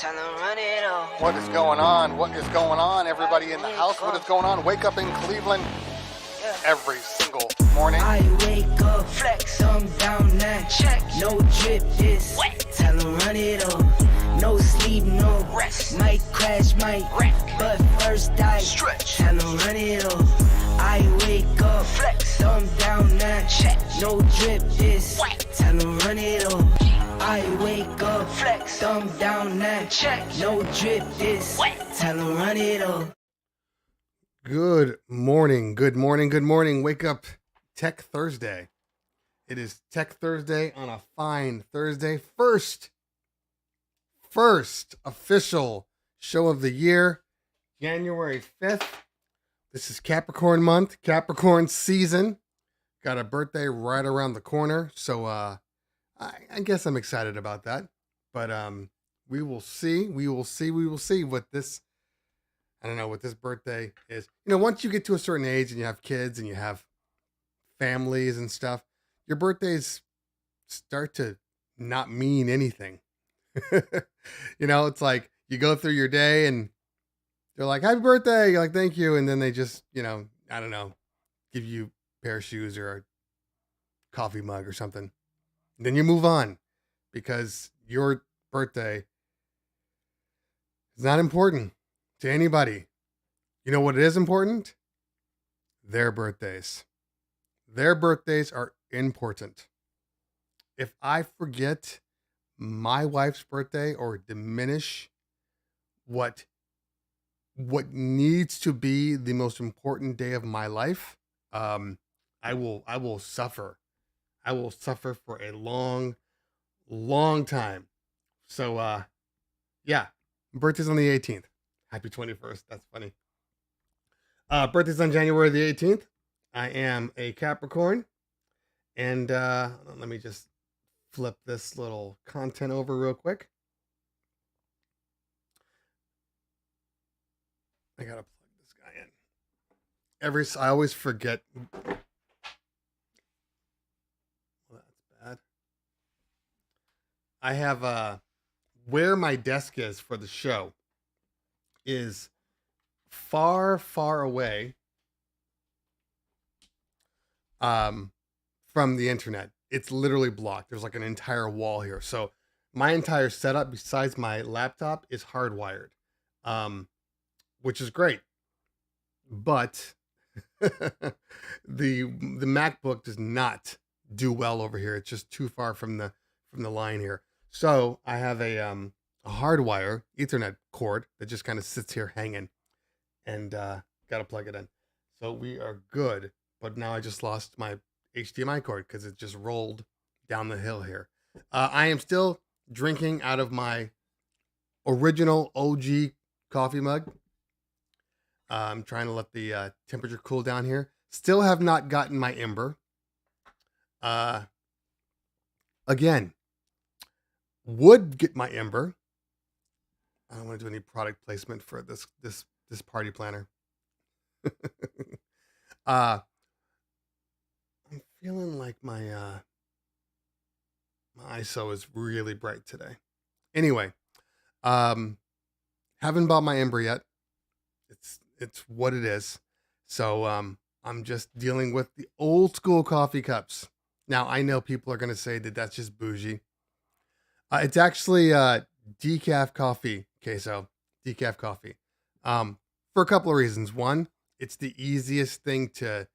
Tell 'em run it up. What is going on? What is going on? Everybody in the house, what is going on? Wake up in Cleveland every single morning. I wake up, flex, thumb down now. Check. No drip, this. Wet. Tell 'em run it up. No sleep, no Rest. Might crash, might Wreck. but first I Stretch. Tell 'em run it up. I wake up, Flex. thumb down now. Check. No drip, this. Wet. Tell 'em run it up. I wake up, Flex. thumb down now. Check. No drip, this. Wet. Tell 'em run it up. Good morning, good morning, good morning. Wake up Tech Thursday. It is Tech Thursday on a fine Thursday. First official show of the year, January 5th. This is Capricorn month, Capricorn season. Got a birthday right around the corner. So I guess I'm excited about that. But we will see what this, I don't know what this birthday is. You know, once you get to a certain age and you have kids and you have families and stuff, your birthdays start to not mean anything. You know, it's like you go through your day and they're like, happy birthday. You're like, thank you. And then they just, you know, I don't know, give you a pair of shoes or a coffee mug or something. And then you move on because your birthday is not important to anybody. You know what is important? Their birthdays. Their birthdays are important. If I forget my wife's birthday or diminish what needs to be the most important day of my life, I will suffer. I will suffer for a long time. So yeah, birthday's on the 18th. Happy 21st. That's funny. Birthday's on January the 18th. I am a Capricorn. And let me just flip this little content over real quick. I gotta plug this guy in. I always forget. Well, that's bad. I have where my desk is for the show is far away from the internet. It's literally blocked. There's like an entire wall here. So my entire setup besides my laptop is hardwired, which is great. But the MacBook does not do well over here. It's just too far from the line here. So I have a hardwire Ethernet cord that just kind of sits here hanging, and got to plug it in. So we are good. But now I just lost my HDMI cord because it just rolled down the hill here. I am still drinking out of my original OG coffee mug. I'm trying to let the temperature cool down here. Still have not gotten my Ember. Again, would get my Ember. I don't want to do any product placement for this party planner. I'm feeling like my ISO is really bright today. Anyway, haven't bought my Ember yet. It's what it is. So I'm just dealing with the old school coffee cups. Now I know people are gonna say that that's just bougie. It's actually decaf coffee, queso, decaf coffee. For a couple of reasons. One, it's the easiest thing to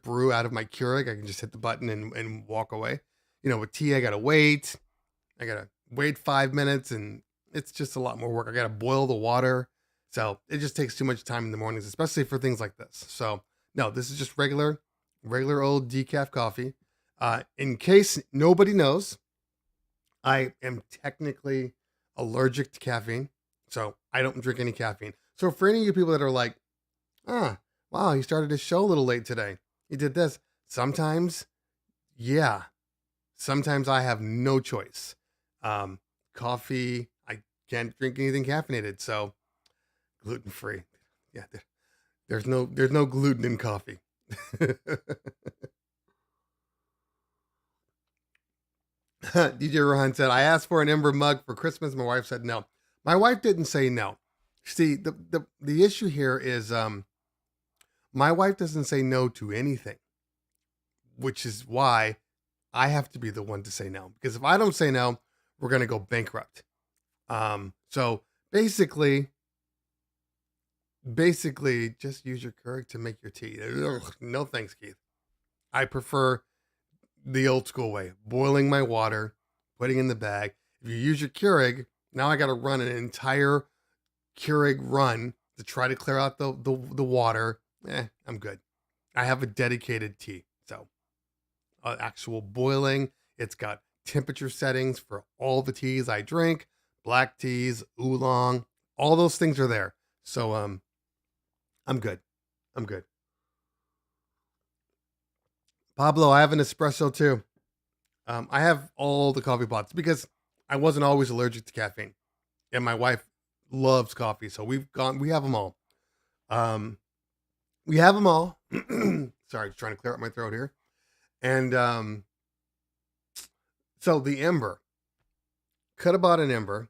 brew out of my Keurig. I can just hit the button and walk away. You know, with tea, I gotta wait 5 minutes, and it's just a lot more work. I gotta boil the water. So it just takes too much time in the mornings, especially for things like this. So no, this is just regular old decaf coffee. In case nobody knows, I am technically allergic to caffeine. So I don't drink any caffeine. So for any of you people that are like, wow, he started his show a little late today. He did this. Sometimes I have no choice. Coffee, I can't drink anything caffeinated. So gluten-free. Yeah, there's no gluten in coffee. DJ Rohan said, I asked for an Ember mug for Christmas. My wife said no. My wife didn't say no. See, the issue here is my wife doesn't say no to anything, which is why I have to be the one to say no. Because if I don't say no, we're gonna go bankrupt. So basically, just use your Keurig to make your tea. Ugh, no thanks, Keith. I prefer the old school way, boiling my water, putting in the bag. If you use your Keurig, now I got to run an entire Keurig run to try to clear out the water. I'm good. I have a dedicated tea. So, actual boiling. It's got temperature settings for all the teas I drink, black teas, oolong, all those things are there. So, I'm good. I'm good. Pablo, I have an espresso too. I have all the coffee pots because I wasn't always allergic to caffeine, and my wife loves coffee, so we have them all. Um, we have them all. Sorry, just trying to clear up my throat here. And so the Ember, could have bought an Ember,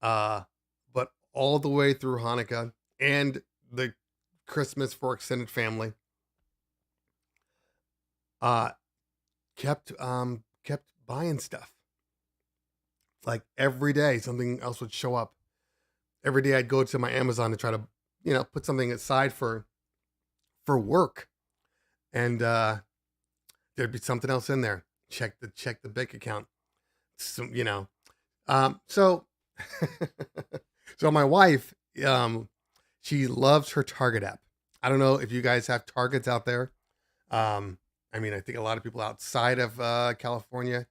but all the way through Hanukkah and the Christmas for extended family, uh, kept buying stuff. Like every day, something else would show up. Every day, I'd go to my Amazon to try to, put something aside for work, and there'd be something else in there. Check the bank account. So so my wife, she loves her Target app. I don't know if you guys have Targets out there. I mean, I think a lot of people outside of California,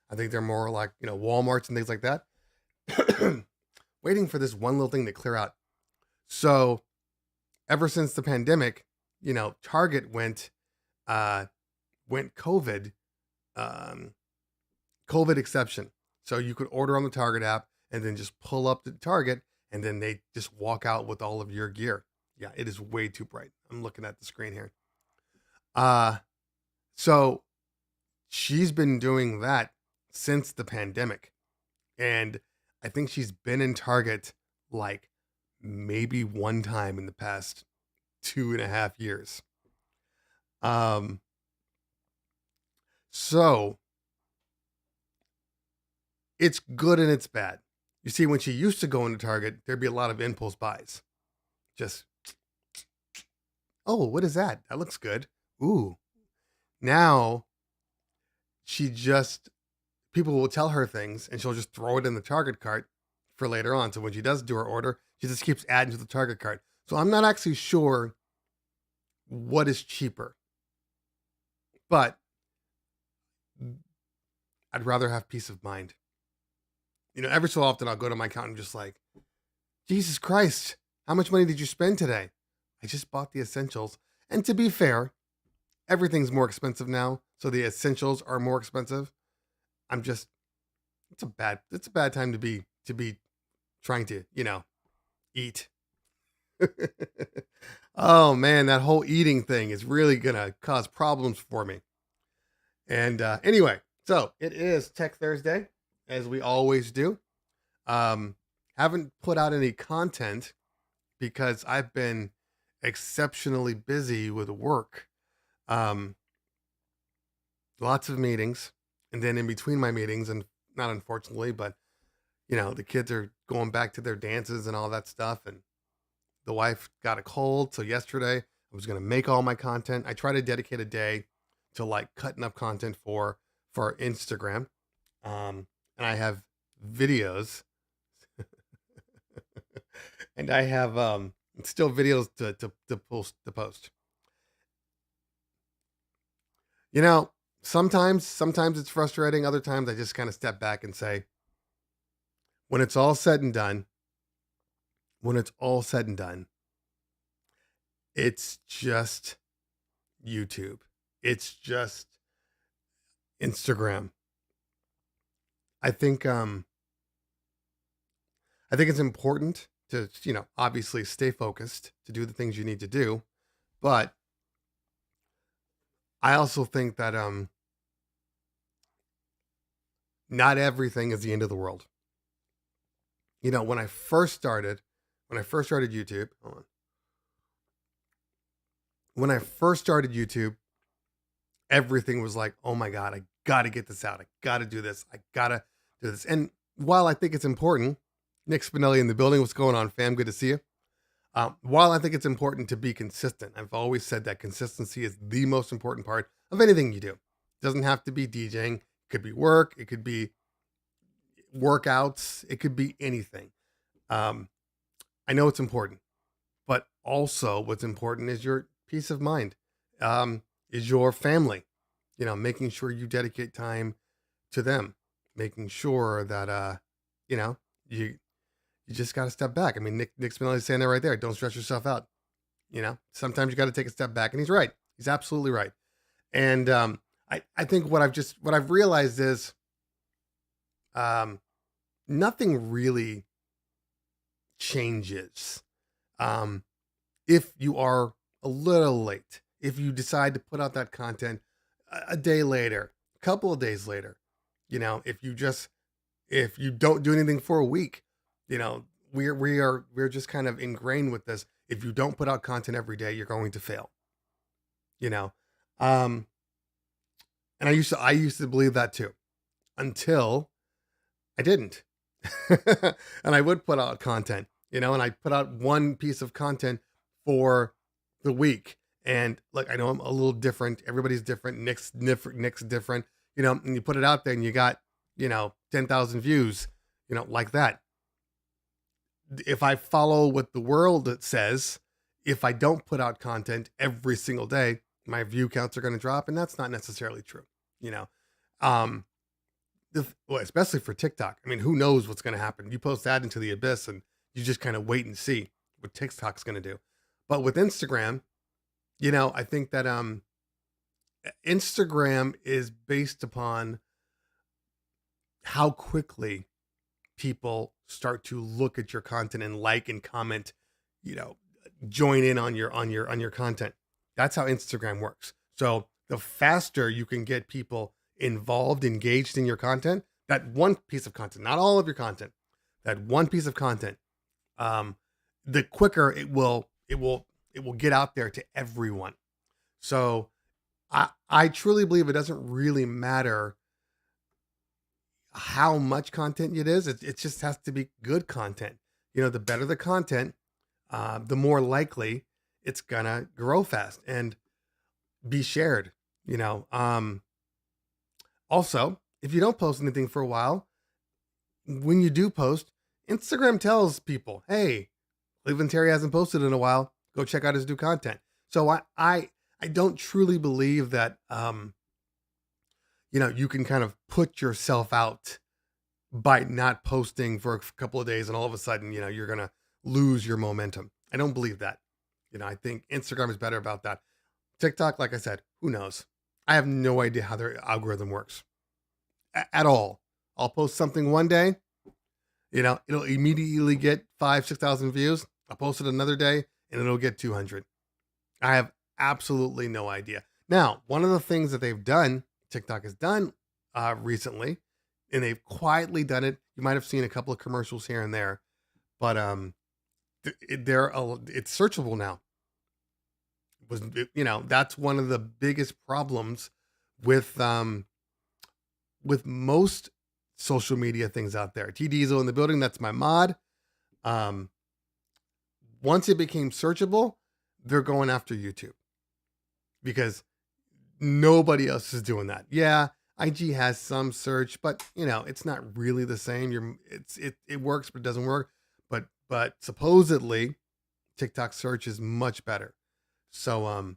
I think they're more like, Walmarts and things like that. Waiting for this one little thing to clear out. So ever since the pandemic, Target went COVID, COVID exception. So you could order on the Target app and then just pull up the Target and then they just walk out with all of your gear. Yeah, it is way too bright. I'm looking at the screen here. So she's been doing that since the pandemic. And I think she's been in Target like maybe one time in the past 2.5 years. So it's good and it's bad. You see, when she used to go into Target, there'd be a lot of impulse buys. Just, oh, what is that? That looks good. Ooh. Now people will tell her things and she'll just throw it in the Target cart for later on. So when she does do her order, she just keeps adding to the Target cart. So I'm not actually sure what is cheaper, but I'd rather have peace of mind. Every so often I'll go to my accountant just like, Jesus Christ, how much money did you spend today? I just bought the essentials. And to be fair, everything's more expensive now. So the essentials are more expensive. It's a bad time to be trying to, eat. Oh man, that whole eating thing is really going to cause problems for me. And anyway, so it is Tech Thursday, as we always do. Haven't put out any content because I've been exceptionally busy with work. Lots of meetings, and then in between my meetings, and not unfortunately, but the kids are going back to their dances and all that stuff, and the wife got a cold. So yesterday I was going to make all my content. I try to dedicate a day to like cutting up content for Instagram. And I have videos and I have still videos to post. Sometimes it's frustrating. Other times I just kind of step back and say, when it's all said and done, it's just YouTube. It's just Instagram. I think it's important to, obviously stay focused, to do the things you need to do, but I also think that not everything is the end of the world. when I first started YouTube, hold on. When I first started YouTube, everything was like, oh my God, I got to get this out. I got to do this. I got to do this. And while I think it's important, Nick Spinelli in the building, what's going on, fam? Good to see you. While I think it's important to be consistent, I've always said that consistency is the most important part of anything you do. It doesn't have to be DJing. It could be work. It could be workouts. It could be anything. I know it's important, but also what's important is your peace of mind, is your family, making sure you dedicate time to them, making sure that, you just got to step back. I mean, Nick Spinelli is saying that right there. Don't stress yourself out. Sometimes you got to take a step back, and he's right. He's absolutely right. And I think what I've realized is nothing really changes if you are a little late. If you decide to put out that content a day later, a couple of days later, if you don't do anything for a week, we're just kind of ingrained with this. If you don't put out content every day, you're going to fail. And I used to believe that too, until I didn't. And I would put out content, and I put out one piece of content for the week. And look, I know I'm a little different. Everybody's different. Nick's different, and you put it out there and you got, 10,000 views, like that. If I follow what the world says, if I don't put out content every single day, my view counts are going to drop. And that's not necessarily true, especially for TikTok. I mean, who knows what's going to happen? You post that into the abyss and you just kind of wait and see what TikTok's going to do. But with Instagram, I think that Instagram is based upon how quickly people start to look at your content and like and comment, join in on your content. That's how Instagram works. So the faster you can get people involved, engaged in your content, that one piece of content, not all of your content, that one piece of content, the quicker it will get out there to everyone. So I truly believe it doesn't really matter how much content it is. It just has to be good content. The better the content, the more likely it's gonna grow fast and be shared. Also, if you don't post anything for a while, when you do post, Instagram tells people, hey, Cleveland Terry hasn't posted in a while. Go check out his new content. So I don't truly believe that, you can kind of put yourself out by not posting for a couple of days and all of a sudden, you're going to lose your momentum. I don't believe that. I think Instagram is better about that. TikTok, like I said, who knows? I have no idea how their algorithm works at all. I'll post something one day, it'll immediately get 5,000-6,000 views. I'll post it another day and it'll get 200. I have absolutely no idea. Now, one of the things that TikTok has done recently, and they've quietly done it. You might have seen a couple of commercials here and there, but it's searchable now. That's one of the biggest problems with most social media things out there. T Diesel in the building. That's my mod. Once it became searchable, they're going after YouTube because nobody else is doing that. Yeah, IG has some search, but it's not really the same. It works, but it doesn't work. But supposedly TikTok search is much better. So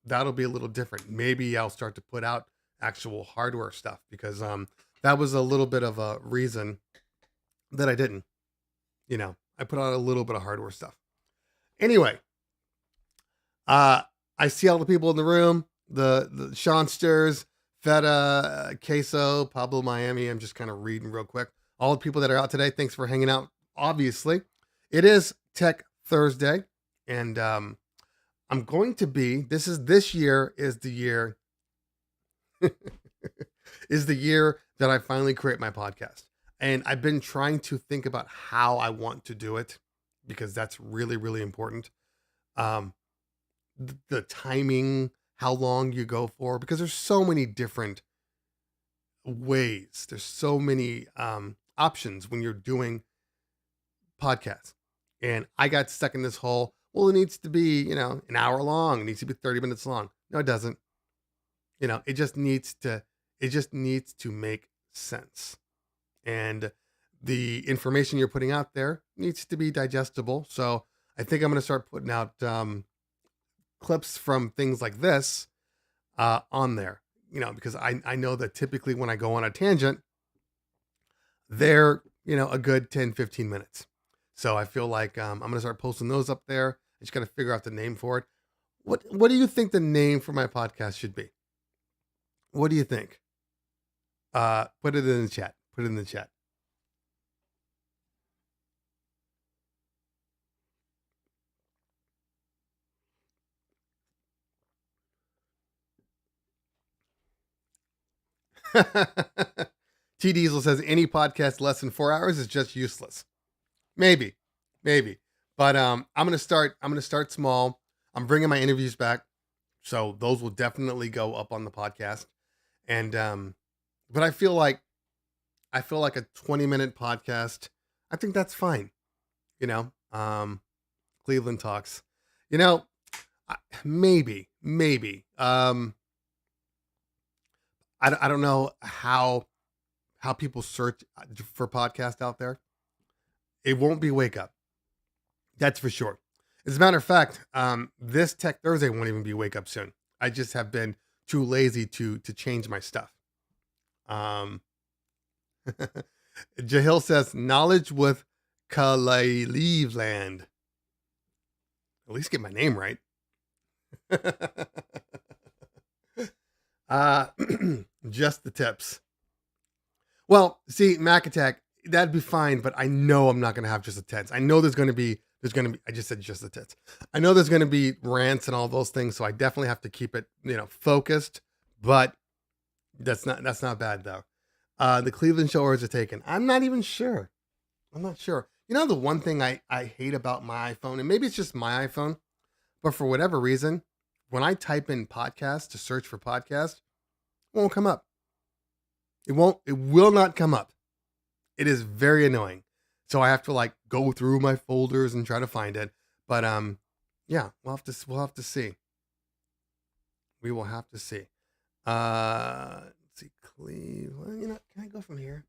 that'll be a little different. Maybe I'll start to put out actual hardware stuff because that was a little bit of a reason that I didn't. I put out a little bit of hardware stuff. Anyway, I see all the people in the room, the Seansters, Feta, Queso, Pablo Miami. I'm just kind of reading real quick. All the people that are out today, thanks for hanging out. Obviously, it is Tech Thursday, and I'm going to be. This year is the year is the year that I finally create my podcast. And I've been trying to think about how I want to do it because that's really, really important. Um, the timing, how long you go for, because there's so many different ways. There's so many options when you're doing podcasts. And I got stuck in this hole. Well, it needs to be, an hour long. It needs to be 30 minutes long. No, it doesn't. It just needs to make sense. And the information you're putting out there needs to be digestible. So I think I'm going to start putting out clips from things like this on there, because I know that typically when I go on a tangent, they're, a good 10, 15 minutes. So I feel like I'm going to start posting those up there. I just got to figure out the name for it. What do you think the name for my podcast should be? What do you think? Put it in the chat. Put it in the chat. T Diesel says any podcast less than 4 hours is just useless. Maybe, but I'm gonna start small. I'm bringing my interviews back, so those will definitely go up on the podcast. And but I feel like a 20-minute podcast, I think that's fine. Cleveland Talks. Maybe. I don't know how people search for podcast out there. It won't be Wake Up. That's for sure. As a matter of fact, this Tech Thursday won't even be Wake Up soon. I just have been too lazy to change my stuff. Jahil says, knowledge with Cleveland. At least get my name right. Just the tips. Well, see, Mac Attack, that'd be fine, but I know I'm not going to have just the tits. I know there's going to be, I just said just the tits. I know there's going to be rants and all those things, so I definitely have to keep it, focused, but that's not bad though. The Cleveland showers are taken. I'm not even sure. I'm not sure. The one thing I hate about my iPhone, and maybe it's just my iPhone, but for whatever reason, when I type in podcast to search for podcast, it won't come up. It will not come up. It is very annoying. So I have to go through my folders and try to find it. But yeah, we'll have to see. We will have to see. Let's see, Cleveland. Can I go from here?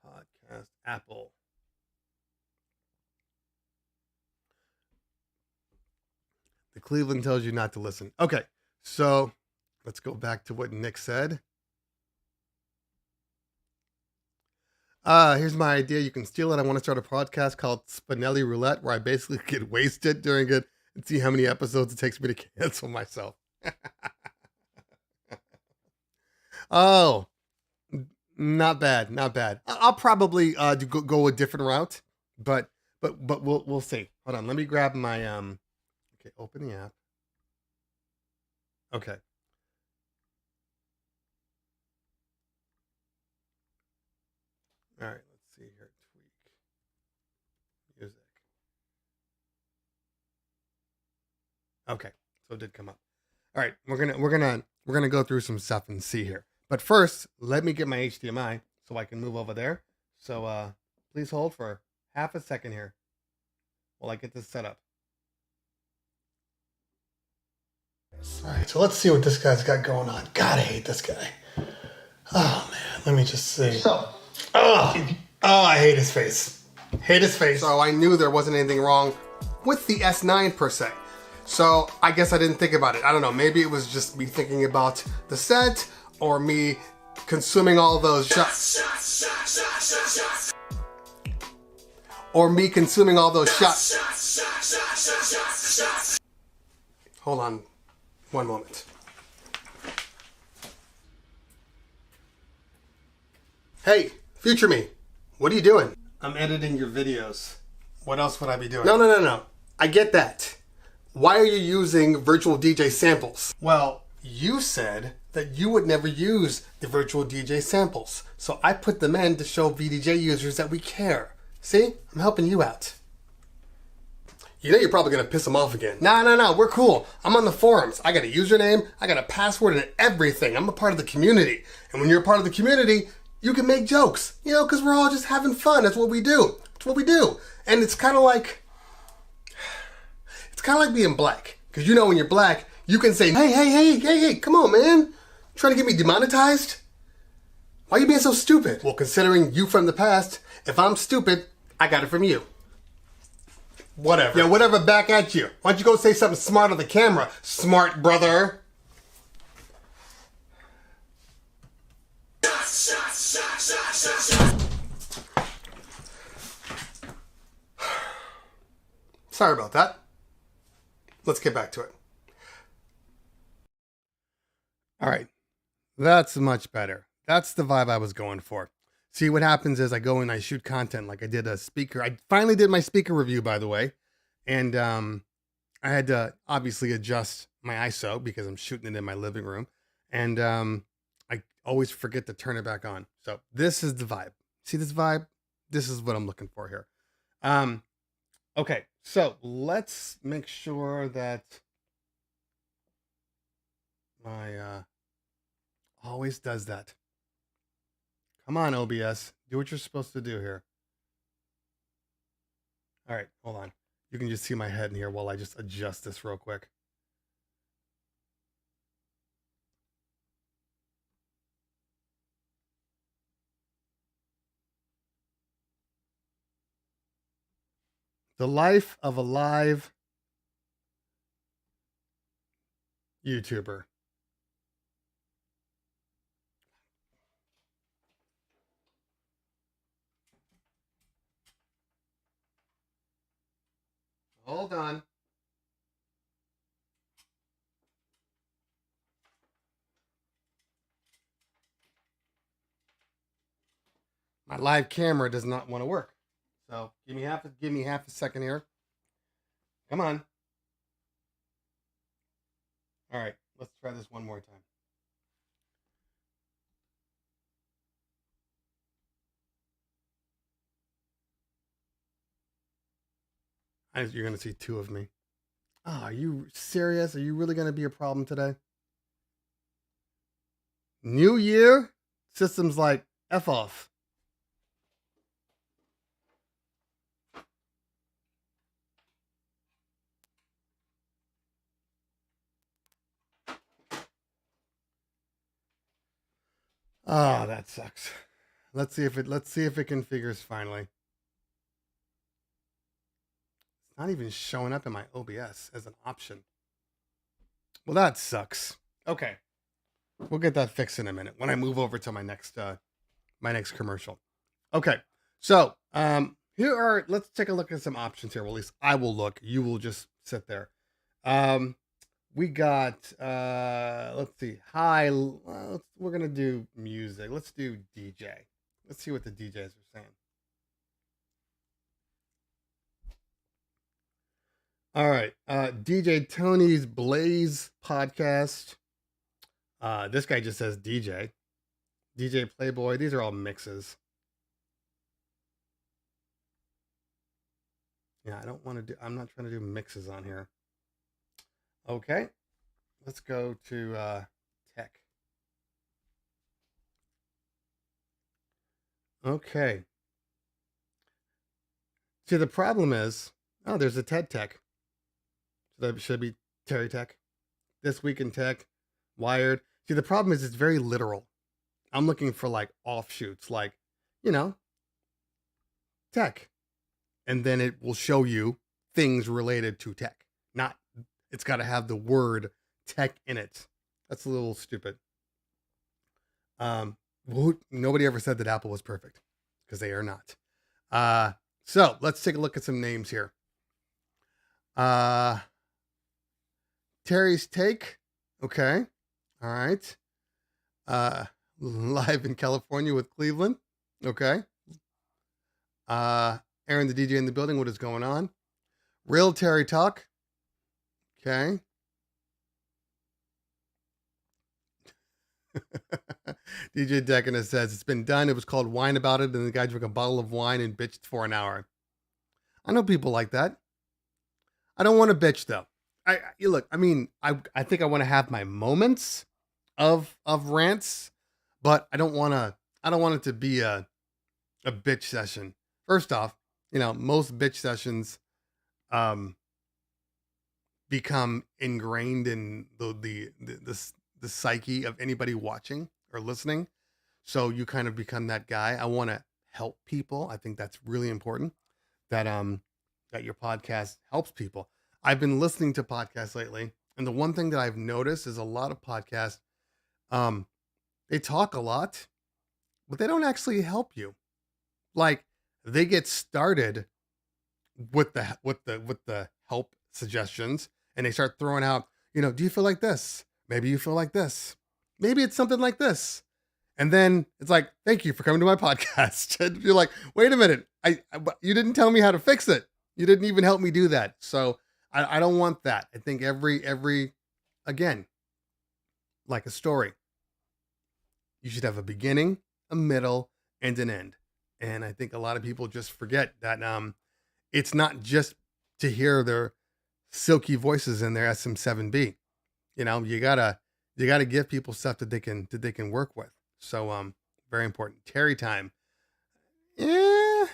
Podcast Apple. The Cleveland tells you not to listen. Okay, so let's go back to what Nick said. Here's my idea. You can steal it. I want to start a podcast called Spinelli Roulette, where I basically get wasted during it and see how many episodes it takes me to cancel myself. Oh, not bad. I'll probably go a different route, but we'll see. Hold on, let me grab my Okay, open the app. Okay. All right, let's see here. Tweak music. Okay, so it did come up. All right, we're gonna go through some stuff and see here. But first, let me get my HDMI so I can move over there. So please hold for half a second here while I get this set up. All right, so let's see what this guy's got going on. God, I hate this guy. Oh man, let me just see. So, I hate his face. So I knew there wasn't anything wrong with the S9 per se. So I guess I didn't think about it. I don't know. Maybe it was just me thinking about the set or me consuming all those shots. Or me consuming all those shots. Hold on. One moment. Hey, future me, what are you doing? I'm editing your videos. What else would I be doing? No. I get that. Why are you using virtual DJ samples? Well, You said that you would never use the virtual DJ samples, so I put them in to show VDJ users that we care. See? I'm helping you out. You know you're probably going to piss them off again. No, we're cool. I'm on the forums. I got a username, I got a password and everything. I'm a part of the community. And when you're a part of the community, you can make jokes, you know, because we're all just having fun. That's what we do. That's what we do. And it's kind of like being black. Because you know when you're black, you can say, hey, come on, man. Trying to get me demonetized? Why are you being so stupid? Well, considering you from the past, if I'm stupid, I got it from you. Whatever. Yeah, whatever, back at you. Why don't you go say something smart on the camera, smart brother? Sorry about that. Let's get back to it. All right. That's much better. That's the vibe I was going for. See, what happens is I go and I shoot content like I did a speaker. I finally did my speaker review, by the way. And I had to obviously adjust my ISO because I'm shooting it in my living room. And I always forget to turn it back on. So this is the vibe. See this vibe? This is what I'm looking for here. Okay, so let's make sure that my always does that. Come on, OBS. Do what you're supposed to do here. All right, hold on. You can just see my head in here while I just adjust this real quick. The life of a live YouTuber. Hold on. My live camera does not want to work. So give me half a second here. Come on. All right, let's try this one more time. You're going to see two of me. Oh, are you serious? Are you really going to be a problem today? New year? System's like, F off. Oh, that sucks. Let's see if it configures finally. Not even showing up in my OBS as an option. Well, that sucks. Okay. We'll get that fixed in a minute when I move over to my next commercial. Okay. So, let's take a look at some options here. Well, at least I will look. You will just sit there. We got, let's see. We're going to do music. Let's do DJ. Let's see what the DJs are saying. All right, DJ Tony's Blaze podcast. This guy just says DJ. DJ Playboy. These are all mixes. Yeah, I'm not trying to do mixes on here. Okay, let's go to tech. Okay. See, the problem is, there's a TED Tech. So that should be Terry Tech. This Week in Tech, Wired. See, the problem is it's very literal. I'm looking for like offshoots, like, tech. And then it will show you things related to tech. Not, it's got to have the word tech in it. That's a little stupid. Nobody ever said that Apple was perfect, because they are not. So let's take a look at some names here. Terry's Take. Okay. All right. Live in California with Cleveland. Okay. Aaron, the DJ in the building. What is going on? Real Terry Talk. Okay. DJ Decadent says it's been done. It was called Wine About It, and the guy drank a bottle of wine and bitched for an hour. I know people like that. I don't want to bitch though. Look. I mean, I think I want to have my moments of rants, but I don't want to. I don't want it to be a bitch session. First off, most bitch sessions become ingrained in the psyche of anybody watching or listening. So you kind of become that guy. I want to help people. I think that's really important that that your podcast helps people. I've been listening to podcasts lately, and the one thing that I've noticed is a lot of podcasts they talk a lot, but they don't actually help you. Like they get started with the help suggestions, and they start throwing out, do you feel like this? Maybe you feel like this. Maybe it's something like this. And then it's like, thank you for coming to my podcast. And you're like, wait a minute. You didn't tell me how to fix it. You didn't even help me do that. So I don't want that. I think every, again, like a story, you should have a beginning, a middle, and an end. And I think a lot of people just forget that it's not just to hear their silky voices in their SM7B. You gotta give people stuff that they can work with. So very important. Terry time. Yeah.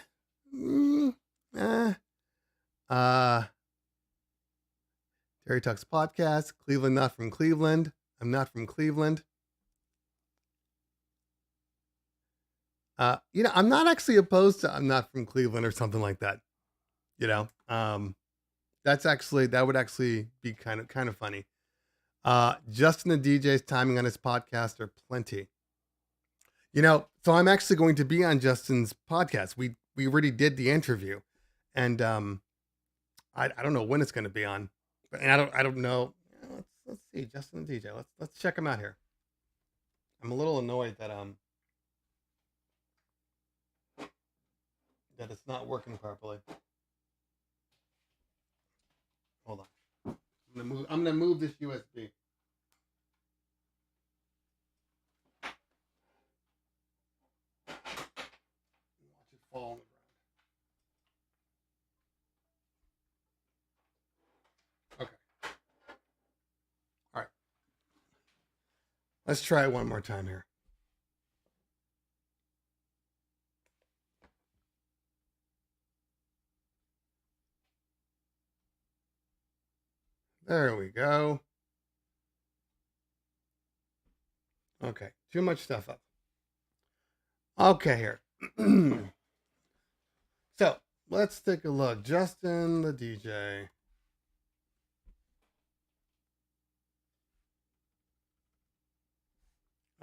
Terry Talks Podcast. Cleveland, not from Cleveland. I'm not from Cleveland. I'm not actually opposed to I'm not from Cleveland or something like that. That would actually be kind of funny. Justin the DJ's timing on his podcast are plenty. So I'm actually going to be on Justin's podcast. We already did the interview, and I don't know when it's going to be on, and I don't know. Let's see, Justin the DJ. Let's check him out here. I'm a little annoyed that it's not working properly. Hold on. I'm gonna move this USB. Watch it fall on the ground. Okay. All right. Let's try it one more time here. There we go. Okay, too much stuff up. Okay, here. So let's take a look. Justin the DJ.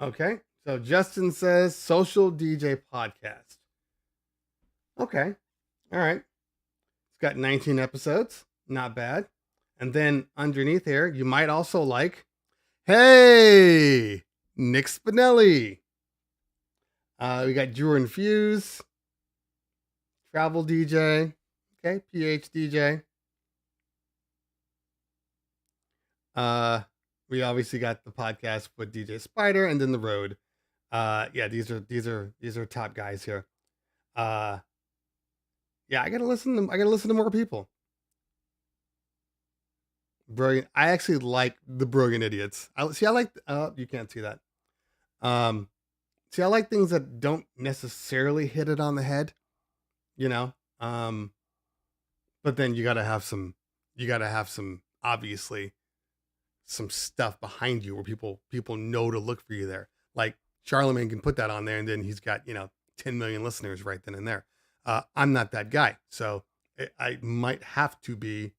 Okay, so Justin says social DJ podcast. Okay, all right. It's got 19 episodes. Not bad. And then underneath here, you might also like, hey, Nick Spinelli. We got Drew and Fuse, Travel DJ, okay, PH DJ. We obviously got the podcast with DJ Spider, and then The Road. Yeah, these are top guys here. Yeah, I gotta listen to more people. Brilliant. I actually like the Brilliant Idiots. I like. You can't see that. I like things that don't necessarily hit it on the head. But then you gotta have some. Obviously some stuff behind you where people know to look for you there. Like Charlemagne can put that on there, and then he's got 10 million listeners right then and there. I'm not that guy, so I might have to be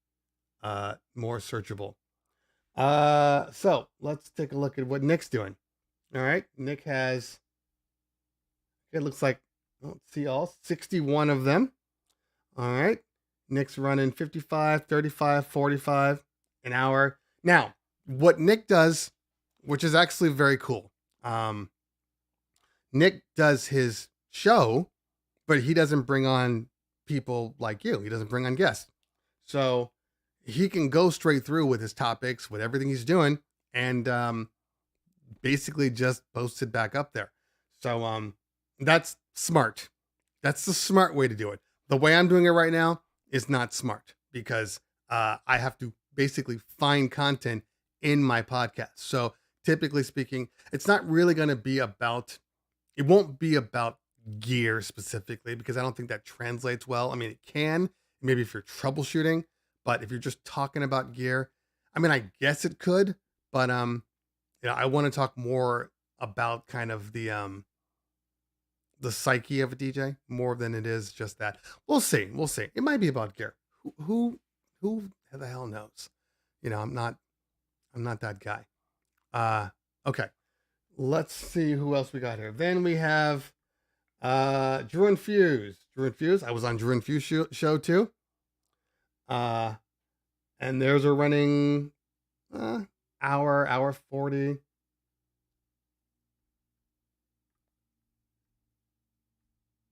more searchable. So let's take a look at what Nick's doing. All right, Nick has, it looks like, let's see, all 61 of them. All right, Nick's running 55, 35, 45 an hour. Now, what Nick does, which is actually very cool, Nick does his show, but he doesn't bring on people like you. He doesn't bring on guests. So he can go straight through with his topics, with everything he's doing. And basically just posted back up there. So that's smart. That's the smart way to do it. The way I'm doing it right now is not smart because I have to basically find content in my podcast. So typically speaking, it's not really going to be about, it won't be about gear specifically because I don't think that translates well. I mean, it can, maybe if you're troubleshooting, but if you're just talking about gear, I mean, I guess it could, but I want to talk more about kind of the psyche of a DJ more than it is just that. We'll see. We'll see. It might be about gear. Who the hell knows? I'm not that guy. Okay. Let's see who else we got here. Then we have Drew and Fuse. Drew and Fuse. I was on Drew and Fuse show too. And theirs are running hour 40.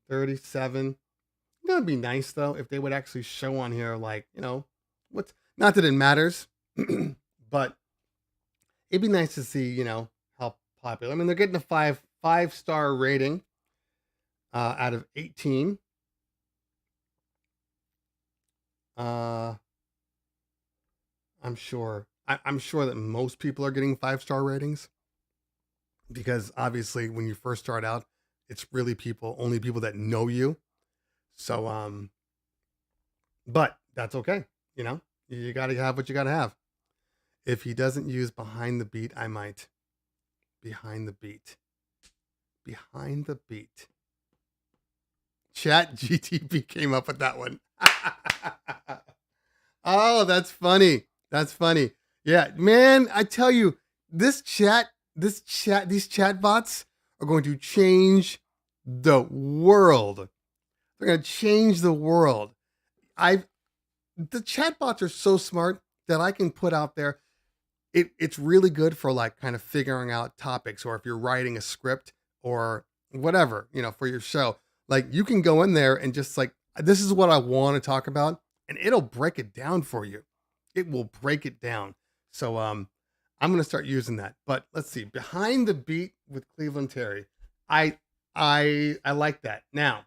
37. That'd be nice though if they would actually show on here, like, what's, not that it matters, but it'd be nice to see, how popular. I mean, they're getting a five-star rating out of 18. I'm sure that most people are getting 5-star ratings because obviously when you first start out, it's really only people that know you. So, but that's okay. You got to have what you got to have. If he doesn't use behind the beat, I might. Behind the beat. Chat GTP came up with that one. Oh, that's funny. Yeah, man, I tell you, these chat bots are going to change the world. They're going to change the world. The chat bots are so smart that I can put out there. It's really good for like kind of figuring out topics, or if you're writing a script or whatever, for your show, like you can go in there and just like, this is what I want to talk about. And it'll break it down for you. It will break it down. So, I'm going to start using that. But let's see. Behind the beat with Cleveland Terry. I like that. Now,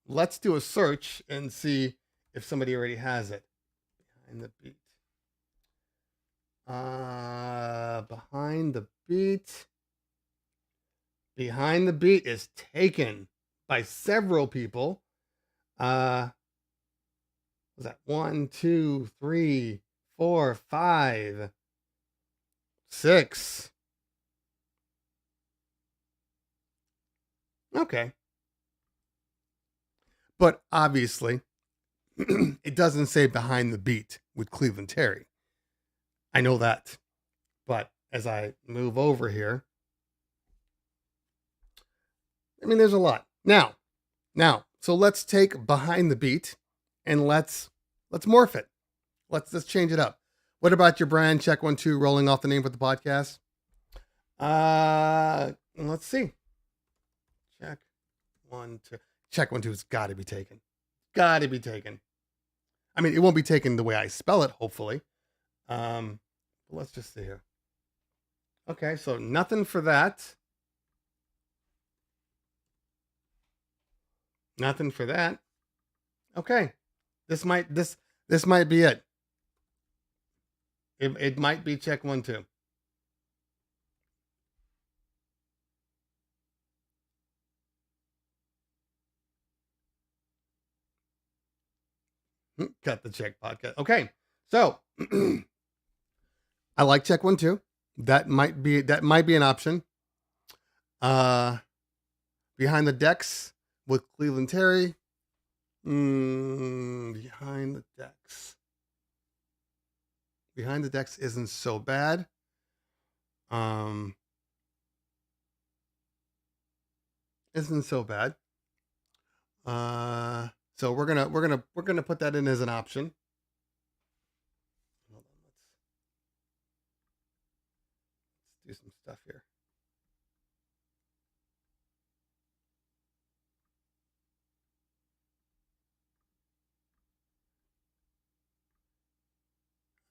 let's do a search and see if somebody already has it. Behind the beat. Behind the beat. Behind the beat is taken by several people. Was that 1, 2, 3, 4, 5, 6? Okay. But obviously, it doesn't say behind the beat with Cleveland Terry. I know that. But as I move over here, I mean, there's a lot. Now, so let's take behind the beat and let's morph it. Let's change it up. What about your brand? Check 1, 2, rolling off the name for the podcast. Let's see. Check 1, 2. Check 1, 2 has got to be taken. I mean, it won't be taken the way I spell it, hopefully. Let's just see here. Okay, so nothing for that. Nothing for that. Okay. This might be it. It might be check 1, 2. Cut the check podcast. Okay. So I like check 1, 2. That might be an option. Behind the decks with Cleveland Terry. Behind the decks. Behind the decks isn't so bad. Isn't so bad. So we're gonna put that in as an option. Hold on, let's do some stuff here.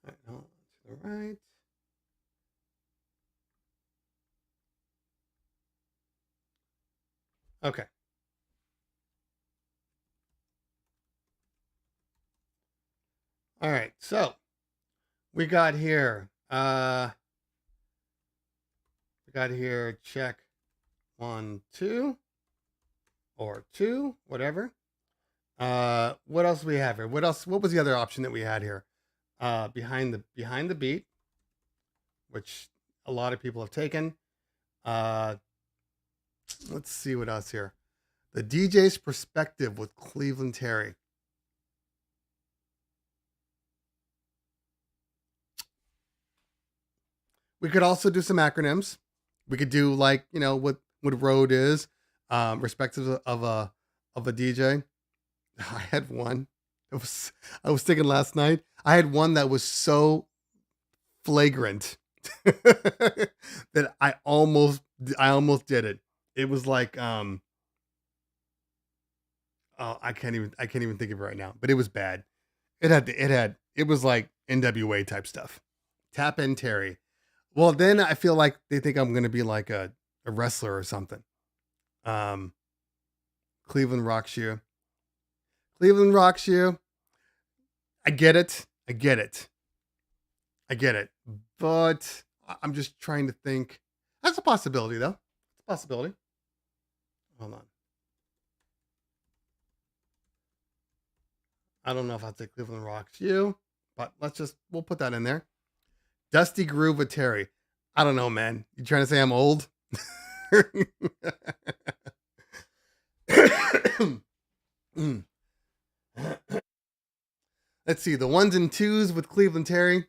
All right, no, to the right. Okay. All right. So we got here. We got here. Check 1, 2, or 2, whatever. What else do we have here? What else? What was the other option that we had here? Behind the beat, which a lot of people have taken. Let's see what else here. The DJ's perspective with Cleveland Terry. We could also do some acronyms. We could do like, you know, what road is, respective of a DJ. I had one. I was thinking last night. I had one that was so flagrant that I almost did it. It was like oh, I can't even think of it right now, but it was bad. It was like NWA type stuff. Tap in Terry. Well, then I feel like they think I'm gonna be like a wrestler or something. Cleveland rocks you. Cleveland rocks you. I get it. But I'm just trying to think. That's a possibility, though. It's a possibility. Hold on. I don't know if I'll say Cleveland rocks you, but we'll put that in there. Dusty Groove with Terry. I don't know, man. You trying to say I'm old? Let's see. The 1s and 2s with Cleveland Terry.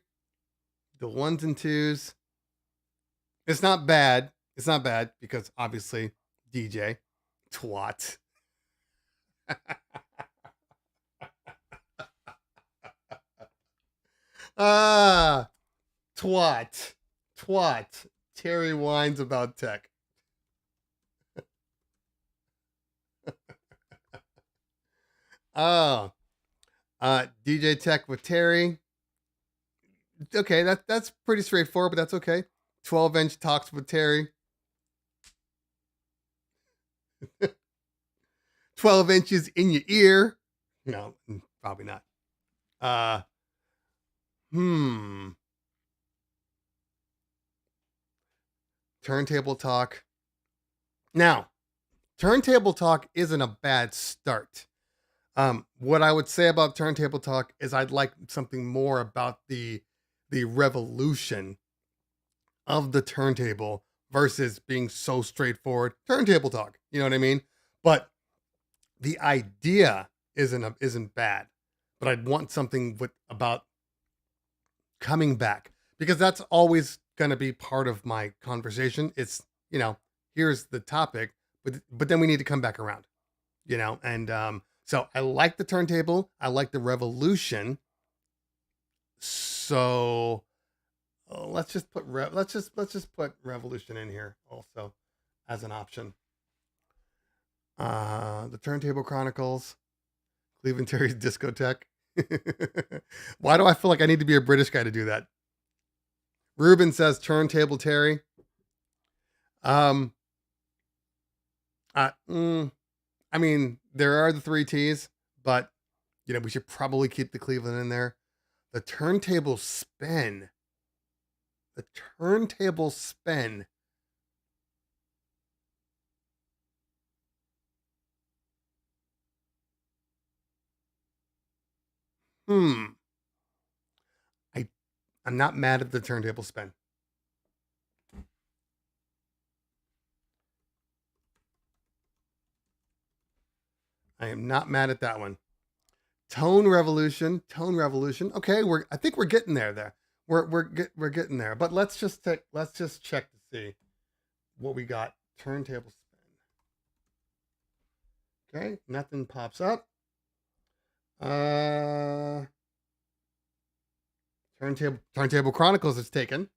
The 1s and 2s. It's not bad. It's not bad because obviously DJ twat. Ah, twat. Terry whines about tech. Oh, DJ Tech with Terry. Okay, that's pretty straightforward, but that's okay. 12-inch talks with Terry. 12 inches in your ear. No, probably not. Turntable talk. Now, turntable talk isn't a bad start. What I would say about turntable talk is I'd like something more about the revolution of the turntable versus being so straightforward. Turntable talk, you know what I mean? But the idea isn't bad. But I'd want something about coming back, because that's always going to be part of my conversation. It's, you know, here's the topic, but then we need to come back around, you know? And so I like the turntable. I like the revolution. So let's just put revolution in here also as an option. The Turntable Chronicles, Cleveland Terry's Discotheque. Why do I feel like I need to be a British guy to do that? Ruben says Turntable Terry. I mean, there are the 3 T's, but you know, we should probably keep the Cleveland in there. The turntable spin. The turntable spin. I'm not mad at the turntable spin. I am not mad at that one. Tone revolution. Okay, I think we're getting there. We're getting there. But let's just check to see what we got. Turntable spin. Okay, nothing pops up. Turntable Chronicles is taken.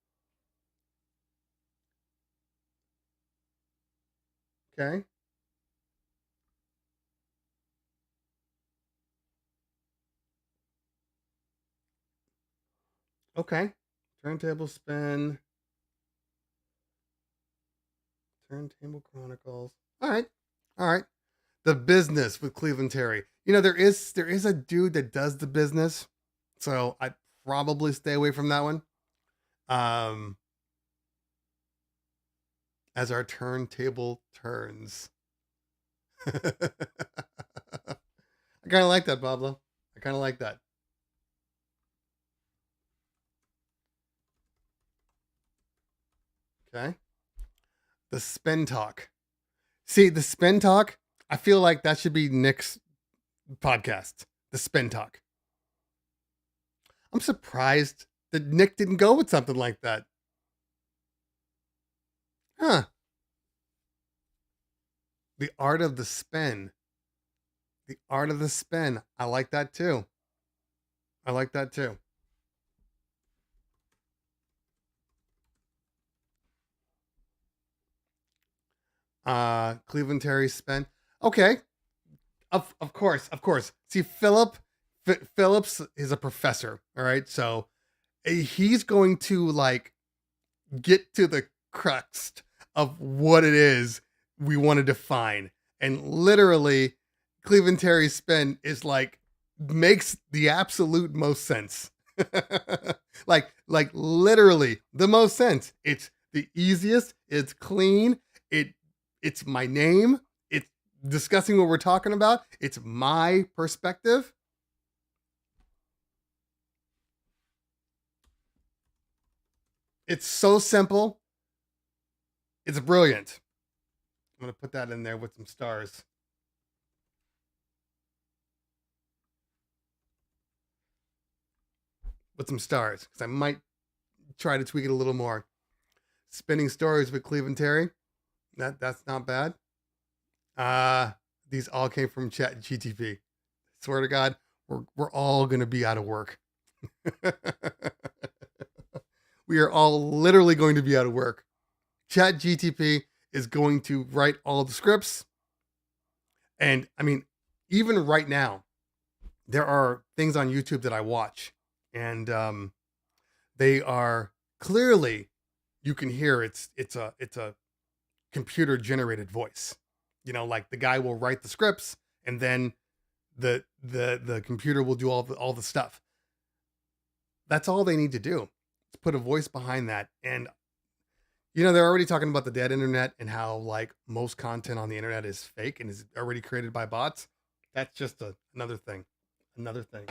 Okay. Okay. Turntable spin. Turntable Chronicles. All right. All right. The Business with Cleveland Terry. You know, there is a dude that does The Business, so I'd probably stay away from that one. As our turntable turns. I kind of like that, Pablo. I kind of like that. Okay. The Spin Talk. See, the Spin Talk, I feel like that should be Nick's podcast. The Spin Talk. I'm surprised that Nick didn't go with something like that. Huh. The Art of the Spin. The Art of the Spin. I like that too. I like that too. Cleveland Terry Spin. Okay. Of course. See, Phillips is a professor, all right? So he's going to like get to the crux of what it is we want to define. And literally, Cleveland Terry Spin is like makes the absolute most sense. like literally the most sense. It's the easiest, it's clean, it's my name, it's discussing what we're talking about, it's my perspective. It's so simple. It's brilliant. I'm going to put that in there with some stars. With some stars, because I might try to tweak it a little more. Spinning Stories with Cleveland Terry. That's not bad. These all came from Chat GTP. Swear to God, we're all going to be out of work. We are all literally going to be out of work. Chat GTP is going to write all the scripts. And I mean, even right now, there are things on YouTube that I watch, and they are clearly, you can hear it's a computer generated voice. You know, like the guy will write the scripts, and then the computer will do all the stuff. That's all they need to do. Is put a voice behind that. And you know, they're already talking about the dead internet and how like most content on the internet is fake and is already created by bots. That's just another thing. Another thing.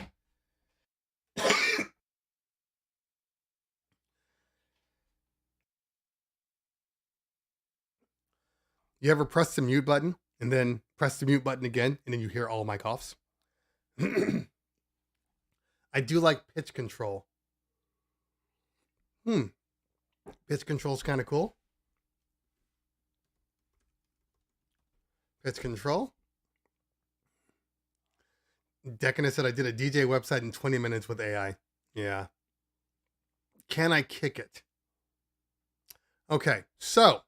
You ever press the mute button and then press the mute button again and then you hear all my coughs? I do like pitch control. Pitch control is kind of cool. Pitch control. Decadent said I did a DJ website in 20 minutes with AI. Yeah. Can I kick it? Okay, so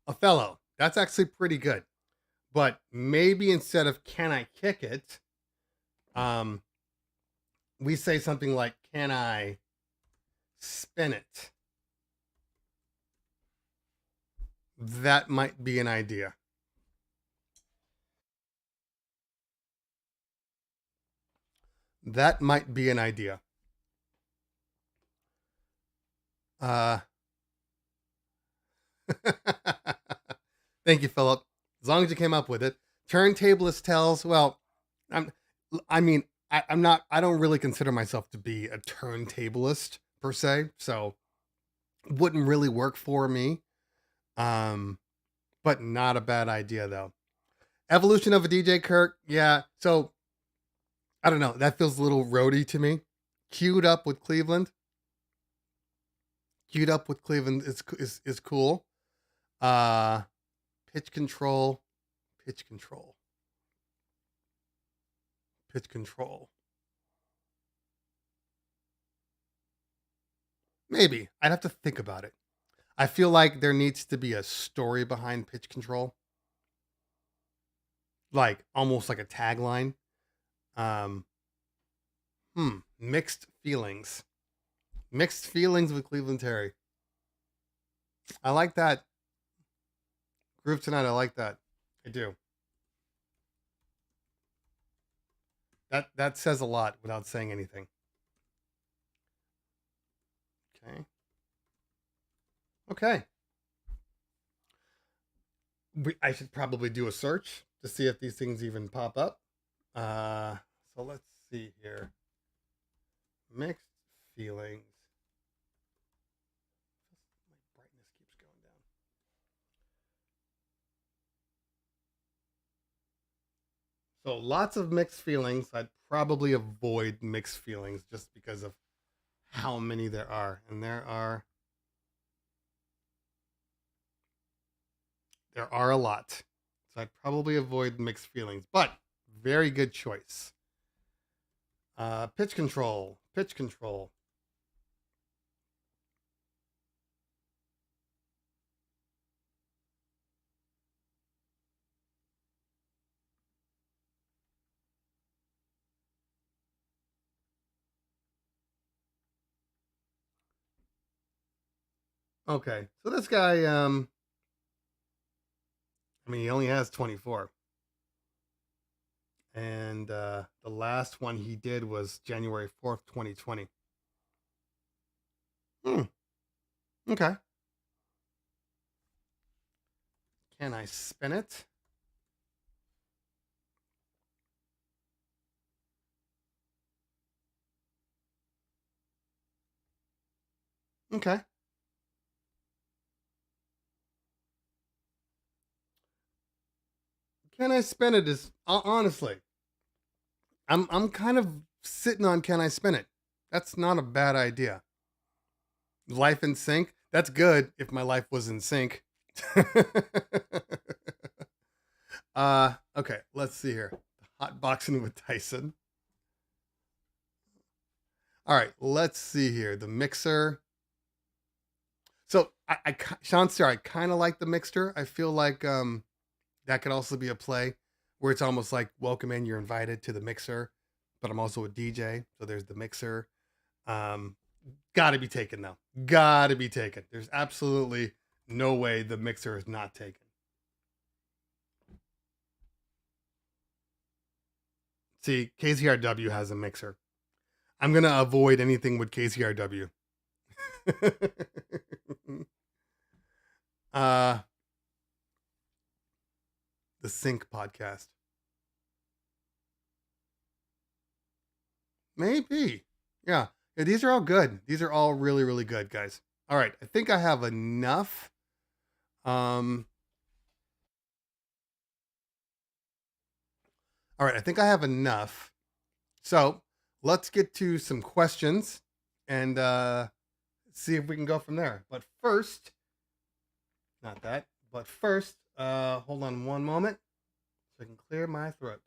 Othello. That's actually pretty good. But maybe instead of can I kick it, we say something like, can I spin it? That might be an idea. That might be an idea. Thank you, Philip. As long as you came up with it. Turntablist tells, well, I don't really consider myself to be a turntablist per se, so wouldn't really work for me. But not a bad idea though. Evolution of a DJ Kirk, yeah. So I don't know. That feels a little roady to me. Queued up with Cleveland. Queued up with Cleveland is cool. Pitch control. Pitch control. Pitch control. Maybe. I'd have to think about it. I feel like there needs to be a story behind pitch control. Like almost like a tagline. Mixed feelings. Mixed feelings with Cleveland Terry. I like that. Groove tonight, I like that. I do. That says a lot without saying anything. Okay. I should probably do a search to see if these things even pop up. So let's see here. Mixed feelings. My brightness keeps going down. So lots of mixed feelings. I'd probably avoid mixed feelings just because of how many there are. And there are a lot. So I'd probably avoid mixed feelings, but very good choice. Pitch control. Okay, so this guy, he only has 24. And the last one he did was January 4th, 2020. Okay. Can I spin it? Okay. Can I spin it is honestly, I'm kind of sitting on can I spin it? That's not a bad idea. Life in sync. That's good if my life was in sync. Okay, let's see here. Hot boxing with Tyson. All right, let's see here. The mixer. So Sean Star, I kind of like the mixer. I feel like that could also be a play where it's almost like welcome in, you're invited to the mixer, but I'm also a DJ, so there's the mixer. Gotta be taken though. Gotta be taken. There's absolutely no way the mixer is not taken. See, KCRW has a mixer. I'm gonna avoid anything with KCRW. The Sync podcast. Maybe. Yeah. These are all good. These are all really, really good, guys. All right. I think I have enough. All right. I think I have enough. So let's get to some questions and see if we can go from there. But first, not that, but first, hold on one moment so I can clear my throat.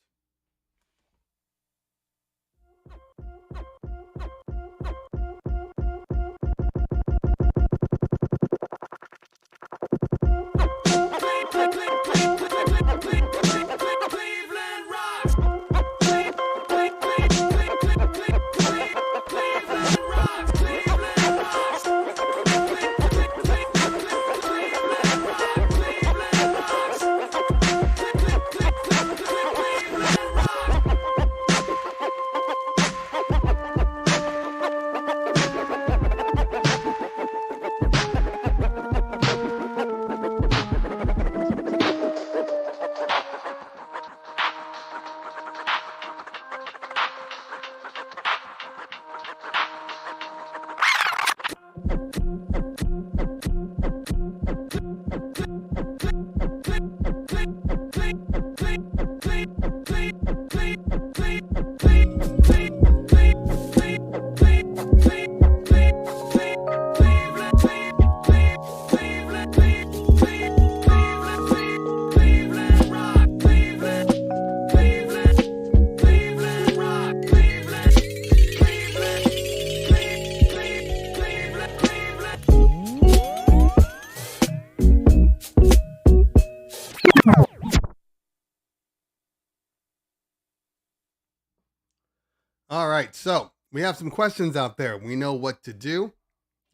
All right, so we have some questions out there. We know what to do.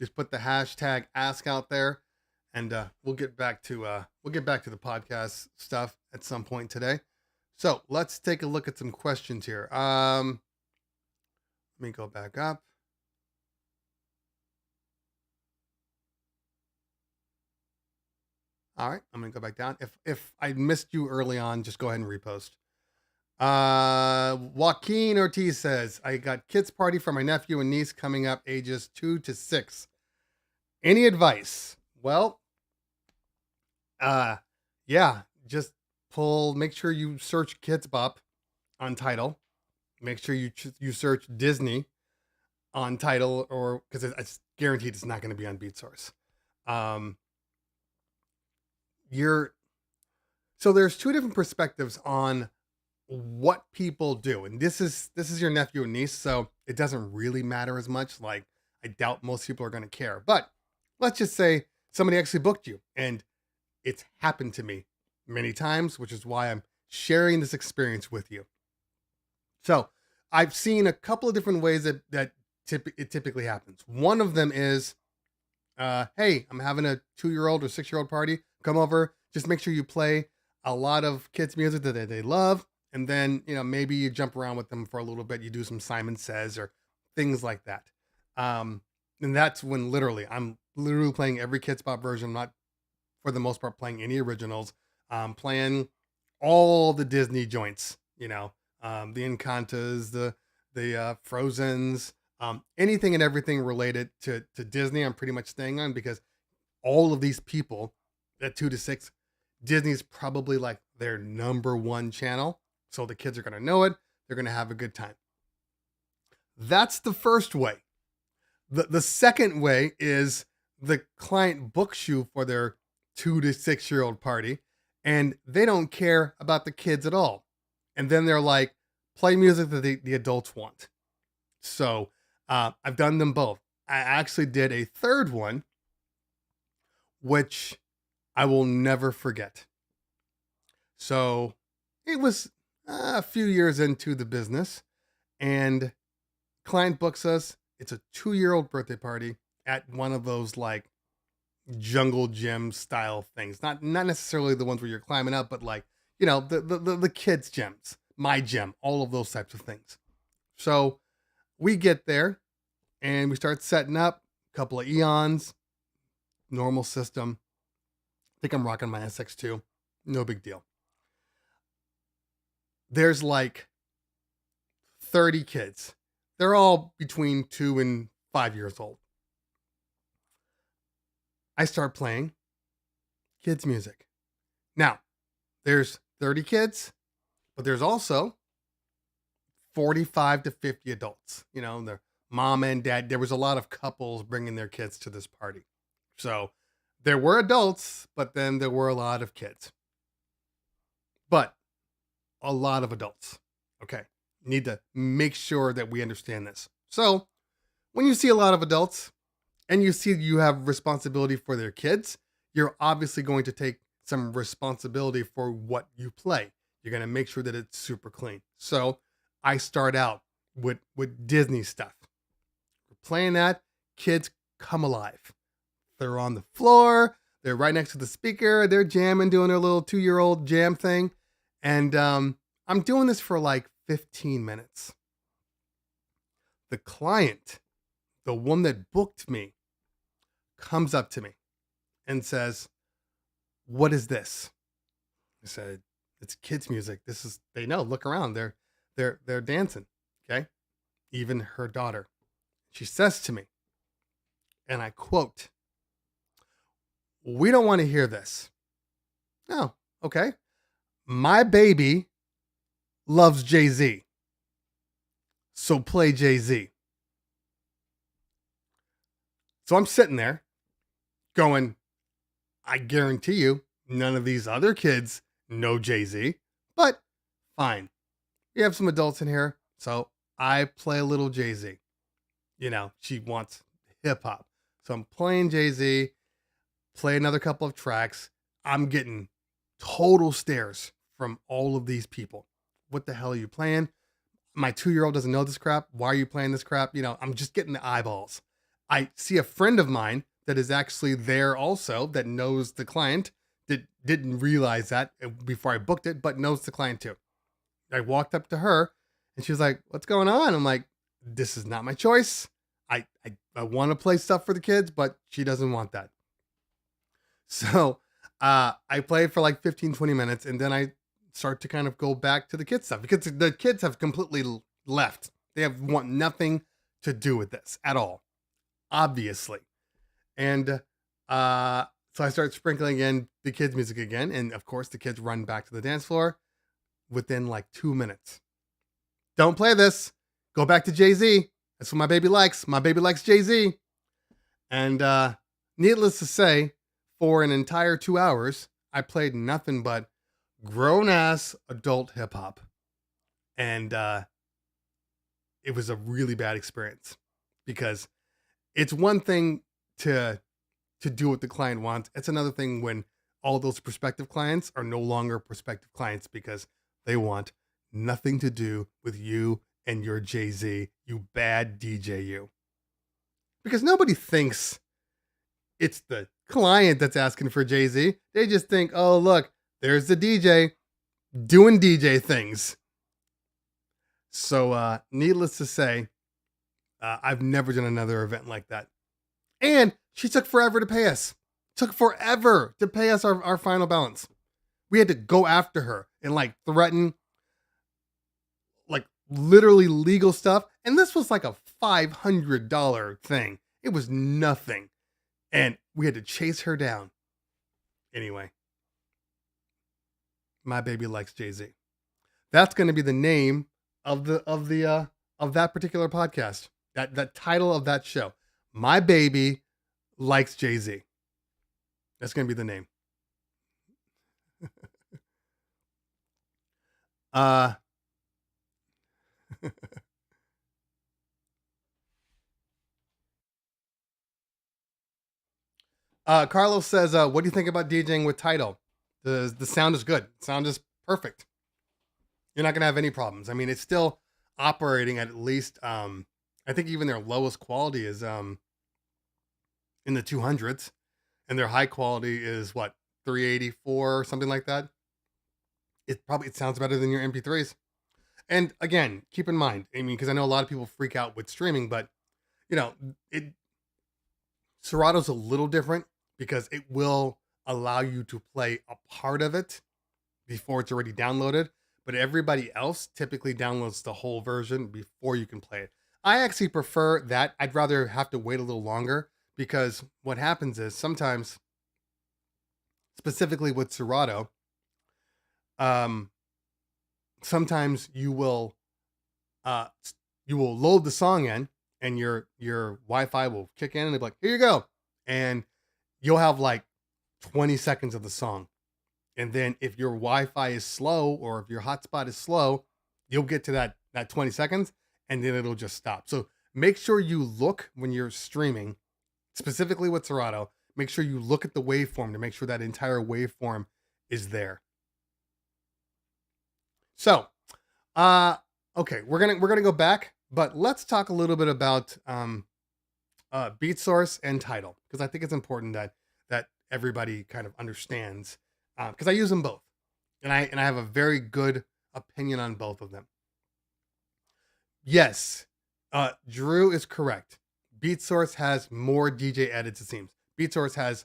Just put the hashtag ask out there, and we'll get back to the podcast stuff at some point today. So let's take a look at some questions here. Let me go back up. All right, I'm gonna go back down. If I missed you early on, just go ahead and repost. Joaquin Ortiz says, I got kids party for my nephew and niece coming up ages 2 to 6. Any advice? Well, yeah, just make sure you search Kids Bop on Tidal. Make sure you search Disney on Tidal, or because it's guaranteed it's not going to be on BeatSource. So there's two different perspectives on what people do, and this is your nephew and niece, so it doesn't really matter as much. Like, I doubt most people are going to care, but let's just say somebody actually booked you, and it's happened to me many times, which is why I'm sharing this experience with you. So I've seen a couple of different ways that it typically happens. One of them is, hey, I'm having a 2-year-old or 6-year-old party. Come over. Just make sure you play a lot of kids' music that they love. And then, maybe you jump around with them for a little bit. You do some Simon Says or things like that. And that's when I'm literally playing every Kids Bop version. I'm not, for the most part, playing any originals. Playing all the Disney joints, the Encantas, the Frozens, anything and everything related to Disney, I'm pretty much staying on, because all of these people at 2 to 6, Disney's probably like their number one channel. So the kids are going to know it. They're going to have a good time. That's the first way. The second way is the client books you for their 2 to 6-year-old party, and they don't care about the kids at all. And then they're like, play music that the adults want. So I've done them both. I actually did a third one, which I will never forget. So it was a few years into the business, and client books us. It's a 2-year-old birthday party at one of those like jungle gym style things. Not necessarily the ones where you're climbing up, but like, the kids gyms, my gym, all of those types of things. So we get there and we start setting up a couple of Eons, normal system. I think I'm rocking my SX2. No big deal. There's like 30 kids. They're all between 2 and 5 years old. I start playing kids' music. Now, there's 30 kids, but there's also 45 to 50 adults. Their mom and dad. There was a lot of couples bringing their kids to this party. So there were adults, but then there were a lot of kids. But a lot of adults. Okay. Need to make sure that we understand this. So when you see a lot of adults and you see you have responsibility for their kids, you're obviously going to take some responsibility for what you play. You're going to make sure that it's super clean. So I start out with Disney stuff. We're playing that. Kids come alive. They're on the floor. They're right next to the speaker. They're jamming, doing their little 2-year-old jam thing. And I'm doing this for like 15 minutes. The client, the one that booked me, comes up to me and says, "What is this?" I said, "It's kids' music. They know, look around. They're dancing." Okay. Even her daughter. She says to me, and I quote, "We don't want to hear this." Oh, okay. "My baby loves Jay-Z. So play Jay-Z." So I'm sitting there going, I guarantee you none of these other kids know Jay-Z, but fine. We have some adults in here, so I play a little Jay-Z. She wants hip hop. So I'm playing Jay-Z, play another couple of tracks. I'm getting total stares from all of these people. What the hell are you playing? My 2-year-old doesn't know this crap. Why are you playing this crap? I'm just getting the eyeballs. I see a friend of mine that is actually there also, that knows the client, that didn't realize that before I booked it, but knows the client too. I walked up to her and she was like, "What's going on?" I'm like, "This is not my choice. I want to play stuff for the kids, but she doesn't want that." So I played for like 15, 20 minutes and then I start to kind of go back to the kids stuff because the kids have completely left. They have want nothing to do with this at all, obviously. And so I start sprinkling in the kids' music again. And of course, the kids run back to the dance floor within like 2 minutes. "Don't play this. Go back to Jay-Z. That's what my baby likes. My baby likes Jay-Z." And needless to say, for an entire 2 hours, I played nothing but grown-ass adult hip-hop. And it was a really bad experience because it's one thing to do what the client wants. It's another thing when all those prospective clients are no longer prospective clients because they want nothing to do with you and your Jay-Z, you bad DJ you. Because nobody thinks it's the client that's asking for Jay-Z. They just think, "Oh, look, there's the DJ doing DJ things." So needless to say, I've never done another event like that. And she took forever to pay us. Took forever to pay us our final balance. We had to go after her and like threaten like literally legal stuff. And this was like a $500 thing. It was nothing. And we had to chase her down. Anyway, my baby likes Jay-Z. That's going to be the name of that particular podcast. That title of that show. My baby likes Jay-Z. That's going to be the name. Carlos says, "What do you think about DJing with Tidal? The sound is good. Sound is perfect. You're not gonna have any problems. I mean, it's still operating at least. I think even their lowest quality is in the 200s, and their high quality is what 384 or something like that. It sounds better than your MP3s. And again, keep in mind, I mean, because I know a lot of people freak out with streaming, but you know, Serato's a little different because it will allow you to play a part of it before it's already downloaded. But everybody else typically downloads the whole version before you can play it. I actually prefer that. I'd rather have to wait a little longer because what happens is sometimes, specifically with Serato, sometimes you will load the song in and your Wi-Fi will kick in and they'll be like, "Here you go." And you'll have like 20 seconds of the song. And then if your Wi-Fi is slow or if your hotspot is slow, you'll get to that 20 seconds and then it'll just stop. So make sure you look when you're streaming, specifically with Serato, make sure you look at the waveform to make sure that entire waveform is there. So, okay, we're gonna go back, but let's talk a little bit about BeatSource and Tidal because I think it's important that everybody kind of understands because I use them both, and I have a very good opinion on both of them. Yes, Drew is correct. BeatSource has more DJ edits. It seems BeatSource has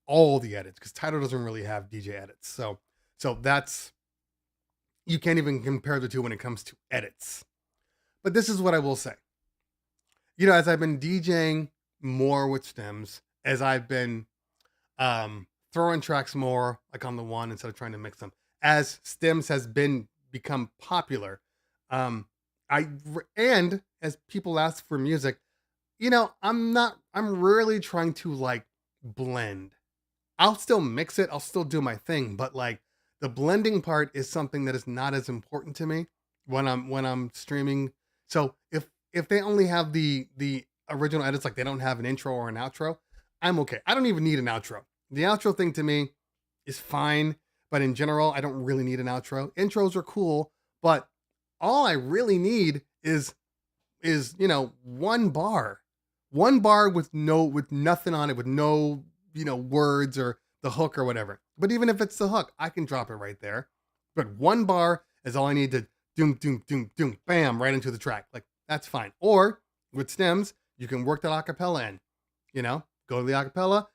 all the edits because Tidal doesn't really have DJ edits. So that's, you can't even compare the two when it comes to edits. But this is what I will say. You know, as I've been DJing more with stems, as I've been throwing tracks more like on the one instead of trying to mix them, as stems has become popular, and as people ask for music, you know, I'm rarely trying to like blend. I'll still mix it, I'll still do my thing, but like the blending part is something that is not as important to me when I'm streaming. So if they only have the original edits, like they don't have an intro or an outro, I'm okay. I don't even need an outro. The outro thing to me is fine, but in general, I don't really need an outro. Intros are cool, but all I really need is you know, one bar with nothing on it, with no, you know, words or the hook or whatever. But even if it's the hook, I can drop it right there. But one bar is all I need doom, doom, doom, doom, bam, right into the track. Like, that's fine. Or with stems, you can work that acapella in. You know, go to the acapella,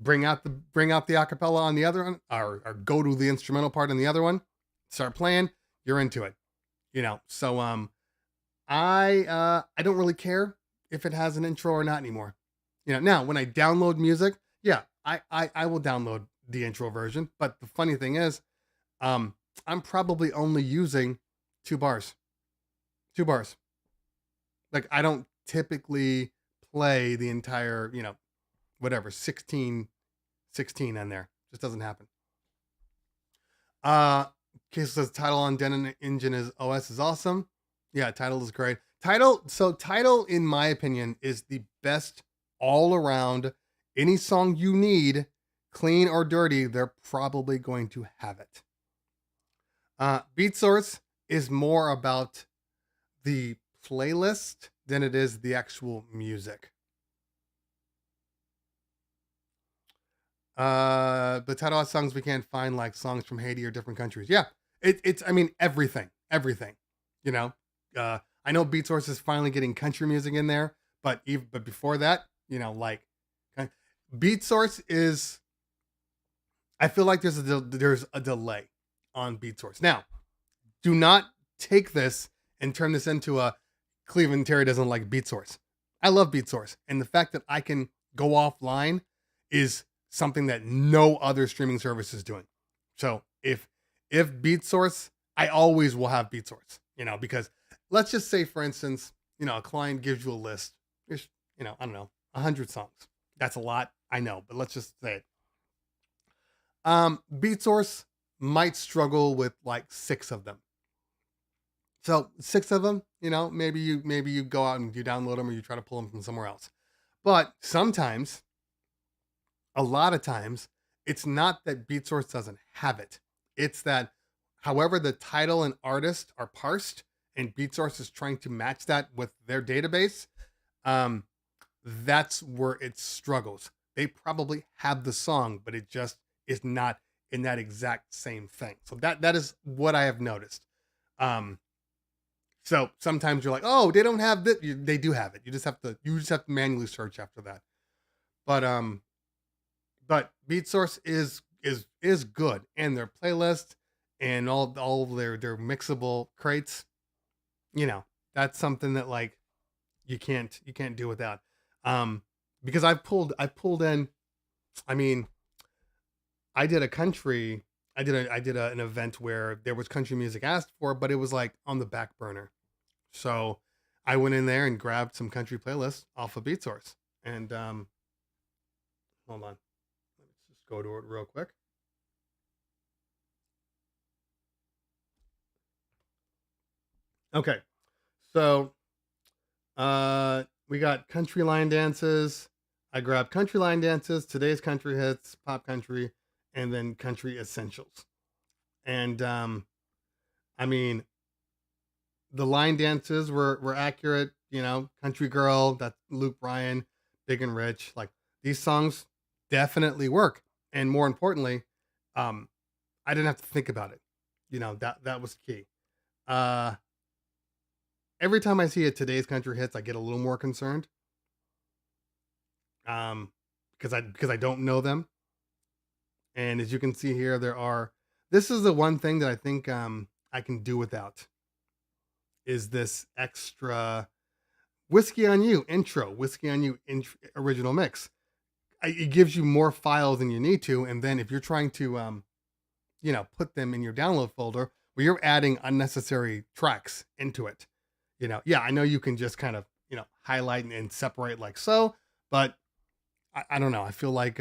bring out the acapella on the other one, or go to the instrumental part on the other one, start playing, you're into it. You know, so I don't really care if it has an intro or not anymore. You know, now when I download music, yeah, I will download the intro version. But the funny thing is, I'm probably only using 2 bars. 2 bars. Like, I don't typically play the entire, you know, whatever, 16 in there. Just doesn't happen. Case says Tidal on Denon Engine is OS is awesome. Yeah, Tidal is great. Tidal, in my opinion, is the best all around. Any song you need, clean or dirty, they're probably going to have it. BeatSource is more about the playlist than it is the actual music. The Tidal has songs we can't find, like songs from Haiti or different countries. Yeah, it's I mean everything. You know, I know BeatSource is finally getting country music in there, but before that, you know, like BeatSource is. I feel like there's a delay on BeatSource. Now, do not take this and turn this into a Cleveland Terry doesn't like BeatSource. I love BeatSource, and the fact that I can go offline is something that no other streaming service is doing. So if BeatSource, I always will have BeatSource, you know, because let's just say, for instance, you know, a client gives you a list. There's, you know, I don't know, 100 songs. That's a lot, I know, but let's just say it. BeatSource might struggle with like 6 of them. So 6 of them, you know, maybe you go out and you download them or you try to pull them from somewhere else. But sometimes, a lot of times, it's not that BeatSource doesn't have it. It's that however the title and artist are parsed and BeatSource is trying to match that with their database, that's where it struggles. They probably have the song, but it just is not in that exact same thing. So that is what I have noticed. So sometimes you're like, oh, they don't have this. They do have it. You just have to manually search after that. But BeatSource is good, and their playlist and all of their mixable crates, you know, that's something that like you can't do without. Because I pulled in, I mean, I did an event where there was country music asked for, but it was like on the back burner. So I went in there and grabbed some country playlists off of BeatSource. And hold on. Let's just go to it real quick. Okay. So we got country line dances. I grabbed country line dances, today's country hits, pop country, and then country essentials. And I mean, the line dances were accurate, you know, Country Girl, that's Luke Bryan, Big and Rich. Like, these songs definitely work. And more importantly, I didn't have to think about it. You know, that was key. Every time I see a today's country hits, I get a little more concerned. Because I don't know them. And as you can see here, this is the one thing that I think I can do without, is this extra Whiskey on You intro, Whiskey on You original mix. It gives you more files than you need to, and then if you're trying to, you know, put them in your download folder, where you're adding unnecessary tracks into it, you know, yeah, I know you can just kind of, you know, highlight and separate like so, but I don't know. I feel like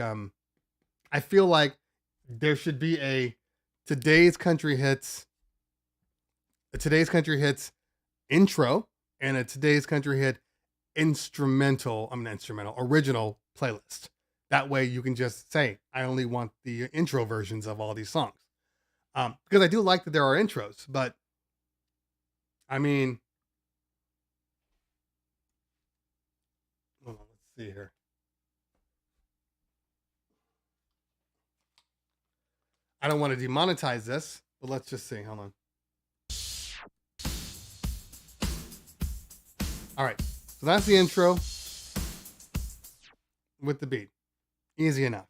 there should be a today's country hits intro and a today's country hit original playlist. That way you can just say, I only want the intro versions of all these songs. Because I do like that there are intros, but I mean, hold on, let's see here. I don't want to demonetize this, but let's just see. Hold on. All right. So that's the intro with the beat. Easy enough.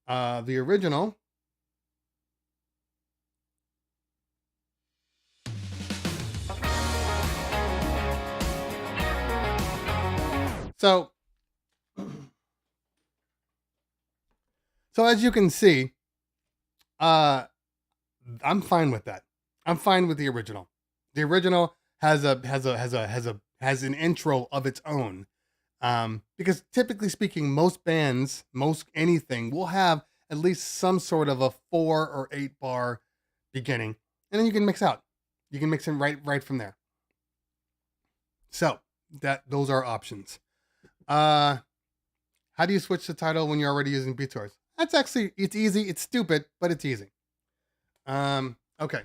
The original. So as you can see, I'm fine with that. I'm fine with the original. The original has an intro of its own. Because typically speaking, most bands, most anything will have at least some sort of a 4 or 8 bar beginning, and then you can mix out. You can mix in right from there. So those are options. How do you switch the title when you're already using BeatSource? It's easy. It's stupid, but it's easy. Okay.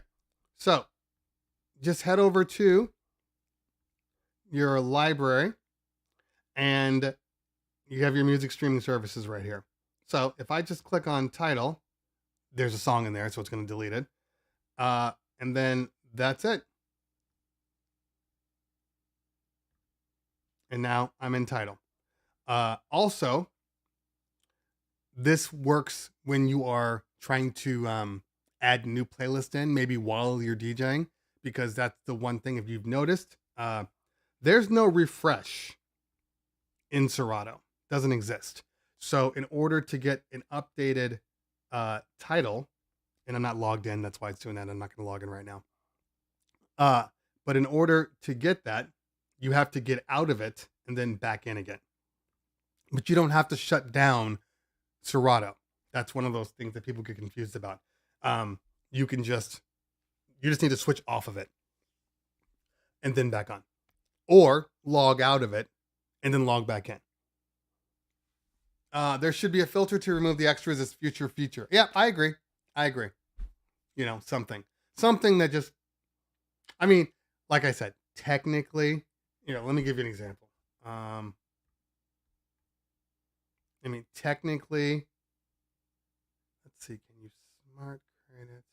So just head over to your library and you have your music streaming services right here. So if I just click on title, there's a song in there, so it's going to delete it. And then that's it. And now I'm in title. Also, this works when you are trying to add new playlist in, maybe while you're DJing, because that's the one thing, if you've noticed, there's no refresh in Serato. Doesn't exist. So in order to get an updated title, and I'm not logged in, that's why it's doing that. I'm not going to log in right now. But in order to get that, you have to get out of it and then back in again. But you don't have to shut down Serato. That's one of those things that people get confused about. You just need to switch off of it and then back on, or log out of it and then log back in. There should be a filter to remove the extras as future feature. Yeah, I agree. You know, something that just, I mean, like I said, technically, let me give you an example. Technically, let's see, can you smart credit?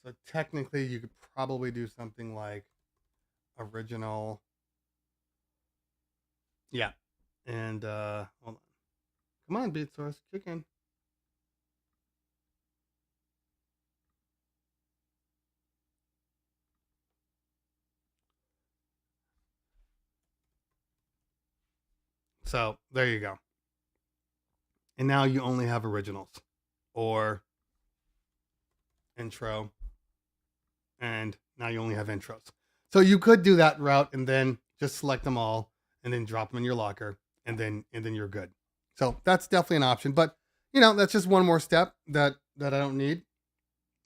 So technically, you could probably do something like original. Yeah. And hold on. Come on, BeatSource, kick in. So there you go. And now you only have originals or intro. And now you only have intros. So you could do that route and then just select them all and then drop them in your locker and then you're good. So that's definitely an option. But that's just one more step that I don't need.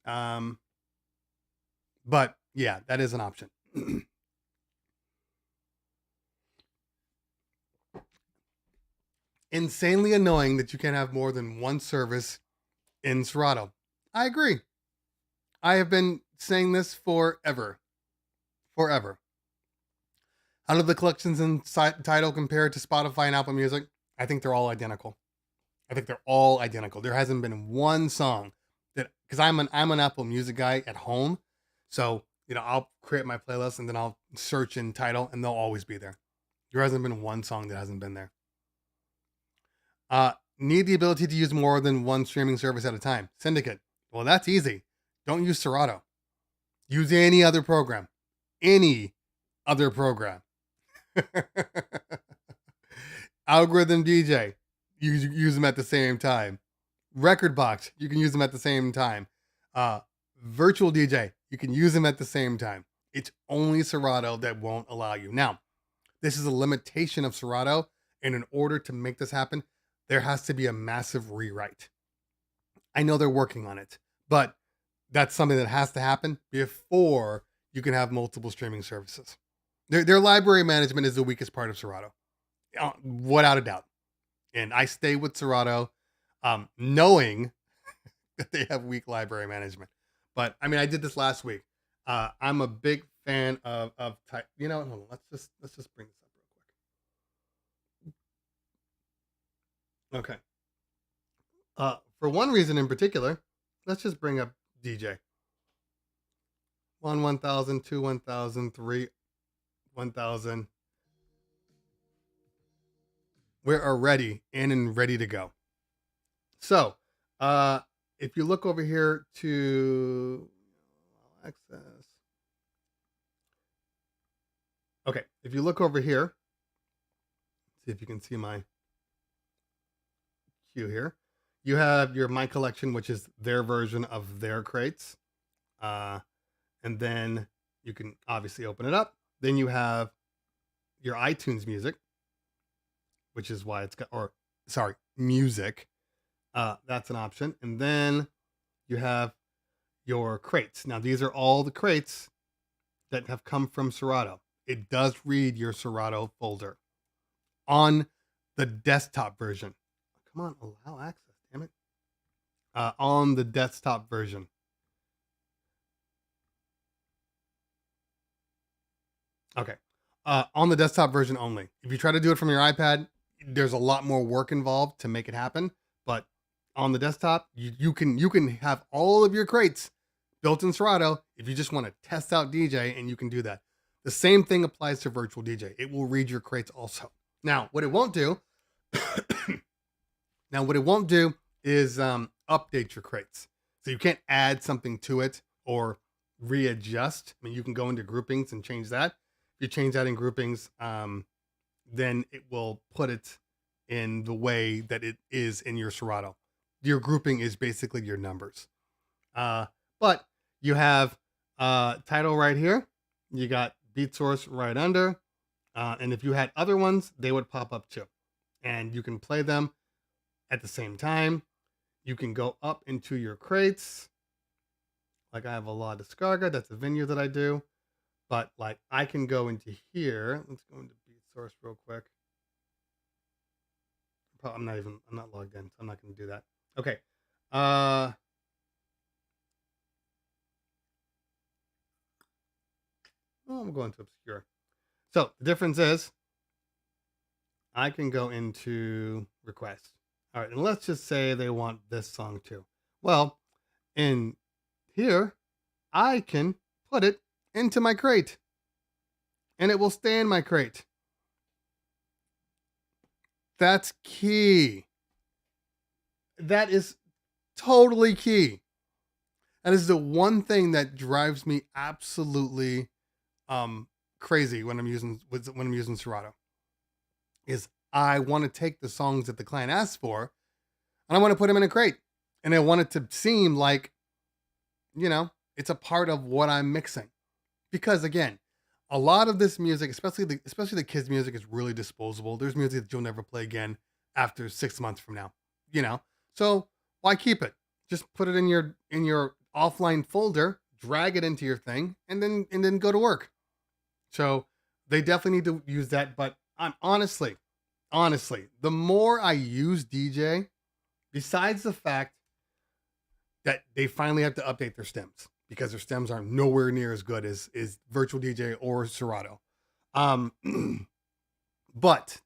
But yeah, that is an option. Insanely annoying that you can't have more than one service in Serato. I agree. I have been saying this forever. How do the collections in Tidal compare to Spotify and Apple Music? I think they're all identical. There hasn't been one song that, because I'm an Apple Music guy at home, so I'll create my playlist and then I'll search in Tidal and they'll always be there. There hasn't been one song that hasn't been there. Need the ability to use more than one streaming service at a time. Syndicate. Well, that's easy. Don't use Serato. Use any other program. Algorithm DJ. Use them at the same time. Record Box. You can use them at the same time. Virtual DJ. You can use them at the same time. It's only Serato that won't allow you. Now, this is a limitation of Serato, and in order to make this happen, there has to be a massive rewrite. I know they're working on it, but that's something that has to happen before you can have multiple streaming services. Their library management is the weakest part of Serato, without a doubt. And I stay with Serato, knowing that they have weak library management. But I did this last week. I'm a big fan of hold on. Let's just bring this up real quick. Okay. For one reason in particular, let's just bring up DJ. 1, 1,000, 2, 1,000, 3, 1,000. We are ready and ready to go. So, if you look over here to access. Okay, if you look over here, see if you can see my queue here. You have your My Collection, which is their version of their crates. And then you can obviously open it up. Then you have your iTunes music, which is why it's got, or sorry, music. That's an option. And then you have your crates. Now, these are all the crates that have come from Serato. It does read your Serato folder on the desktop version. Come on, allow access, damn it. On the desktop version. Okay. On the desktop version only. If you try to do it from your iPad, there's a lot more work involved to make it happen. But on the desktop, you can have all of your crates built in Serato if you just want to test out DJ, and you can do that. The same thing applies to Virtual DJ. It will read your crates also. Now, what it won't do, is update your crates. So you can't add something to it or readjust. I mean, you can go into groupings and change that. If you change that in groupings, then it will put it in the way that it is in your Serato. Your grouping is basically your numbers. But you have title right here. You got beat source right under. And if you had other ones, they would pop up too. And you can play them at the same time. You can go up into your crates. Like I have a La Descarga. That's a venue that I do. But like I can go into here. Let's go into beat source real quick. I'm not logged in, so I'm not going to do that. Okay. I'm going to obscure. So the difference is I can go into request. All right, and let's just say they want this song too. Well, in here, I can put it into my crate, and it will stay in my crate. That's key. That is totally key. That is the one thing that drives me absolutely crazy when I'm using Serato. Is I want to take the songs that the client asks for, and I want to put them in a crate, and I want it to seem like, it's a part of what I'm mixing. Because again, a lot of this music, especially the kids' music, is really disposable. There's music that you'll never play again after 6 months from now. So why keep it? Just put it in your offline folder, drag it into your thing, and then go to work. So they definitely need to use that. But I'm honestly, the more I use DJ, besides the fact that they finally have to update their stems, because their stems are nowhere near as good as Virtual DJ or Serato. But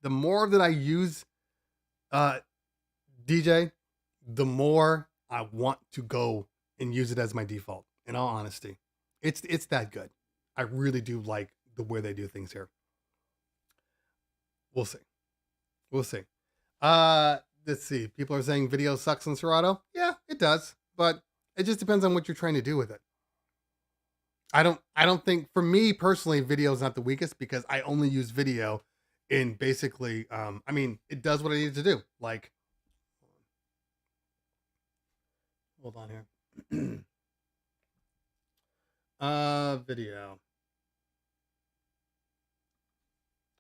the more that I use DJ, the more I want to go and use it as my default. In all honesty, it's that good. I really do like the way they do things here. We'll see. Let's see. People are saying video sucks in Serato. Yeah, it does, but it just depends on what you're trying to do with it. I don't think, for me personally, video is not the weakest, because I only use video in basically, it does what I need to do. Like, hold on here. Video.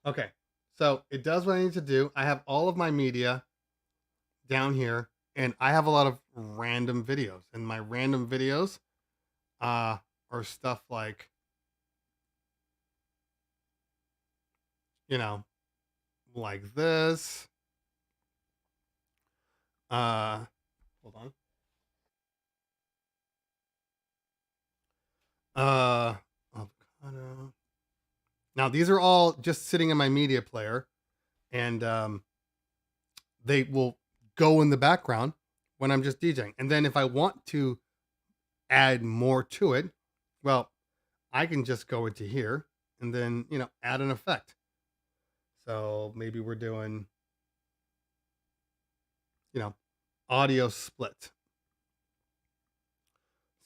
Okay. So it does what I need to do. I have all of my media down here, and I have a lot of random videos, and my random videos, are stuff like, like this. Hold on. Avocado. Now these are all just sitting in my media player, and they will go in the background when I'm just DJing. And then if I want to add more to it, well, I can just go into here and then, add an effect. So maybe we're doing, you know, audio split.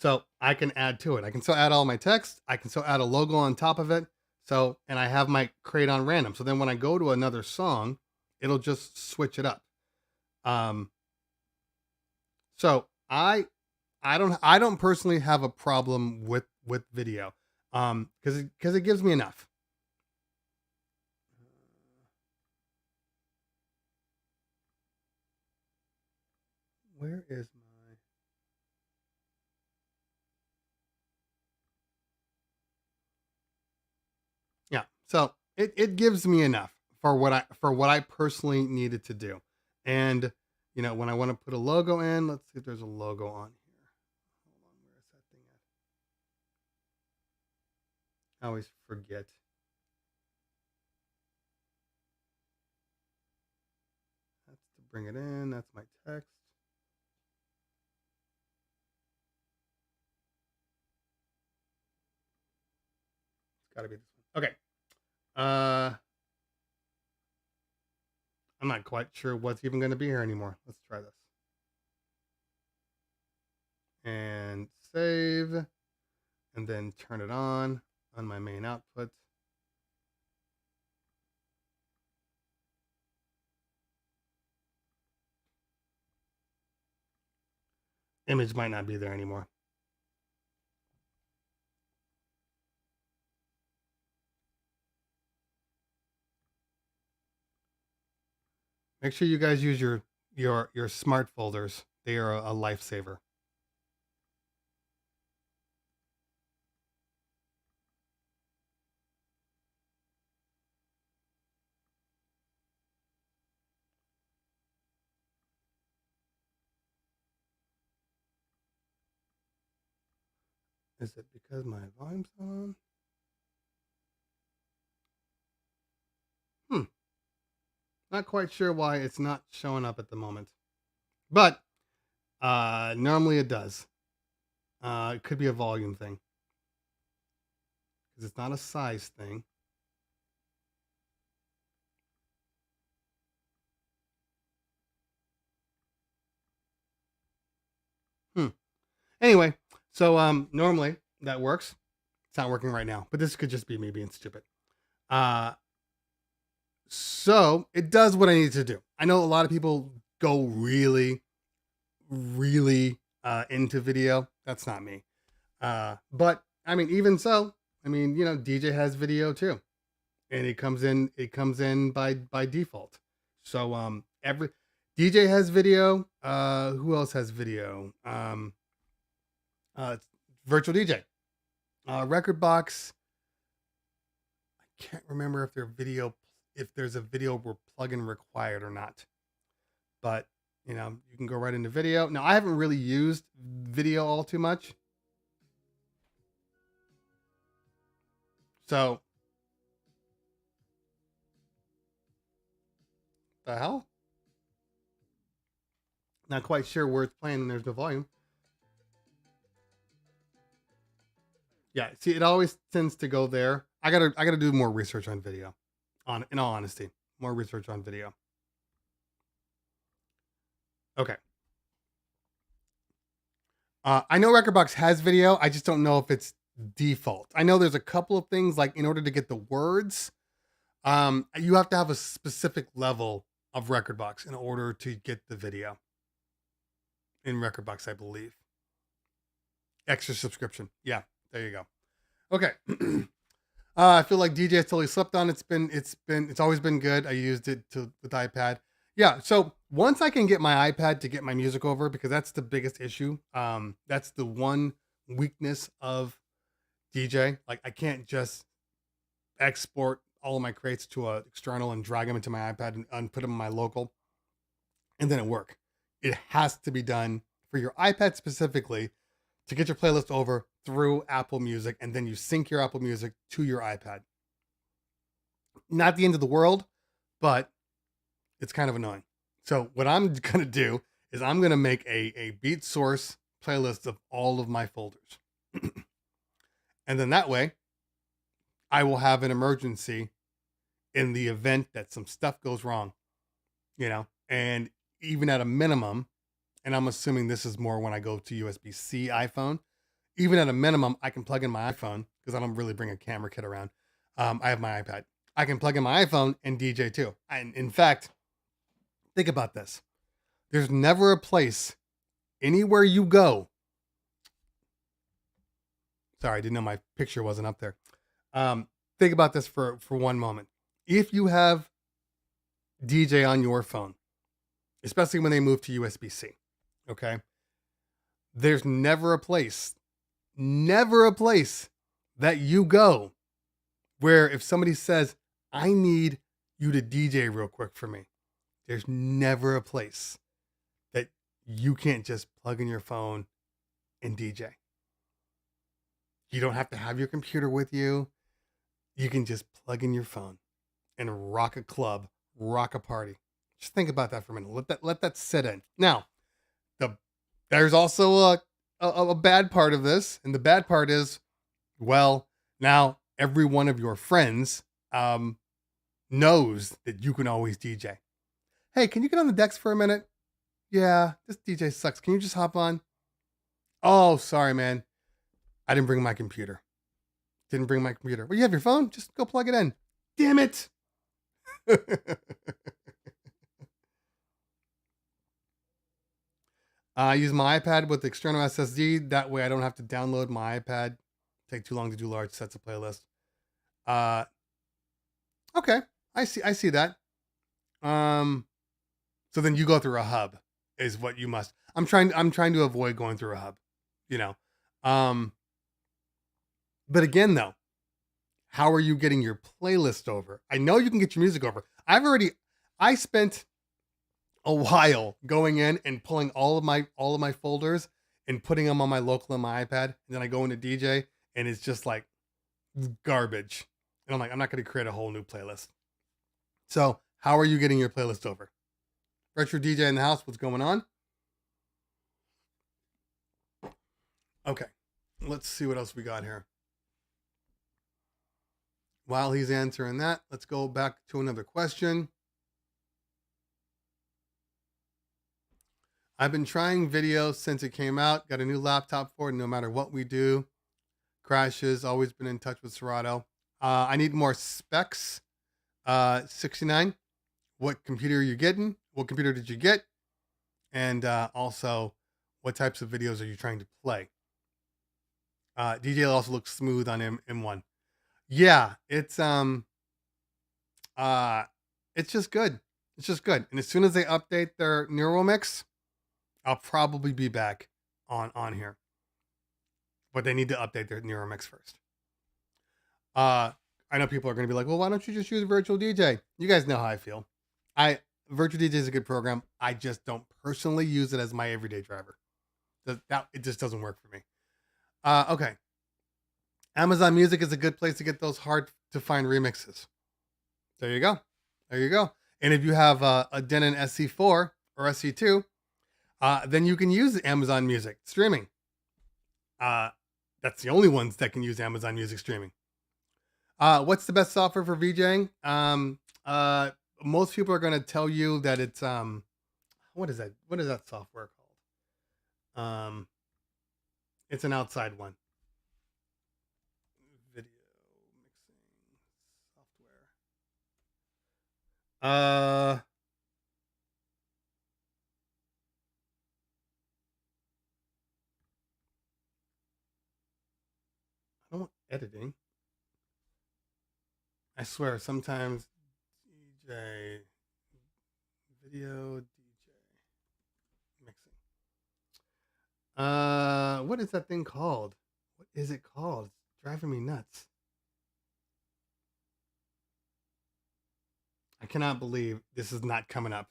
So I can add to it. I can still add all my text. I can still add a logo on top of it. So, and I have my create on random. So then when I go to another song, it'll just switch it up. So I don't personally have a problem with video. Because it gives me enough. Where is my Yeah. So it gives me enough for what I personally needed to do. And when I want to put a logo in, let's see if there's a logo on here. Hold on, where is that thing at? I always forget. That's to bring it in. That's my text. It's got to be this one. Okay. I'm not quite sure what's even going to be here anymore. Let's try this. And save. And then turn it on my main output. Image might not be there anymore. Make sure you guys use your smart folders. They are a lifesaver. Is it because my volume's on? Not quite sure why it's not showing up at the moment. But normally it does. It could be a volume thing. Because it's not a size thing. Anyway, so normally that works. It's not working right now, but this could just be me being stupid. So it does what I need to do. I know a lot of people go really, really into video. That's not me. But I mean, even so, I mean, DJ has video too, and it comes in by default. So every DJ has video. Who else has video? Virtual DJ, Rekordbox. I can't remember if there's a video plugin required or not. But you can go right into video. Now I haven't really used video all too much. So the hell? Not quite sure where it's playing and there's no volume. Yeah, see, it always tends to go there. I gotta do more research on video. In all honesty, more research on video. Okay. I know Rekordbox has video. I just don't know if it's default. I know there's a couple of things, like in order to get the words, you have to have a specific level of Rekordbox in order to get the video in Rekordbox, I believe. Extra subscription. Yeah, there you go. Okay. I feel like DJ has totally slept on. It's always been good. I used it with iPad. Yeah. So once I can get my iPad to get my music over, because that's the biggest issue. That's the one weakness of DJ. Like I can't just export all of my crates to a external and drag them into my iPad and put them in my local, and then it work. It has to be done for your iPad specifically to get your playlist over through Apple Music, and then you sync your Apple Music to your iPad. Not the end of the world, but it's kind of annoying. So what I'm going to do is I'm going to make a Beatsource playlist of all of my folders. And then that way I will have an emergency in the event that some stuff goes wrong, and even at a minimum, and I'm assuming this is more when I go to USB-C iPhone, even at a minimum, I can plug in my iPhone because I don't really bring a camera kit around. I have my iPad. I can plug in my iPhone and DJ too. And in fact, think about this. There's never a place anywhere you go. Sorry, I didn't know my picture wasn't up there. Think about this for one moment. If you have DJ on your phone, especially when they move to USB-C, okay? There's never a place that you go where if somebody says, I need you to DJ real quick for me, there's never a place that you can't just plug in your phone and DJ. You don't have to have your computer with you. You can just plug in your phone and rock a club, rock a party. Just think about that for a minute. Let that sit in. Now, there's also a bad part of this, and the bad part is, well, now every one of your friends knows that you can always DJ. Hey, can you get on the decks for a minute? Yeah, this DJ sucks. Can you just hop on? Oh, sorry, man. I didn't bring my computer. Well, you have your phone? Just go plug it in. Damn it. I use my iPad with external SSD. That way I don't have to download my iPad. Take too long to do large sets of playlist. Okay. I see that. So then you go through a hub is what you must. I'm trying to avoid going through a hub, But again though, how are you getting your playlist over? I know you can get your music over. I spent a while going in and pulling all of my folders and putting them on my local on my iPad, and then I go into DJ and it's just like garbage. And I'm like, I'm not going to create a whole new playlist. So how are you getting your playlist over? Retro DJ in the house, what's going on? Okay, let's see what else we got here. While he's answering that, let's go back to another question. I've been trying video since it came out. Got a new laptop for it. No matter what we do, crashes. Always been in touch with Serato. I need more specs. 69. What computer are you getting? What computer did you get? And also, what types of videos are you trying to play? DJ also looks smooth on M1. Yeah, it's just good. It's just good. And as soon as they update their Neural Mix, I'll probably be back on here. But they need to update their Neural Mix first. I know people are going to be like, well, why don't you just use Virtual DJ? You guys know how I feel. Virtual DJ is a good program. I just don't personally use it as my everyday driver. It just doesn't work for me. Okay. Amazon Music is a good place to get those hard to find remixes. There you go. And if you have a Denon SC4 or SC2, then you can use Amazon Music streaming. That's the only ones that can use Amazon Music streaming. What's the best software for VJing? Most people are going to tell you that it's what is that? What is that software called? It's an outside one. Video mixing software. I don't want editing. I swear, sometimes DJ video DJ mixing. What is that thing called? What is it called? It's driving me nuts. I cannot believe this is not coming up.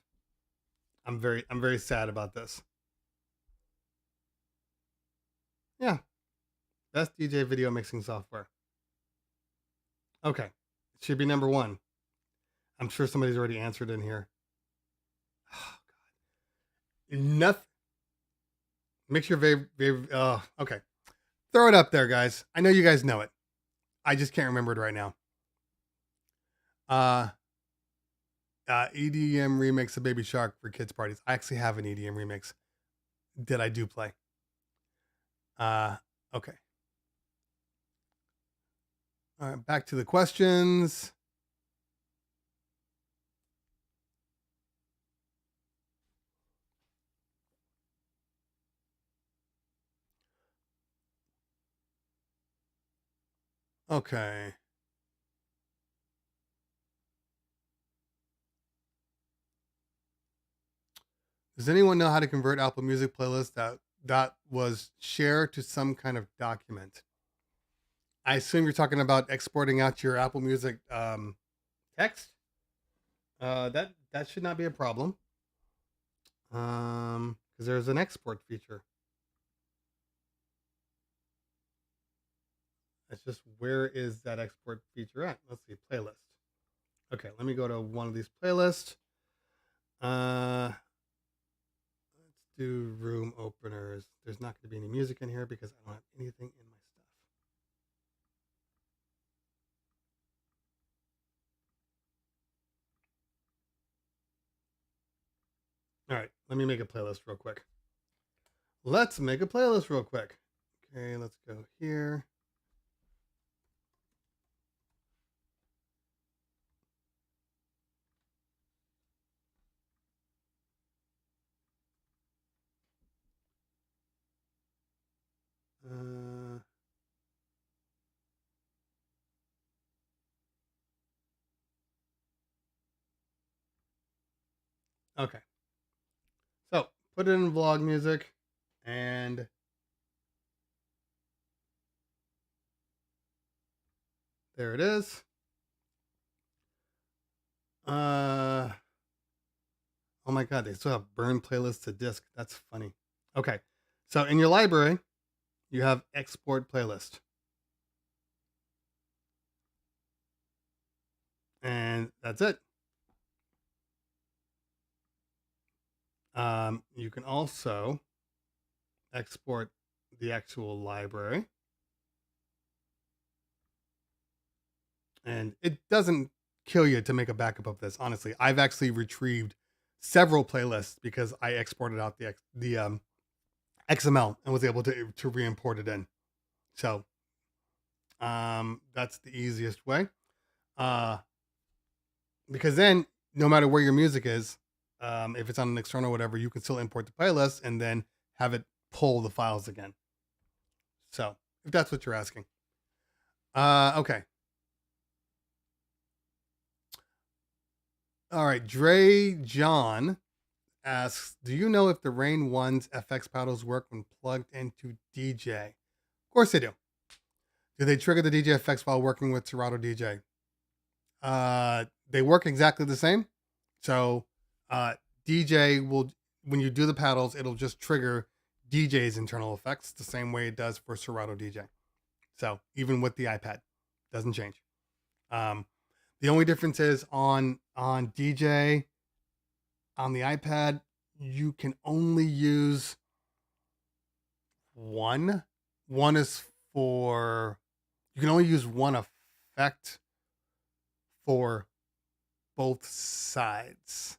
I'm very sad about this. Yeah. Best DJ video mixing software. Okay. It should be number 1. I'm sure somebody's already answered in here. Oh, God. Nothing. Make sure okay. Throw it up there, guys. I know you guys know it. I just can't remember it right now. EDM remix of Baby Shark for kids parties. I actually have an EDM remix that I do play. Okay. All right, back to the questions. Okay. Does anyone know how to convert Apple Music playlist that was shared to some kind of document? I assume you're talking about exporting out your Apple Music text. That should not be a problem. Because there's an export feature. It's just, where is that export feature at? Let's see, playlist. Okay, let me go to one of these playlists. Let's do room openers. There's not going to be any music in here because I don't have anything in my stuff. All right, let me make a playlist real quick. Let's make a playlist real quick. Okay, let's go here. Okay. So put it in vlog music, and there it is. Oh my God, they still have burn playlists to disk. That's funny. Okay. So in your library, you have export playlist. And that's it. You can also export the actual library. And it doesn't kill you to make a backup of this. Honestly, I've actually retrieved several playlists because I exported out the XML and was able to re-import it in. So that's the easiest way. Because then no matter where your music is, if it's on an external or whatever, you can still import the playlist and then have it pull the files again. So if that's what you're asking. Okay. All right. Dre John asks, do you know if the Rain 1's FX paddles work when plugged into DJ? Of course they do. Do they trigger the DJ effects while working with Serato DJ? They work exactly the same. So DJ will, when you do the paddles, it'll just trigger DJ's internal effects the same way it does for Serato DJ. So even with the iPad, doesn't change. The only difference is on DJ, on the iPad, you can only use one. One is for, you can only use one effect for both sides.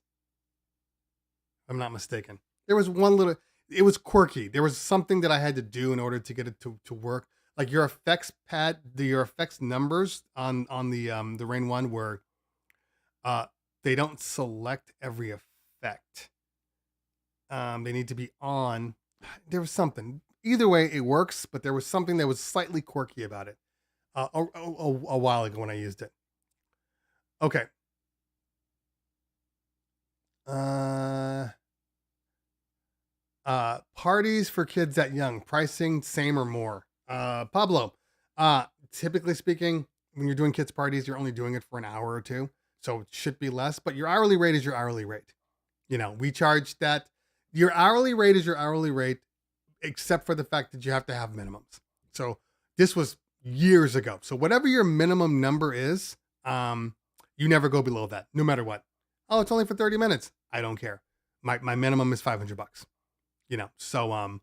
If I'm not mistaken. There was one little, it was quirky. There was something that I had to do in order to get it to work. Like your effects pad, your effects numbers on the Rain 1 were they don't select every effect. They need to be on. There was something. Either way, it works, but there was something that was slightly quirky about it a while ago when I used it. Okay. Parties for kids that young, pricing same or more. Pablo, typically speaking, when you're doing kids parties, you're only doing it for an hour or two, so it should be less, but your hourly rate is your hourly rate. You know, we charge that. Your hourly rate is your hourly rate, except for the fact that you have to have minimums. So this was years ago. So whatever your minimum number is, you never go below that, no matter what. Oh, it's only for 30 minutes. I don't care. My minimum is $500. You know, so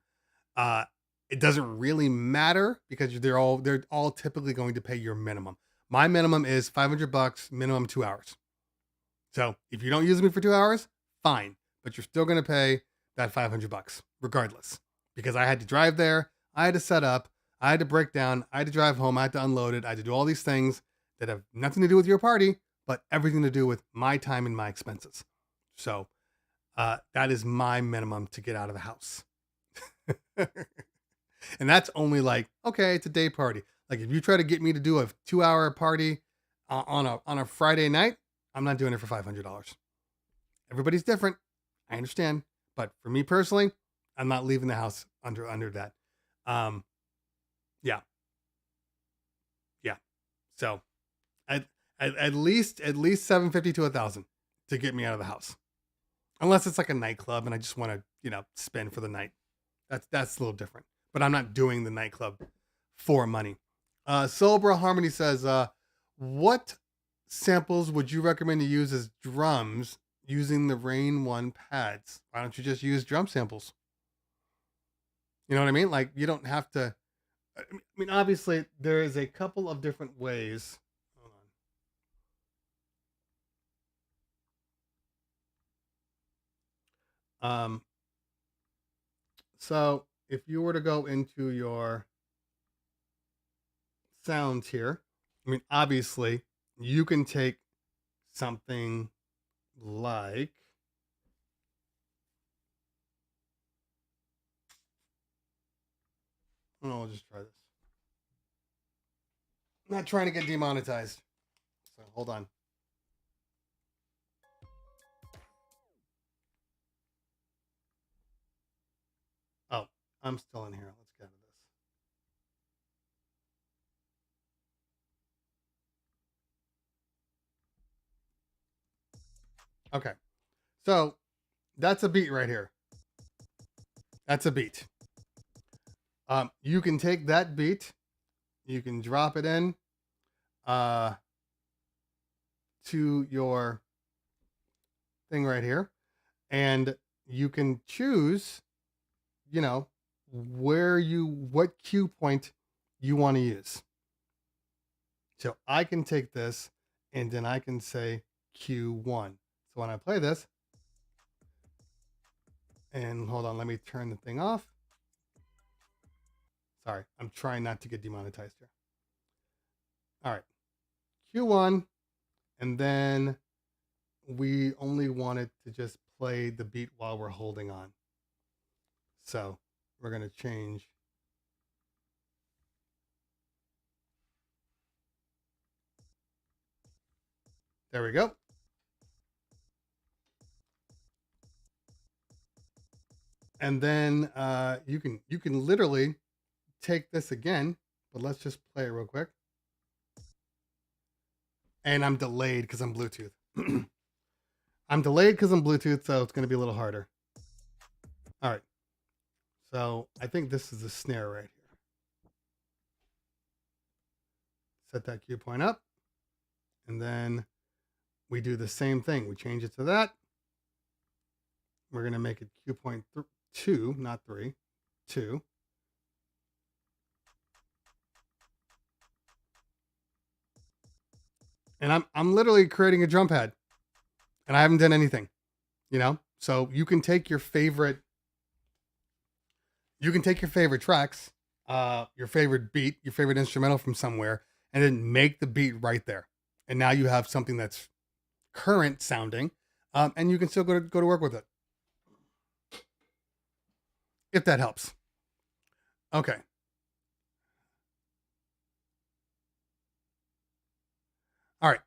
it doesn't really matter because they're all typically going to pay your minimum. My minimum is $500, minimum 2 hours. So if you don't use me for 2 hours, fine, but you're still going to pay that $500 regardless, because I had to drive there, I had to set up, I had to break down, I had to drive home, I had to unload it, I had to do all these things that have nothing to do with your party, but everything to do with my time and my expenses. So that is my minimum to get out of the house. And that's only like, okay, it's a day party. Like if you try to get me to do a 2-hour party on a Friday night, I'm not doing it for $500. Everybody's different. I understand. But for me personally, I'm not leaving the house under that. Yeah. Yeah. So at least $750 to $1,000 to get me out of the house. Unless it's like a nightclub and I just want to, spend for the night. That's a little different. But I'm not doing the nightclub for money. Celebra Harmony says, what samples would you recommend to use as drums using the Rain 1 pads? Why don't you just use drum samples? You know what I mean? Like, you don't have to. I mean, obviously, there is a couple of different ways. Hold on. So if you were to go into your sounds here, I mean, obviously, you can take something like, I'll just try this. I'm not trying to get demonetized. So hold on. Oh, I'm still in here. Let's get out of this. Okay. So that's a beat right here. That's a beat. You can take that beat, you can drop it in to your thing right here, and you can choose, what cue point you want to use. So I can take this and then I can say Q1. So when I play this, and hold on, let me turn the thing off. Sorry, I'm trying not to get demonetized here. All right, Q1, and then we only wanted to just play the beat while we're holding on. So we're going to change. There we go. And then you can literally take this again, but let's just play it real quick. And I'm delayed because I'm Bluetooth. I'm delayed because I'm Bluetooth, so it's going to be a little harder. All right. So I think this is the snare right here. Set that cue point up. And then we do the same thing. We change it to that. We're going to make it cue point 2, not 3, 2. And I'm literally creating a drum pad, and I haven't done anything, So you can take your favorite tracks, your favorite beat, your favorite instrumental from somewhere, and then make the beat right there. And now you have something that's current sounding, and you can still go to work with it. If that helps. Okay. All right.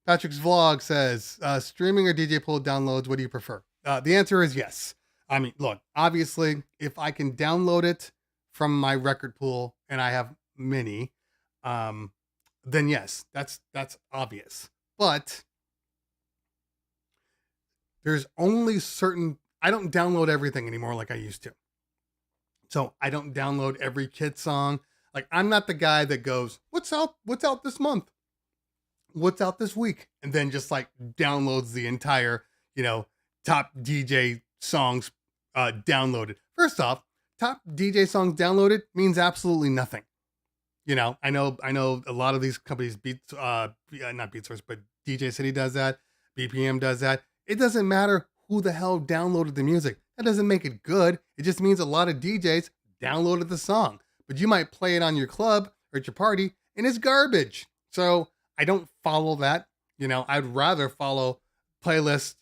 Patrick's vlog says, streaming or DJ pool downloads, what do you prefer? The answer is yes. I mean, look, obviously, if I can download it from my record pool and I have many, then yes, that's obvious. But there's only certain, I don't download everything anymore like I used to. So I don't download every Kid song. Like, I'm not the guy that goes, what's out this month? What's out this week? And then just like downloads the entire, top DJ songs downloaded. First off, top DJ songs downloaded means absolutely nothing. You know, I know a lot of these companies, not Beat Source, but DJ City does that, BPM does that. It doesn't matter who the hell downloaded the music. That doesn't make it good. It just means a lot of DJs downloaded the song, but you might play it on your club or at your party and it's garbage. So I don't follow that. You know, I'd rather follow playlists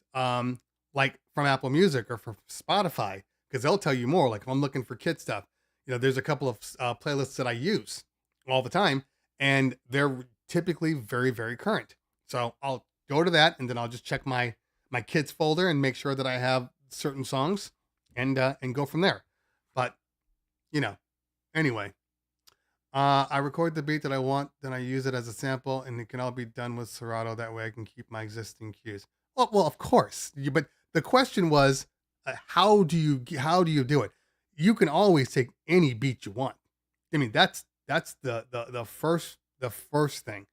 like from Apple Music or from Spotify, because they'll tell you more. Like if I'm looking for kid stuff, you know, there's a couple of playlists that I use all the time, and they're typically very, very current. So I'll go to that, and then I'll just check my kids folder and make sure that I have certain songs, and go from there. But you know, anyway, I record the beat that I want, then I use it as a sample, and it can all be done with Serato. That way I can keep my existing cues. Well, of course. But the question was, how do you do it? You can always take any beat you want. I mean, that's the first thing.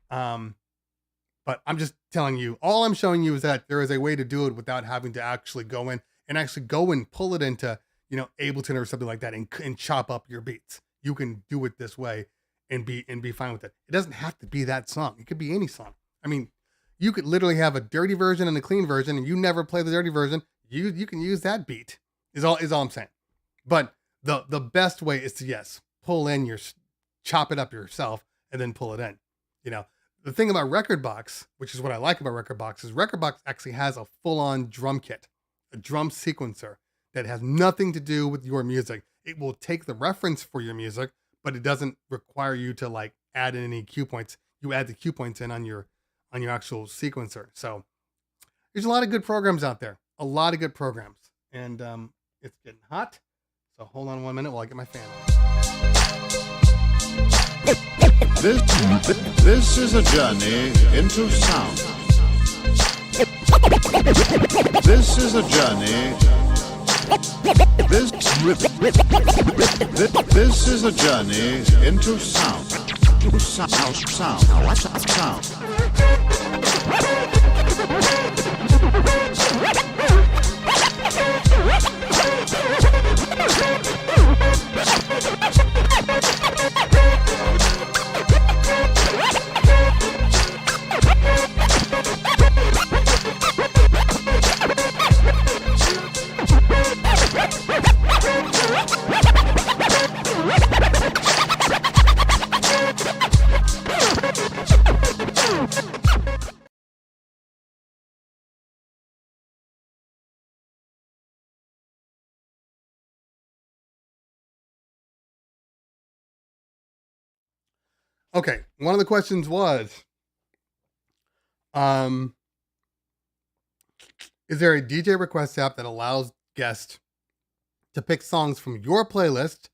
But I'm just telling you, all I'm showing you is that there is a way to do it without having to actually go in and pull it into, you know, Ableton or something like that and chop up your beats. You can do it this way and be fine with it. It doesn't have to be that song. It could be any song. I mean, you could literally have a dirty version and a clean version, and you never play the dirty version. You can use that beat. Is all I'm saying. But the best way is to pull in chop it up yourself and then pull it in. You know, the thing about Rekordbox, which is what I like about Rekordbox, is Rekordbox actually has a full-on drum kit, a drum sequencer that has nothing to do with your music. It will take the reference for your music, but it doesn't require you to like add in any cue points. You add the cue points in on your actual sequencer. So there's a lot of good programs out there, a lot of good programs, and it's getting hot. So hold on 1 minute while I get my fan on. This is a journey into sound. This is a journey. This is a journey into sound. Sound. Okay, one of the questions was, is there a DJ request app that allows guests to pick songs from your playlist?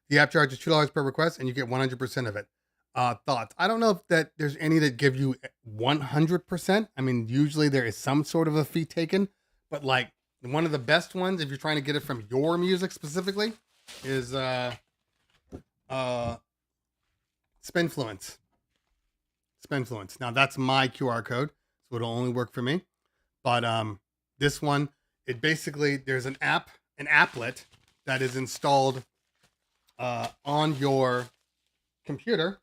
The app charges $2 per request, and you get 100% of it. Thoughts? I don't know if that there's any that give you 100%. I mean, usually there is some sort of a fee taken, but like one of the best ones, if you're trying to get it from your music specifically, is Spinfluence. Now that's my QR code, so it'll only work for me. But this one, it basically, there's an applet that is installed on your computer,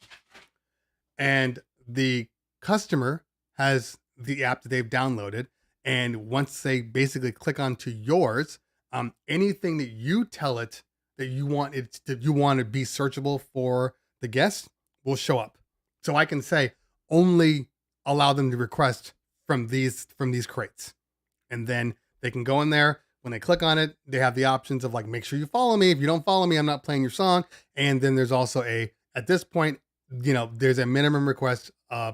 and the customer has the app that they've downloaded. And once they basically click onto yours, anything that you tell it that you want to be searchable for the guest will show up. So I can say only allow them to request from these crates, and then they can go in there. When they click on it, they have the options of like, make sure you follow me. If you don't follow me, I'm not playing your song. And then there's also at this point, you know, there's a minimum request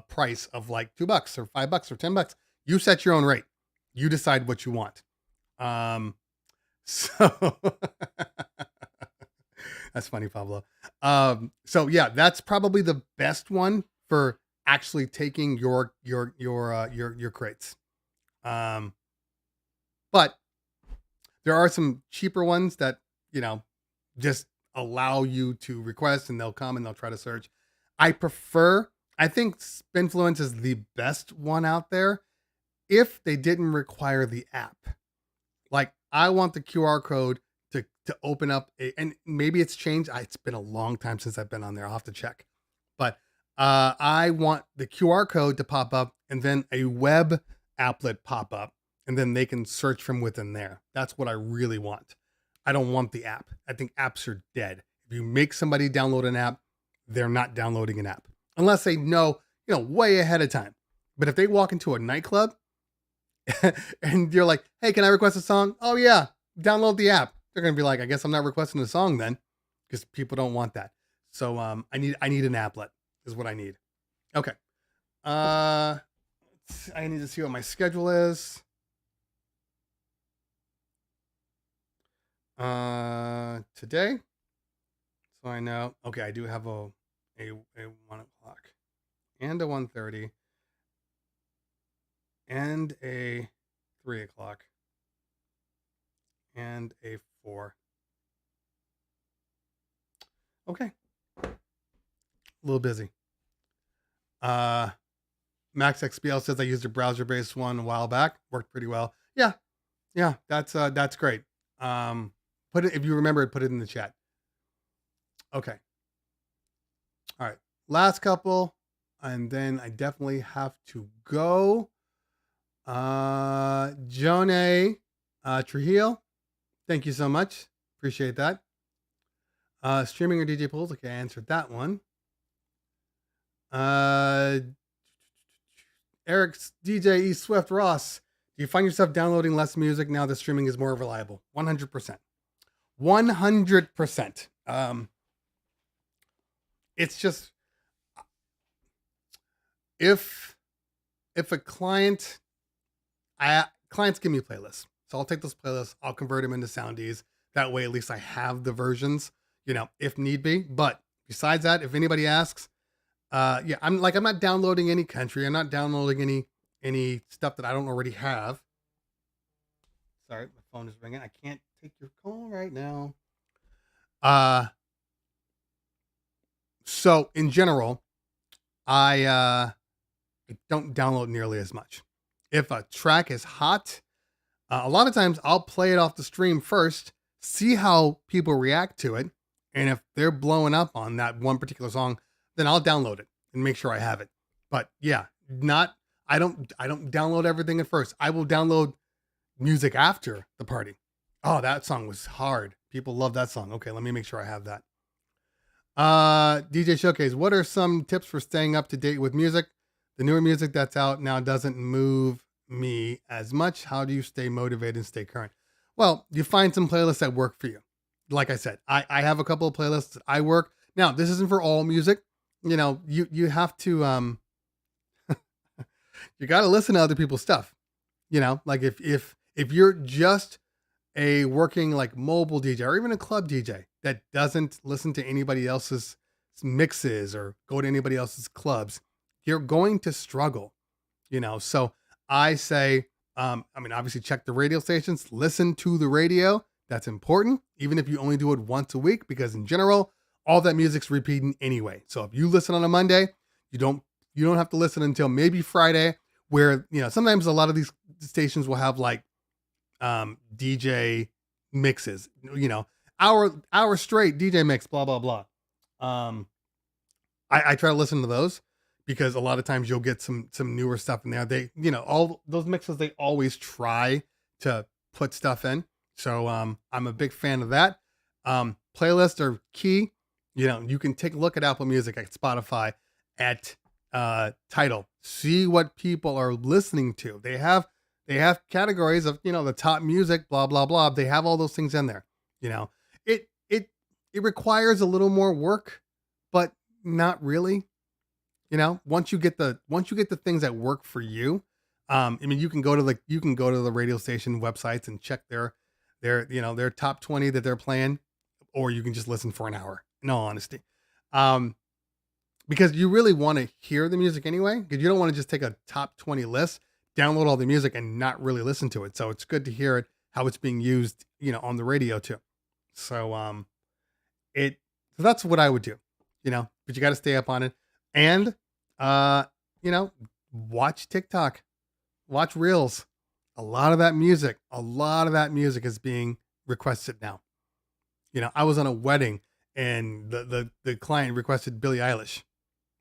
price of like $2 or $5 or $10. You set your own rate. You decide what you want. So that's funny, Pablo. So yeah, that's probably the best one for actually taking your crates. But there are some cheaper ones that, you know, just allow you to request, and they'll come and they'll try to search. I think Spinfluence is the best one out there if they didn't require the app. Like, I want the QR code to open up and maybe it's changed. It's been a long time since I've been on there. I'll have to check. But I want the QR code to pop up and then a web applet pop up, and then they can search from within there. That's what I really want. I don't want the app. I think apps are dead. If you make somebody download an app, they're not downloading an app unless they know, way ahead of time. But if they walk into a nightclub and you're like, hey, can I request a song? Oh yeah, download the app. They're going to be like, I guess I'm not requesting a song then, because people don't want that. So I need an applet is what I need. Okay. I need to see what my schedule is. Today. So I know, okay, I do have a 1 o'clock and a 1:30 and a 3 o'clock and a 4. Okay. A little busy. Max XBL says I used a browser-based one a while back. Worked pretty well. Yeah, that's great. Put it, if you remember it, put it in the chat. Okay. All right. Last couple, and then I definitely have to go. Jone Trujillo, thank you so much. Appreciate that. Streaming or DJ pools? Okay, I answered that one. Eric's DJ E Swift Ross. Do you find yourself downloading less music now that streaming is more reliable? 100%. 100%. It's just if a clients give me playlists, so I'll take those playlists, I'll convert them into Soundees. That way, at least I have the versions, if need be. But besides that, if anybody asks, I'm not downloading any country. I'm not downloading any stuff that I don't already have. Sorry, my phone is ringing. I can't take your call right now. So in general, I don't download nearly as much. If a track is hot, a lot of times I'll play it off the stream first, see how people react to it, and if they're blowing up on that one particular song, then I'll download it and make sure I have it. But yeah, I don't download everything at first. I will download music after the party. Oh, that song was hard. People love that song. Okay, let me make sure I have that. DJ Showcase, what are some tips for staying up to date with music? The newer music that's out now doesn't move me as much. How do you stay motivated and stay current? Well, you find some playlists that work for you. Like I said, I have a couple of playlists that I work. Now, this isn't for all music. You have to you got to listen to other people's stuff. Like if you're just a working like mobile DJ or even a club DJ that doesn't listen to anybody else's mixes or go to anybody else's clubs, you're going to struggle, So I say, obviously check the radio stations, listen to the radio. That's important, even if you only do it once a week, because in general, all that music's repeating anyway. So if you listen on a Monday, you don't have to listen until maybe Friday, where, sometimes a lot of these stations will have like DJ mixes, hour straight DJ mix, blah, blah, blah. I try to listen to those because a lot of times you'll get some newer stuff in there. They, all those mixes, they always try to put stuff in. So I'm a big fan of that. Playlists are key. You can take a look at Apple Music, at Spotify, at Tidal, see what people are listening to. They have categories of, the top music, blah, blah, blah. They have all those things in there. It requires a little more work, but not really. Once you get the things that work for you, you can go to the radio station websites and check their top 20 that they're playing, or you can just listen for an hour. In all honesty, because you really want to hear the music anyway, because you don't want to just take a top 20 list, download all the music and not really listen to it. So it's good to hear it, how it's being used, on the radio too. So, so that's what I would do, but you got to stay up on it and, watch TikTok, watch Reels. A lot of that music is being requested now. You know, I was on a wedding and the client requested Billie Eilish,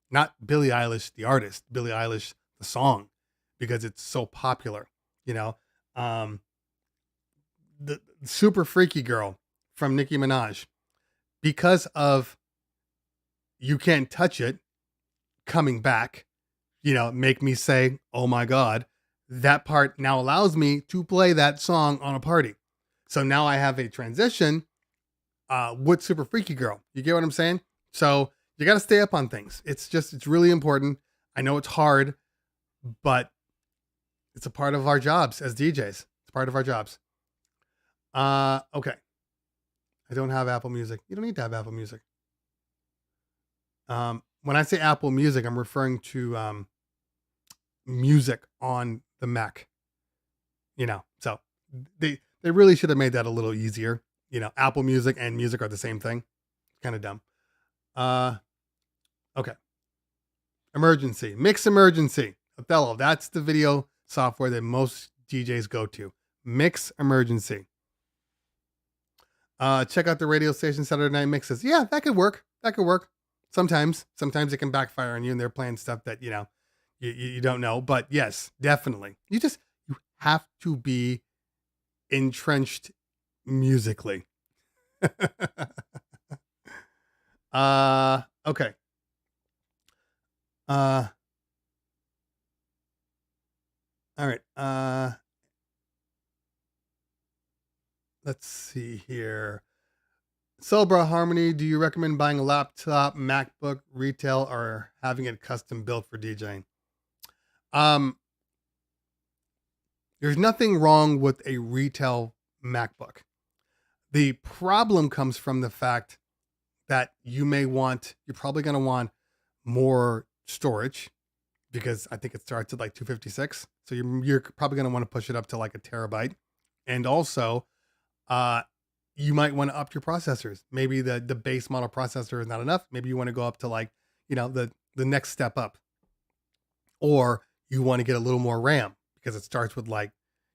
not Billie Eilish, the artist, Billie Eilish, the song, because it's so popular, you know. Um, the Super Freaky Girl from Nicki Minaj, because of You Can't Touch It coming back, you know, make me say, oh my God, that part now allows me to play that song on a party. So now I have a transition with Super Freaky Girl. You get what I'm saying? So you got to stay up on things. It's really important. I know it's hard, but it's a part of our jobs as DJs. It's part of our jobs. Okay. I don't have Apple Music. You don't need to have Apple Music. When I say Apple Music, I'm referring to music on the Mac. You know, so they really should have made that a little easier. You know, Apple Music and music are the same thing. Kind of dumb. Okay. Emergency. Mix Emergency. Othello. That's the video software that most DJs go to. Mix Emergency. Check out the radio station Saturday Night Mixes. Yeah, that could work. That could work. Sometimes it can backfire on you and they're playing stuff that, you know, you don't know. But yes, definitely. You have to be entrenched musically. Okay. All right. Let's see here. Celebra Harmony, do you recommend buying a laptop, MacBook, retail, or having it custom built for DJing? There's nothing wrong with a retail MacBook. The problem comes from the fact that you're probably going to want more storage, because I think it starts at like 256. So you're probably going to want to push it up to like a terabyte. And also, you might want to up your processors. Maybe the base model processor is not enough. Maybe you want to go up to like, you know, the next step up. Or you want to get a little more RAM because it starts with like,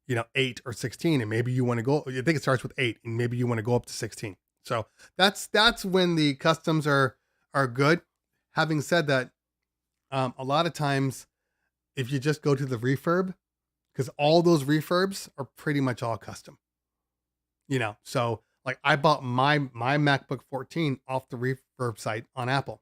you know, 8 or 16. And maybe you want to I think it starts with 8 and maybe you want to go up to 16. So that's when the customs are good. Having said that, a lot of times if you just go to the refurb, because all those refurbs are pretty much all custom, you know, so like I bought my MacBook 14 off the refurb site on Apple.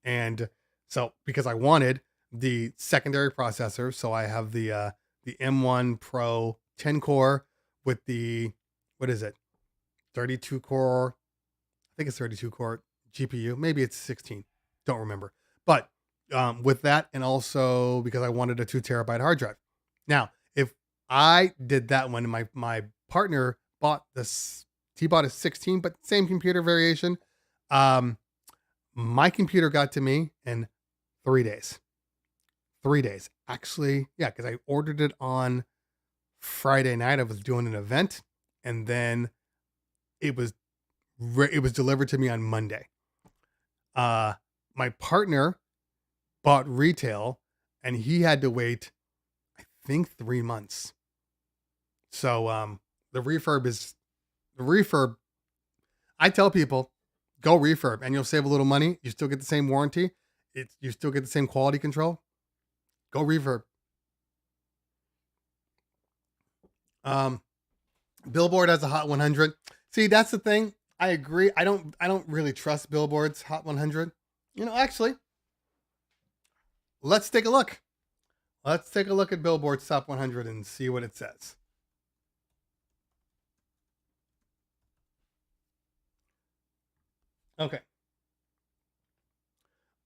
And so because I wanted the secondary processor, so I have the M1 Pro 10 core with the, what is it? 32 core. I think it's 32 core GPU. Maybe it's 16. Don't remember. But with that, and also because I wanted a 2 terabyte hard drive. Now, if I did that one, my partner bought this, he bought a 16, but same computer variation. My computer got to me in 3 days. 3 days. Actually, yeah, because I ordered it on Friday night. I was doing an event, and then it was delivered to me on Monday. My partner bought retail, and he had to wait, I think, 3 months. So the refurb. I tell people, go refurb, and you'll save a little money. You still get the same warranty. You still get the same quality control. Go refurb. Billboard has a Hot 100. See, that's the thing. I agree. I don't really trust Billboard's Hot 100. You know, actually, let's take a look. Let's take a look at Billboard's Top 100 and see what it says. Okay.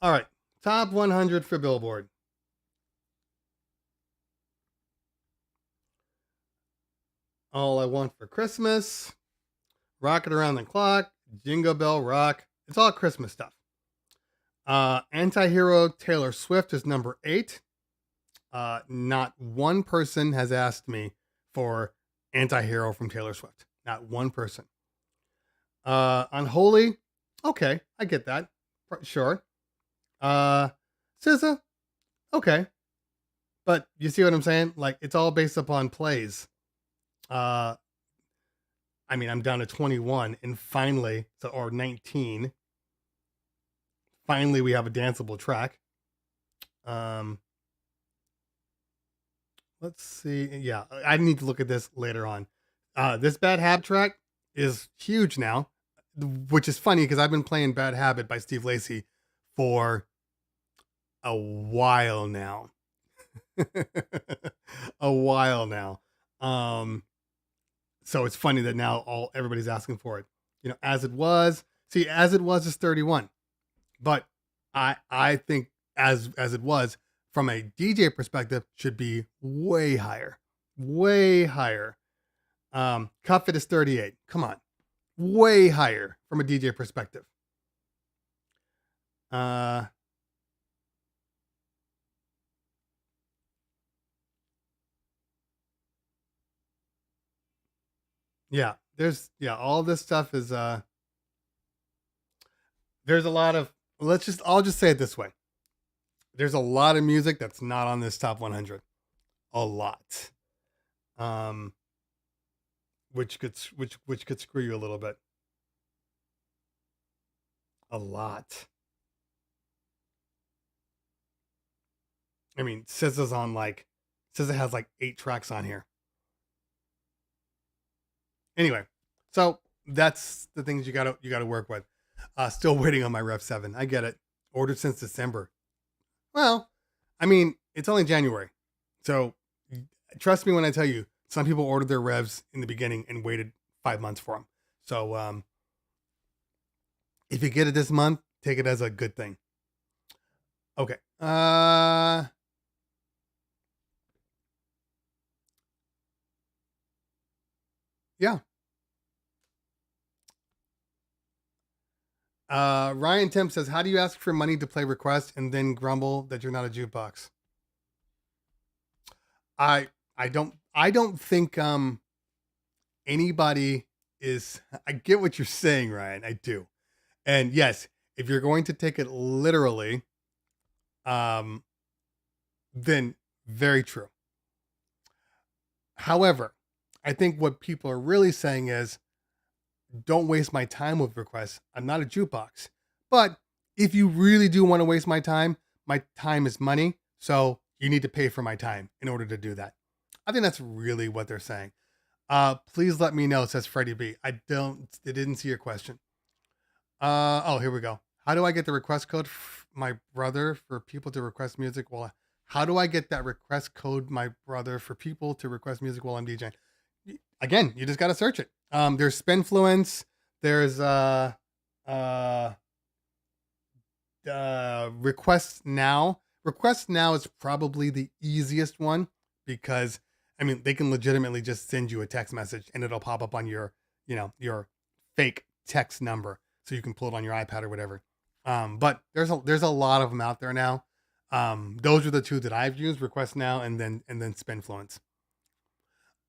All right. Top 100 for Billboard. All I Want for Christmas, Rocket Around the Clock, Jingle Bell Rock. It's all Christmas stuff. Anti-Hero Taylor Swift is number 8. Not one person has asked me for Anti-Hero from Taylor Swift. Not one person. Unholy. Okay, I get that. Sure. SZA. Okay. But you see what I'm saying? Like, it's all based upon plays. I I mean, I'm down to 21 and finally, or 19. Finally, we have a danceable track. Let's see. Yeah, I need to look at this later on. This Bad Habit track is huge now, which is funny because I've been playing Bad Habit by Steve Lacy for a while now. A while now. So it's funny that now everybody's asking for it. You know, As It Was. See, As It Was is 31. But I think as It Was, from a DJ perspective, should be way higher. Way higher. Cuff It is 38. Come on. Way higher from a DJ perspective. Yeah, all this stuff is there's a lot of, I'll just say it this way. There's a lot of music that's not on this top 100. A lot. Which could screw you a little bit. A lot. I mean, SZA has like 8 tracks on here. Anyway, so that's the things you gotta work with. Still waiting on my Rev 7. I get it. Ordered since December. Well, I mean, it's only January. So trust me when I tell you, some people ordered their revs in the beginning and waited 5 months for them. So if you get it this month, take it as a good thing. Okay. Yeah. Ryan Temp says, how do you ask for money to play requests and then grumble that you're not a jukebox? I don't think anybody is. I get what you're saying, Ryan. I do. And yes, if you're going to take it literally, then very true. However, I think what people are really saying is, don't waste my time with requests. I'm not a jukebox. But if you really do want to waste my time is money. So you need to pay for my time in order to do that. I think that's really what they're saying. Please let me know, says Freddie B. I didn't see your question. Here we go. How do I get the request code my brother for people to request music? Well, how do I get that request code my brother for people to request music while I'm DJing? Again, you just got to search it. There's Spinfluence. There's Request Now. Request Now is probably the easiest one because I mean they can legitimately just send you a text message and it'll pop up on your fake text number, so you can pull it on your iPad or whatever. But there's a lot of them out there now. Those are the two that I've used: Request Now and then Spinfluence.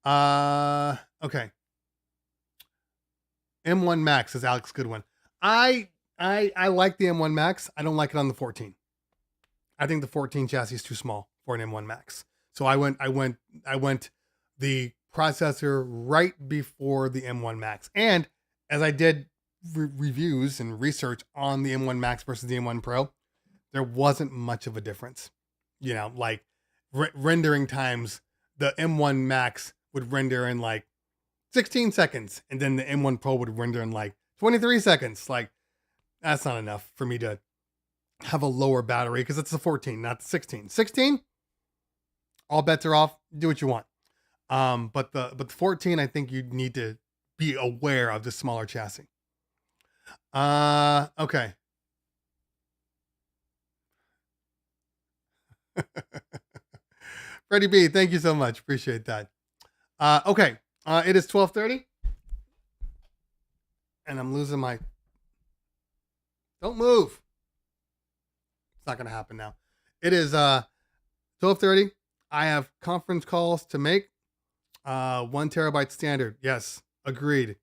Okay. M1 Max is Alex Goodwin. I like the M1 Max. I don't like it on the 14. I think the 14 chassis is too small for an M1 Max. So I went the processor right before the M1 Max. And as I did reviews and research on the M1 Max versus the M1 Pro, there wasn't much of a difference. Like rendering times, the M1 Max would render in like 16 seconds, and then the M1 Pro would render in like 23 seconds. Like, that's not enough for me to have a lower battery because it's the 14, not the 16. 16, all bets are off. Do what you want. But the 14, I think you need to be aware of the smaller chassis. Okay. Freddie B, thank you so much. Appreciate that. Okay. It is 12:30. And I'm losing my... Don't move. It's not going to happen now. It is 12:30. I have conference calls to make. 1 terabyte standard. Yes. Agreed.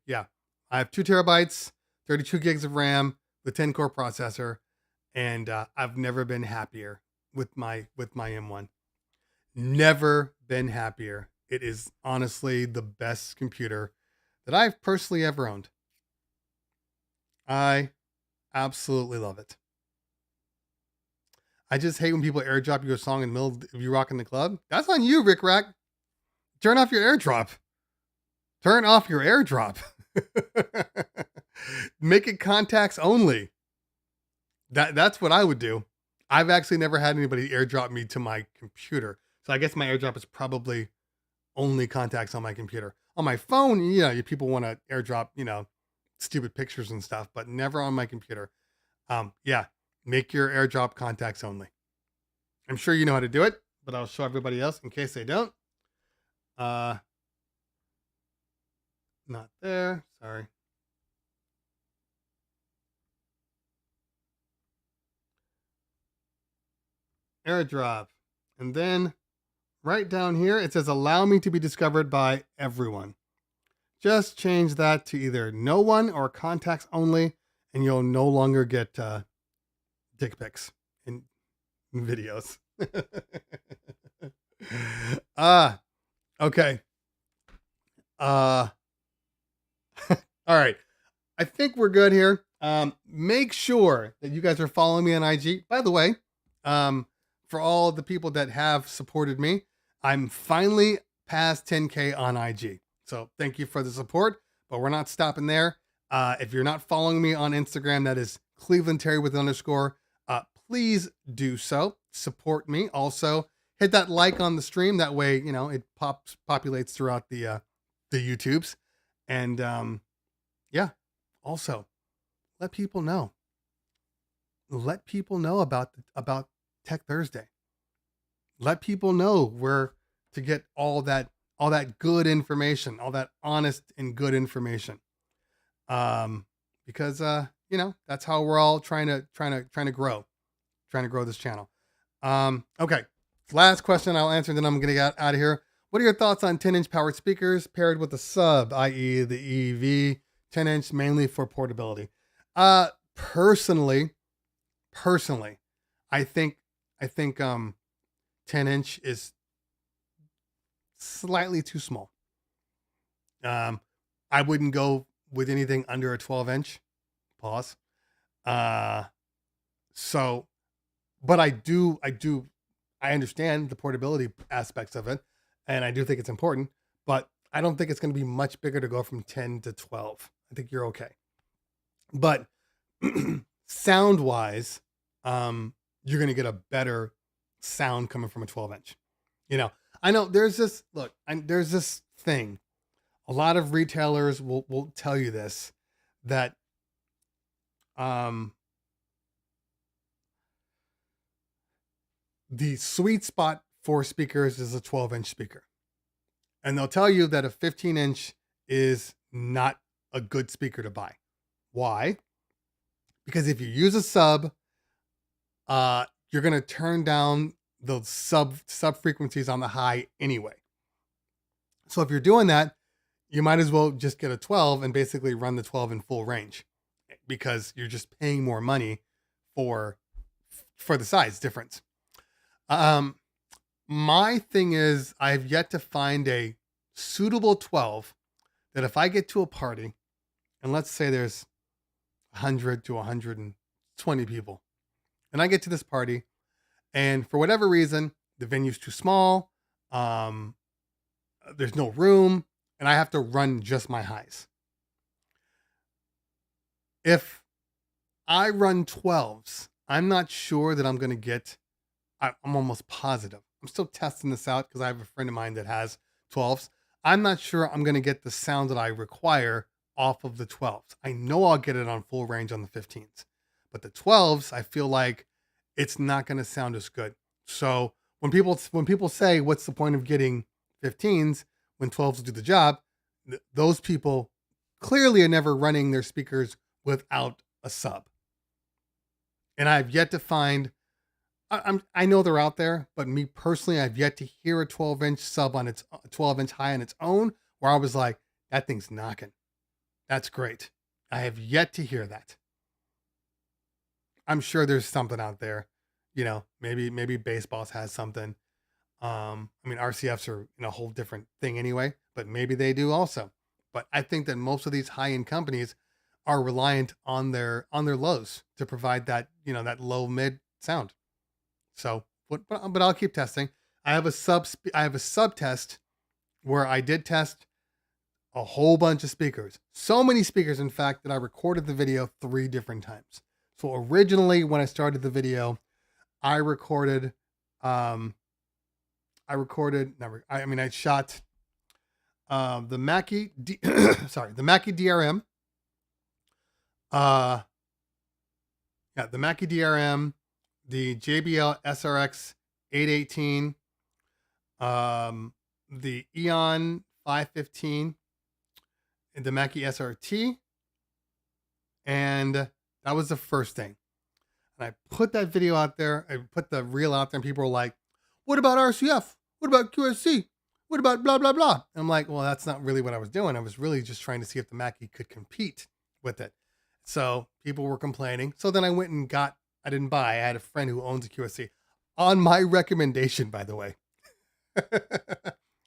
Yeah. I have 2 terabytes, 32 gigs of RAM, the 10-core processor, and I've never been happier with my M1. Never been happier. It is honestly the best computer that I've personally ever owned. I absolutely love it. I just hate when people airdrop you a song in the middle of you rocking the club. That's on you, Rick Rack. Turn off your airdrop. Turn off your airdrop. Make it contacts only. That's what I would do. I've actually never had anybody airdrop me to my computer. So I guess my airdrop is probably only contacts on my computer. On my phone, people want to airdrop, stupid pictures and stuff, but never on my computer. Yeah, make your airdrop contacts only. I'm sure you know how to do it, but I'll show everybody else in case they don't. Not there. Sorry. AirDrop. And then right down here, it says, allow me to be discovered by everyone. Just change that to either no one or contacts only, and you'll no longer get dick pics in videos. Okay. All right. I think we're good here. Make sure that you guys are following me on IG. By the way, for all the people that have supported me, I'm finally past 10K on IG. So thank you for the support, but we're not stopping there. If you're not following me on Instagram, that is Cleveland Terry with _. Please do so. Support me. Also, hit that like on the stream. That way, it populates throughout the YouTubes. And yeah, also let people know. Let people know about Tech Thursday. Let people know where to get all that good information, all that honest and good information. Because that's how we're all trying to grow this channel. Okay. Last question I'll answer, then I'm going to get out of here. What are your thoughts on 10-inch powered speakers paired with a sub, i.e. the EV 10-inch mainly for portability? Personally, I think 10-inch is slightly too small. I wouldn't go with anything under a 12-inch. Pause. But I understand the portability aspects of it, and I do think it's important, but I don't think it's going to be much bigger to go from 10 to 12. I think you're okay. But sound wise, you're going to get a better sound coming from a 12-inch. I know there's this thing. A lot of retailers will tell you this, that the sweet spot for speakers is a 12-inch speaker. And they'll tell you that a 15-inch is not a good speaker to buy. Why? Because if you use a sub, you're going to turn down the sub frequencies on the high anyway. So if you're doing that, you might as well just get a 12 and basically run the 12 in full range, because you're just paying more money for the size difference. My thing is, I've yet to find a suitable 12 that if I get to a party, and let's say there's 100 to 120 people, and I get to this party, and for whatever reason, the venue's too small, there's no room, and I have to run just my highs. If I run 12s, I'm not sure that I'm going to get, I'm almost positive. I'm still testing this out because I have a friend of mine that has 12s. I'm not sure I'm going to get the sound that I require off of the 12s. I know I'll get it on full range on the 15s, but the 12s, I feel like it's not going to sound as good. So when people say, what's the point of getting 15s when 12s will do the job? Those people clearly are never running their speakers without a sub. And I've yet to find, I know they're out there, but me personally, I've yet to hear a 12-inch sub on its 12-inch high on its own, where I was like, that thing's knocking. That's great. I have yet to hear that. I'm sure there's something out there, maybe Baseballs has something. RCFs are a whole different thing anyway, but maybe they do also. But I think that most of these high-end companies are reliant on their lows to provide that, that low mid sound. So, but I'll keep testing. I have a sub test where I did test a whole bunch of speakers. So many speakers, in fact, that I recorded the video 3 different times. So originally when I started the video, I shot the Mackie the Mackie DRM. The Mackie DRM, the JBL SRX 818, the Eon 515, and the Mackie SRT, and that was the first thing. And I put that video out there. I put the reel out there, and people were like, "What about RCF? What about QSC? What about blah blah blah?" And I'm like, "Well, that's not really what I was doing. I was really just trying to see if the Mackie could compete with it." So people were complaining. So then I went and I didn't buy. I had a friend who owns a QSC on my recommendation, by the way.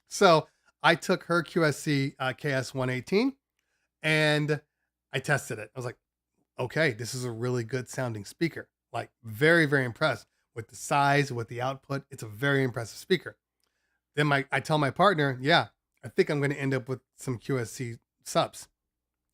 So I took her QSC KS118 and I tested it. I was like, okay, this is a really good sounding speaker. Like very, very impressed with the size, with the output. It's a very impressive speaker. Then I tell my partner, yeah, I think I'm going to end up with some QSC subs.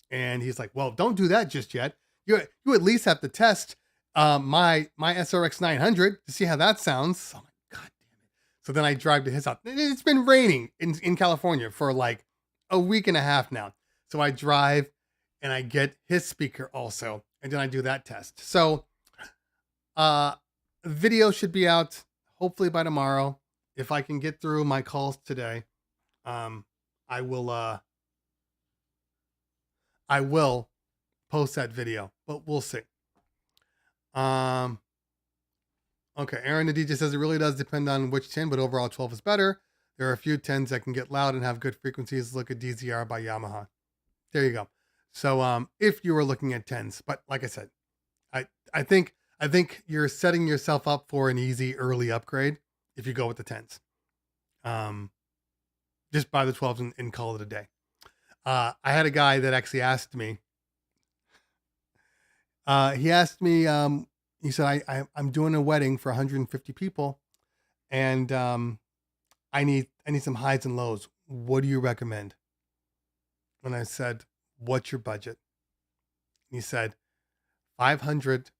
And he's like, well, don't do that just yet. You at least have to test my SRX 900 to see how that sounds. Oh my God damn it. So then I drive to his house. It's been raining in California for like a week and a half now. So I drive and I get his speaker also. And then I do that test. So video should be out hopefully by tomorrow. If I can get through my calls today, I will post that video, but we'll see. Okay, Aaron the DJ says it really does depend on which tin, but overall 12 is better. There are a few tins that can get loud and have good frequencies. Look at DZR by Yamaha. There you go. So if you were looking at tens, but like I said, I think you're setting yourself up for an easy early upgrade if you go with the tens. Just buy the 12s and call it a day. I had a guy that actually asked me. He asked me. He said, "I'm doing a wedding for 150 people, and I need some highs and lows. What do you recommend?" And I said, "What's your budget?" And he said, 500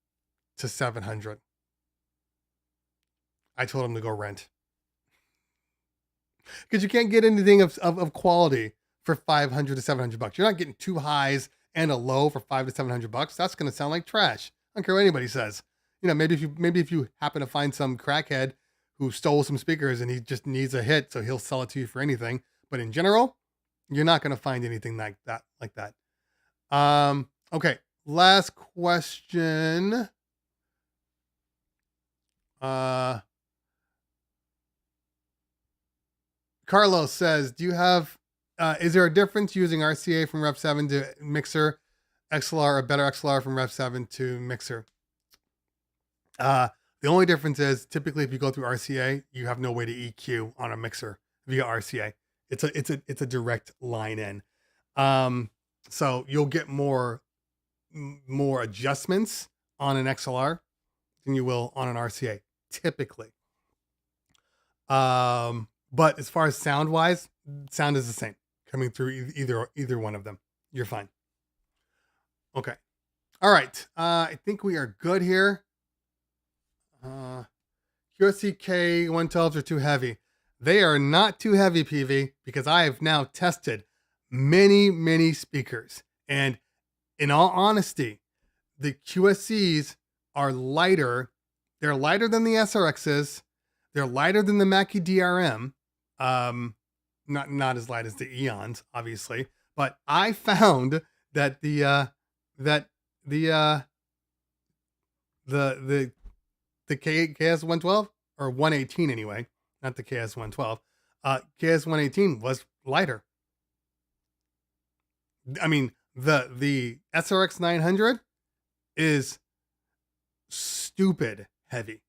to 700. I told him to go rent because you can't get anything of quality for 500 to 700 bucks. You're not getting 2 highs and a low for 500 to 700 bucks. That's going to sound like trash. I don't care what anybody says. Maybe if you happen to find some crackhead who stole some speakers and he just needs a hit, so he'll sell it to you for anything. But in general, you're not going to find anything like that. Okay. Last question. Carlos says, do you have, is there a difference using RCA from Rev 7 to mixer, XLR, or better XLR from Rev 7 to mixer? The only difference is typically if you go through RCA, you have no way to EQ on a mixer via RCA. It's a direct line in. So you'll get more adjustments on an XLR than you will on an RCA typically. But as far as sound wise, sound is the same coming through either one of them. You're fine. Okay. All right. I think we are good here. QSC K112s are too heavy. They are not too heavy, PV, because I have now tested many speakers. And in all honesty, the QSCs are lighter. They're lighter than the SRXs. They're lighter than the Mackie DRM. Not as light as the Eons, obviously. But I found that the KS112 or 118 anyway, not the KS112. KS118 was lighter. I mean, the SRX 900 is stupid heavy.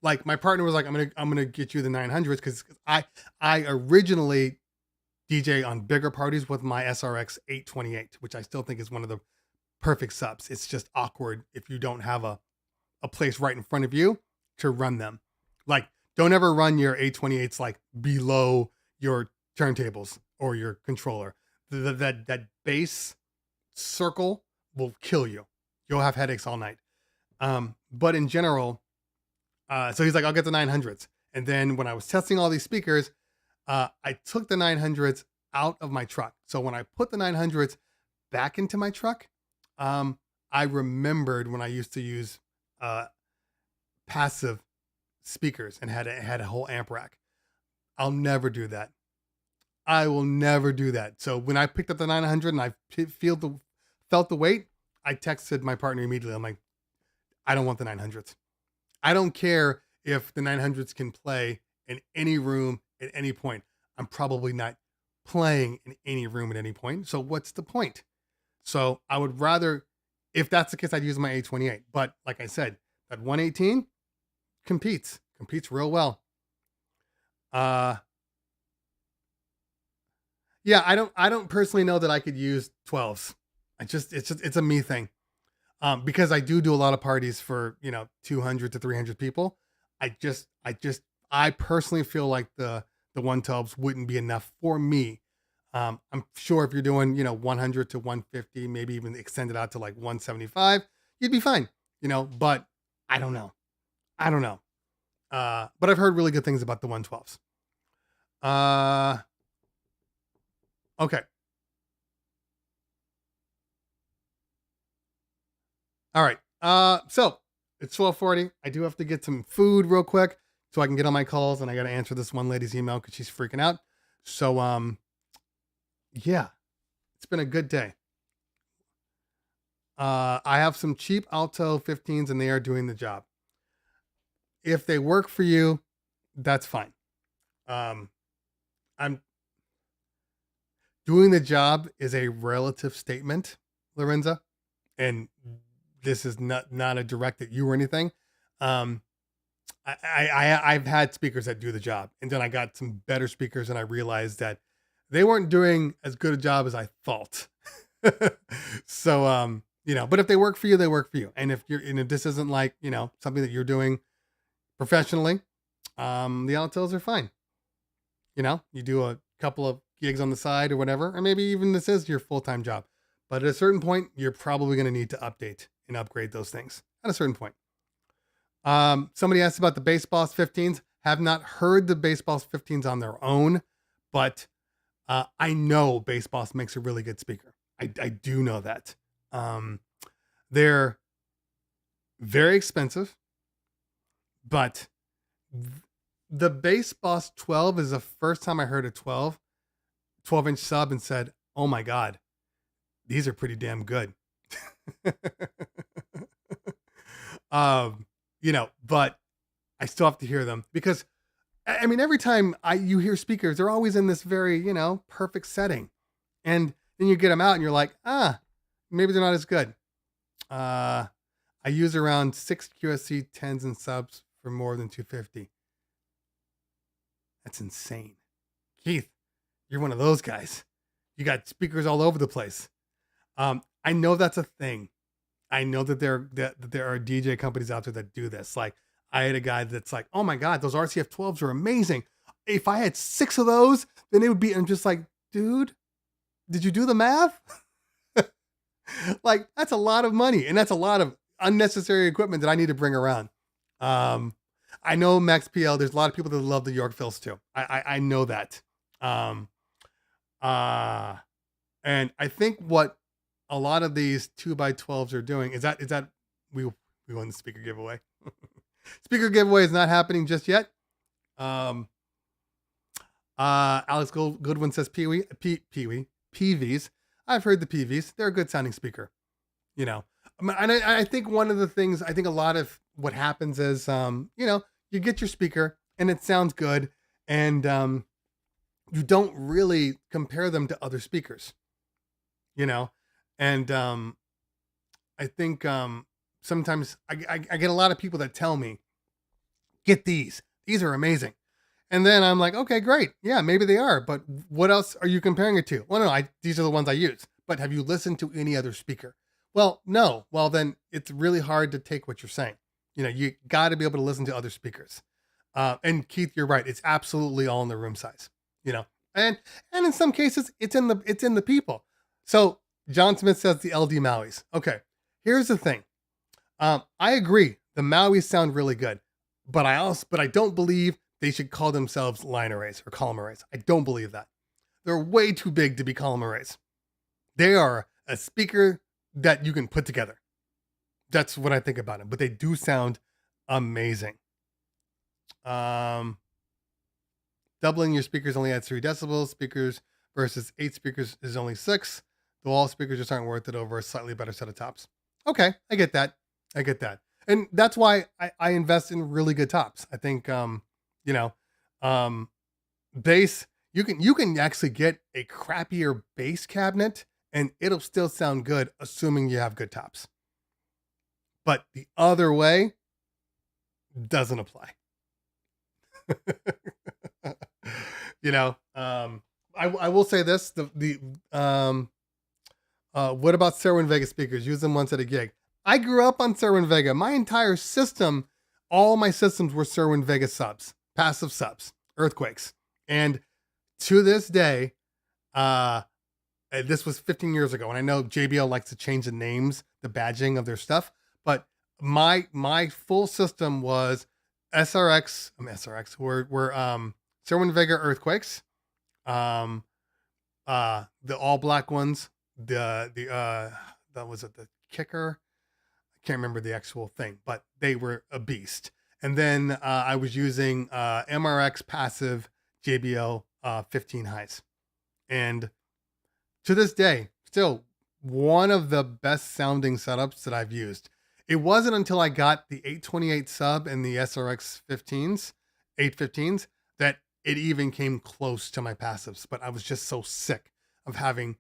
Like my partner was like, I'm gonna get you the 900s because I originally DJ on bigger parties with my SRX 828, which I still think is one of the perfect subs. It's just awkward if you don't have a place right in front of you to run them. Like, don't ever run your 828s like below your turntables or your controller. That bass circle will kill you. You'll have headaches all night. But in general, so he's like, I'll get the 900s. And then when I was testing all these speakers, I took the 900s out of my truck. So when I put the 900s back into my truck, I remembered when I used to use passive speakers and had a whole amp rack. I'll never do that. I will never do that. So when I picked up the 900 and I felt the weight, I texted my partner immediately. I'm like, I don't want the 900s. I don't care if the 900s can play in any room at any point. I'm probably not playing in any room at any point. So what's the point? So I would rather, if that's the case, I'd use my 828. But like I said, that 118 competes real well. Yeah, I don't personally know that I could use 12s. It's a me thing. Because I do a lot of parties for, 200 to 300 people. I personally feel like the 112s wouldn't be enough for me. I'm sure if you're doing, 100 to 150, maybe even extend it out to like 175, you'd be fine, but I don't know. But I've heard really good things about the 112s. Okay. All right. So it's 12:40. I do have to get some food real quick so I can get on my calls, and I got to answer this one lady's email because she's freaking out. So, yeah, it's been a good day. I have some cheap Alto 15s and they are doing the job. If they work for you, that's fine. I'm doing the job is a relative statement, Lorenza, and this is not a direct at you or anything. I've had speakers that do the job, and then I got some better speakers, and I realized that they weren't doing as good a job as I thought. So, but if they work for you, they work for you. And if this isn't like, something that you're doing professionally, the Altos are fine. You do a couple of gigs on the side or whatever, or maybe even this is your full-time job. But at a certain point, you're probably going to need to update and upgrade those things at a certain point. Somebody asked about the Bass Boss 15s. Have not heard the Bass Boss 15s on their own, but I know Bass Boss makes a really good speaker. I do know that. They're very expensive, but the Bass Boss 12 is the first time I heard a 12-inch sub and said, oh my God, these are pretty damn good. But I still have to hear them because every time you hear speakers, they're always in this very, perfect setting. And then you get them out and you're like, maybe they're not as good. I use around 6 QSC 10s and subs for more than 250. That's insane. Keith, you're one of those guys. You got speakers all over the place. I know that's a thing. I know that there are DJ companies out there that do this. Like I had a guy that's like, oh my God, those RCF 12s are amazing. If I had 6 of those, then it would be, I'm just like, dude, did you do the math? Like that's a lot of money and that's a lot of unnecessary equipment that I need to bring around. I know Max PL, there's a lot of people that love the Yorkvilles too. I know that. And I think what a lot of these 2x12s are doing is that we won the speaker giveaway. Speaker giveaway is not happening just yet. Alex Goodwin says PVs. I've heard the PVs. They're a good sounding speaker, and I think one of the things, I think a lot of what happens is, you get your speaker and it sounds good and, you don't really compare them to other speakers, and, I think, sometimes I get a lot of people that tell me, get these are amazing. And then I'm like, okay, great. Yeah, maybe they are. But what else are you comparing it to? Well, no, these are the ones I use. But have you listened to any other speaker? Well, no. Well, then it's really hard to take what you're saying. You got to be able to listen to other speakers. And Keith, you're right. It's absolutely all in the room size. And in some cases, it's in the people. So John Smith says the LD Mauis. Okay, here's the thing. I agree. The Mauis sound really good, but I don't believe they should call themselves line arrays or column arrays. I don't believe that. They're way too big to be column arrays. They are a speaker that you can put together. That's what I think about them, but they do sound amazing. Doubling your speakers only adds 3 decibels. Speakers versus 8 speakers is only 6. The wall speakers just aren't worth it over a slightly better set of tops. Okay, I get that. And that's why I invest in really good tops. I think, bass, you can actually get a crappier bass cabinet and it'll still sound good, assuming you have good tops. But the other way doesn't apply. I will say this, what about Cerwin Vega speakers? Use them once at a gig. I grew up on Cerwin Vega. My entire system, all my systems were Cerwin Vega subs, passive subs, earthquakes. And to this day, this was 15 years ago. And I know JBL likes to change the names, the badging of their stuff, but my full system was SRX were Cerwin Vega earthquakes, the all black ones, that was it, the kicker. I can't remember the actual thing, but they were a beast. And then I was using MRX passive JBL 15 highs, and to this day, still one of the best sounding setups that I've used. It wasn't until I got the 828 sub and the SRX 815s, that it even came close to my passives. But I was just so sick of having,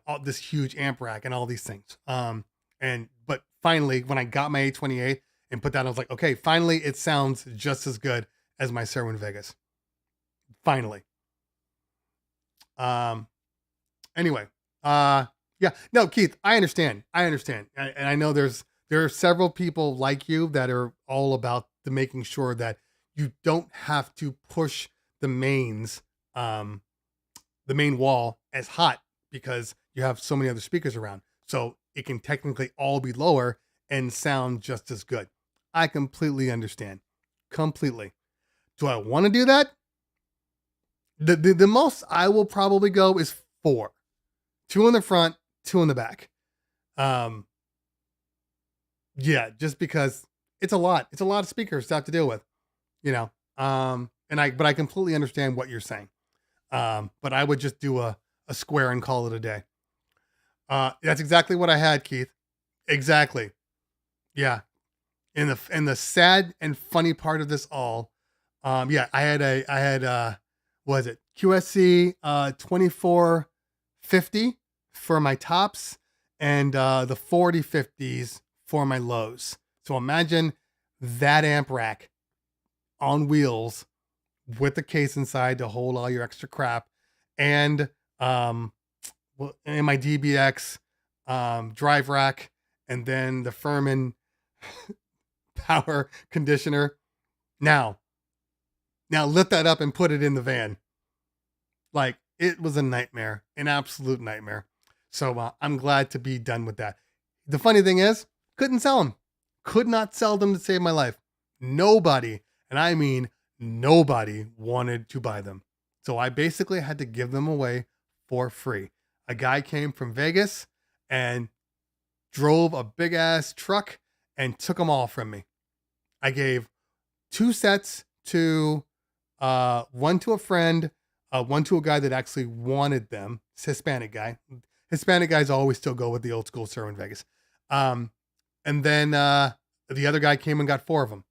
all this huge amp rack and all these things. But finally, when I got my 828 and put that, I was like, okay, finally it sounds just as good as my Cerwin Vegas. Finally. Anyway, yeah, no, Keith, I understand. And I know there are several people like you that are all about the making sure that you don't have to push the main wall as hot because you have so many other speakers around. So it can technically all be lower and sound just as good. I completely understand. Completely. Do I want to do that? The most I will probably go is 4. 2 in the front, 2 in the back. Yeah, just because it's a lot. It's a lot of speakers to have to deal with, but I completely understand what you're saying. But I would just do a square and call it a day. That's exactly what I had, Keith. Exactly. Yeah. And the sad and funny part of this all, I had what was it? QSC 2450 for my tops and the 4050s for my lows. So imagine that amp rack on wheels with the case inside to hold all your extra crap, and my DBX drive rack, and then the Furman power conditioner. Now lift that up and put it in the van. Like, it was a nightmare, an absolute nightmare. So I'm glad to be done with that. The funny thing is, couldn't sell them. Could not sell them to save my life. Nobody, and I mean nobody, wanted to buy them. So I basically had to give them away for free. A guy came from Vegas and drove a big ass truck and took them all from me. I gave 2 sets to one to a friend, one to a guy that actually wanted them. It's a Hispanic guy. Hispanic guys always still go with the old school Cerwin Vegas. And then the other guy came and got 4 of them.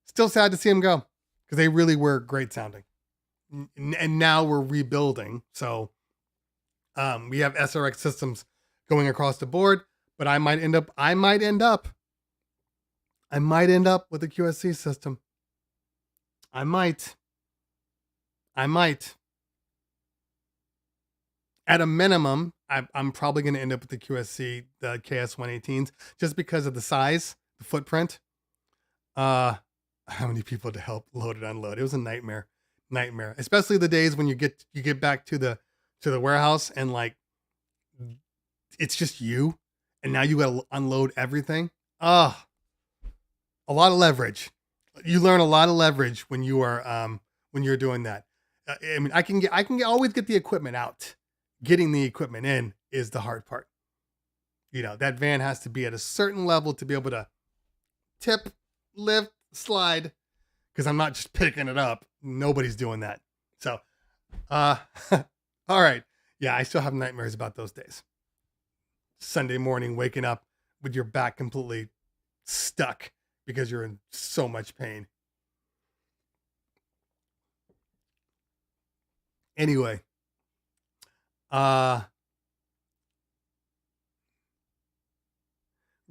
Still sad to see him go because they really were great sounding. And now we're rebuilding. So we have SRX systems going across the board, but I might end up with a QSC system. I might. At a minimum, I'm probably going to end up with the QSC, the KS118s, just because of the size, the footprint. How many people to help load and unload? It was a nightmare, especially the days when you get back to the warehouse and like it's just you, and now you got to unload everything. A lot of leverage. You learn a lot of leverage when you're doing that. I mean, I can always get the equipment out. Getting the equipment in is the hard part. You know, that van has to be at a certain level to be able to tip, lift, slide, because I'm not just picking it up. Nobody's doing that. So, all right. Yeah, I still have nightmares about those days. Sunday morning, waking up with your back completely stuck because you're in so much pain. Anyway,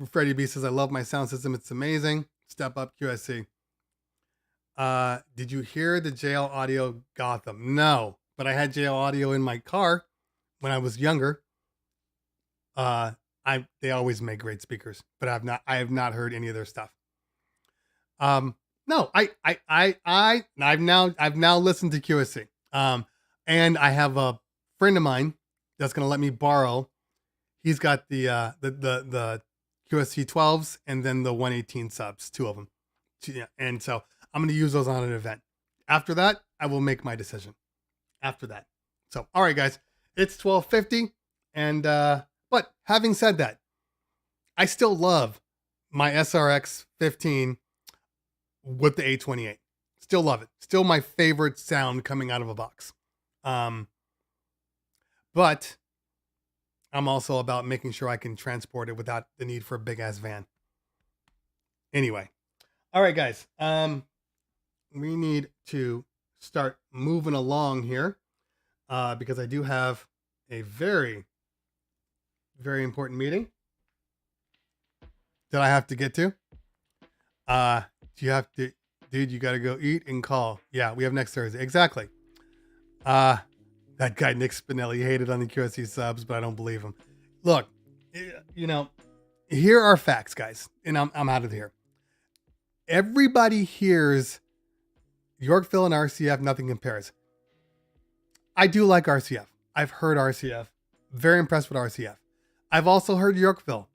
Freddie B says, I love my sound system. It's amazing. Step up QSC. Did you hear the JL Audio Gotham? No, but I had JL Audio in my car when I was younger. They always make great speakers, but I have not heard any of their stuff. No, I've now listened to QSC. And I have a friend of mine that's going to let me borrow. He's got the QSC 12s and then the 118 subs, two of them. And so I'm going to use those on an event. After that, I will make my decision after that. So, all right, guys, it's 12:50. And, but having said that, I still love my SRX 15 with the A28. Still love it. Still my favorite sound coming out of a box. But I'm also about making sure I can transport it without the need for a big ass van. Anyway. All right, guys. We need to start moving along here, because I do have a very, very important meeting that I have to get to. You have to, dude, you got to go eat and call. Yeah, we have next Thursday. Exactly. That guy, Nick Spinelli, hated on the QSC subs, but I don't believe him. Look, you know, here are facts, guys, and I'm out of here. Everybody hears Yorkville and RCF, nothing compares. I do like RCF. I've heard RCF. Very impressed with RCF. I've also heard Yorkville,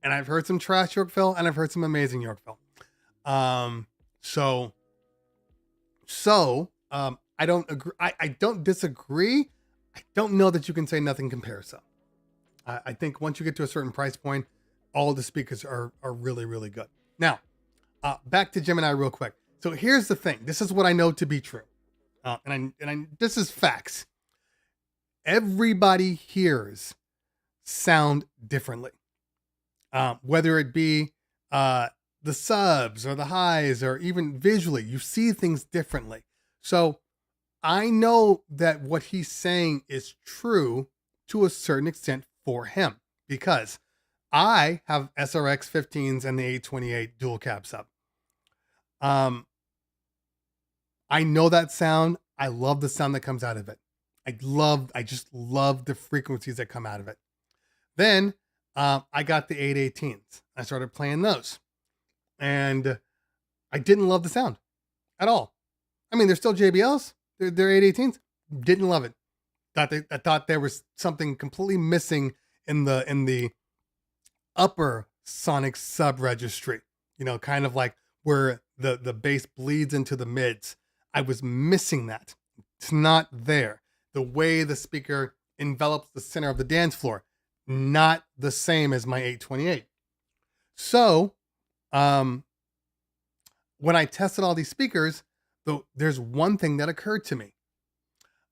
and I've heard some trash Yorkville, and I've heard some amazing Yorkville. So I don't agree. I don't disagree. I don't know that you can say nothing compares. So I think once you get to a certain price point, all the speakers are really, really good. Now, back to Gemini real quick. So here's the thing. This is what I know to be true. This is facts. Everybody hears sound differently. Whether it be the subs or the highs or even visually, you see things differently. So I know that what he's saying is true to a certain extent for him, because I have SRX 15s and the 828 dual cab sub. I know that sound. I love the sound that comes out of it. I just love the frequencies that come out of it. Then I got the 818s. I started playing those, and I didn't love the sound at all. I mean, they're still JBLs. They're 818s. Didn't love it. I thought there was something completely missing in the upper sonic sub registry. You know, kind of like where the bass bleeds into the mids. I was missing that. It's not there. The way the speaker envelops the center of the dance floor, not the same as my 828. So, when I tested all these speakers, there's one thing that occurred to me.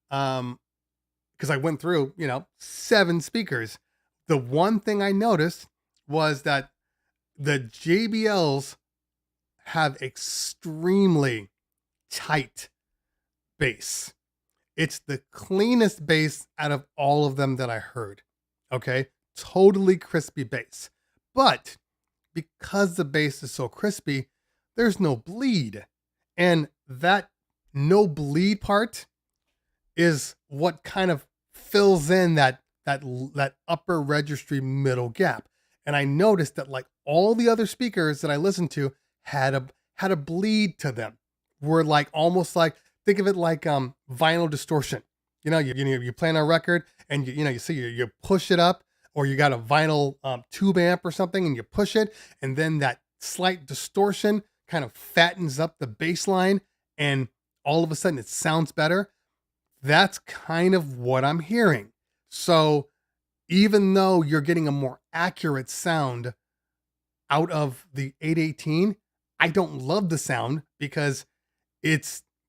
Because I went through, 7 speakers. The one thing I noticed was that the JBLs have extremely tight bass. It's the cleanest bass out of all of them that I heard. Okay. Totally crispy bass. But because the bass is so crispy, there's no bleed. And that no bleed part is what kind of fills in that upper registry middle gap. And I noticed that like all the other speakers that I listened to had a bleed to them. Were like almost like, think of it like vinyl distortion. You play on a record and you push it up, or you got a vinyl tube amp or something and you push it, and then that slight distortion kind of fattens up the bass line, and all of a sudden it sounds better. That's kind of what I'm hearing. So even though you're getting a more accurate sound out of the 818, I don't love the sound because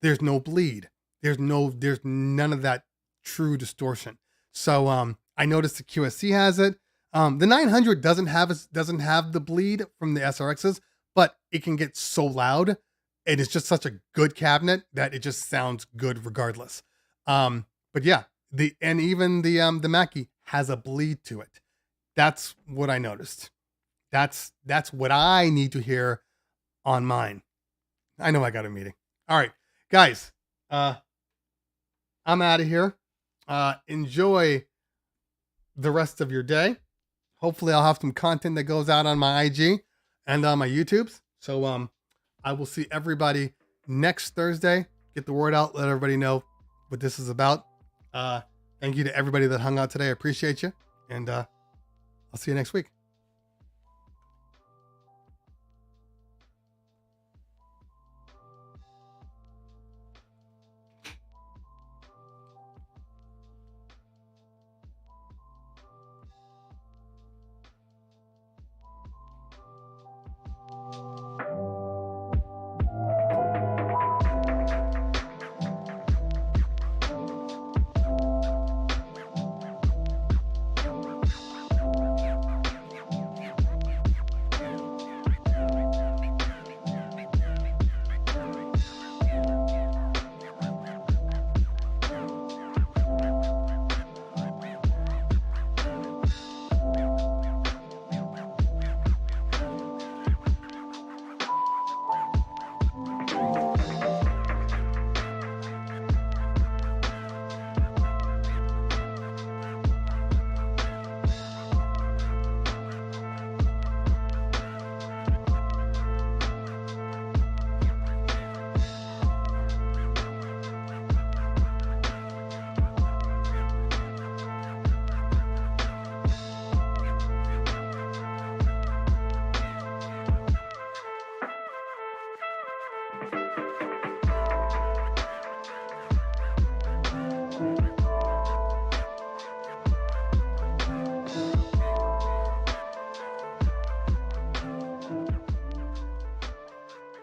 there's no bleed. There's none of that true distortion. So I noticed the QSC has it. The 900 doesn't have the bleed from the SRXs, but it can get so loud, and it's just such a good cabinet that it just sounds good regardless. But yeah, even the Mackie has a bleed to it. That's what I noticed. That's what I need to hear on mine. I know I got a meeting. All right, guys, I'm out of here. Enjoy the rest of your day. Hopefully I'll have some content that goes out on my IG and on my YouTubes. So I will see everybody next Thursday. Get the word out. Let everybody know what this is about. Thank you to everybody that hung out today. I appreciate you. And I'll see you next week.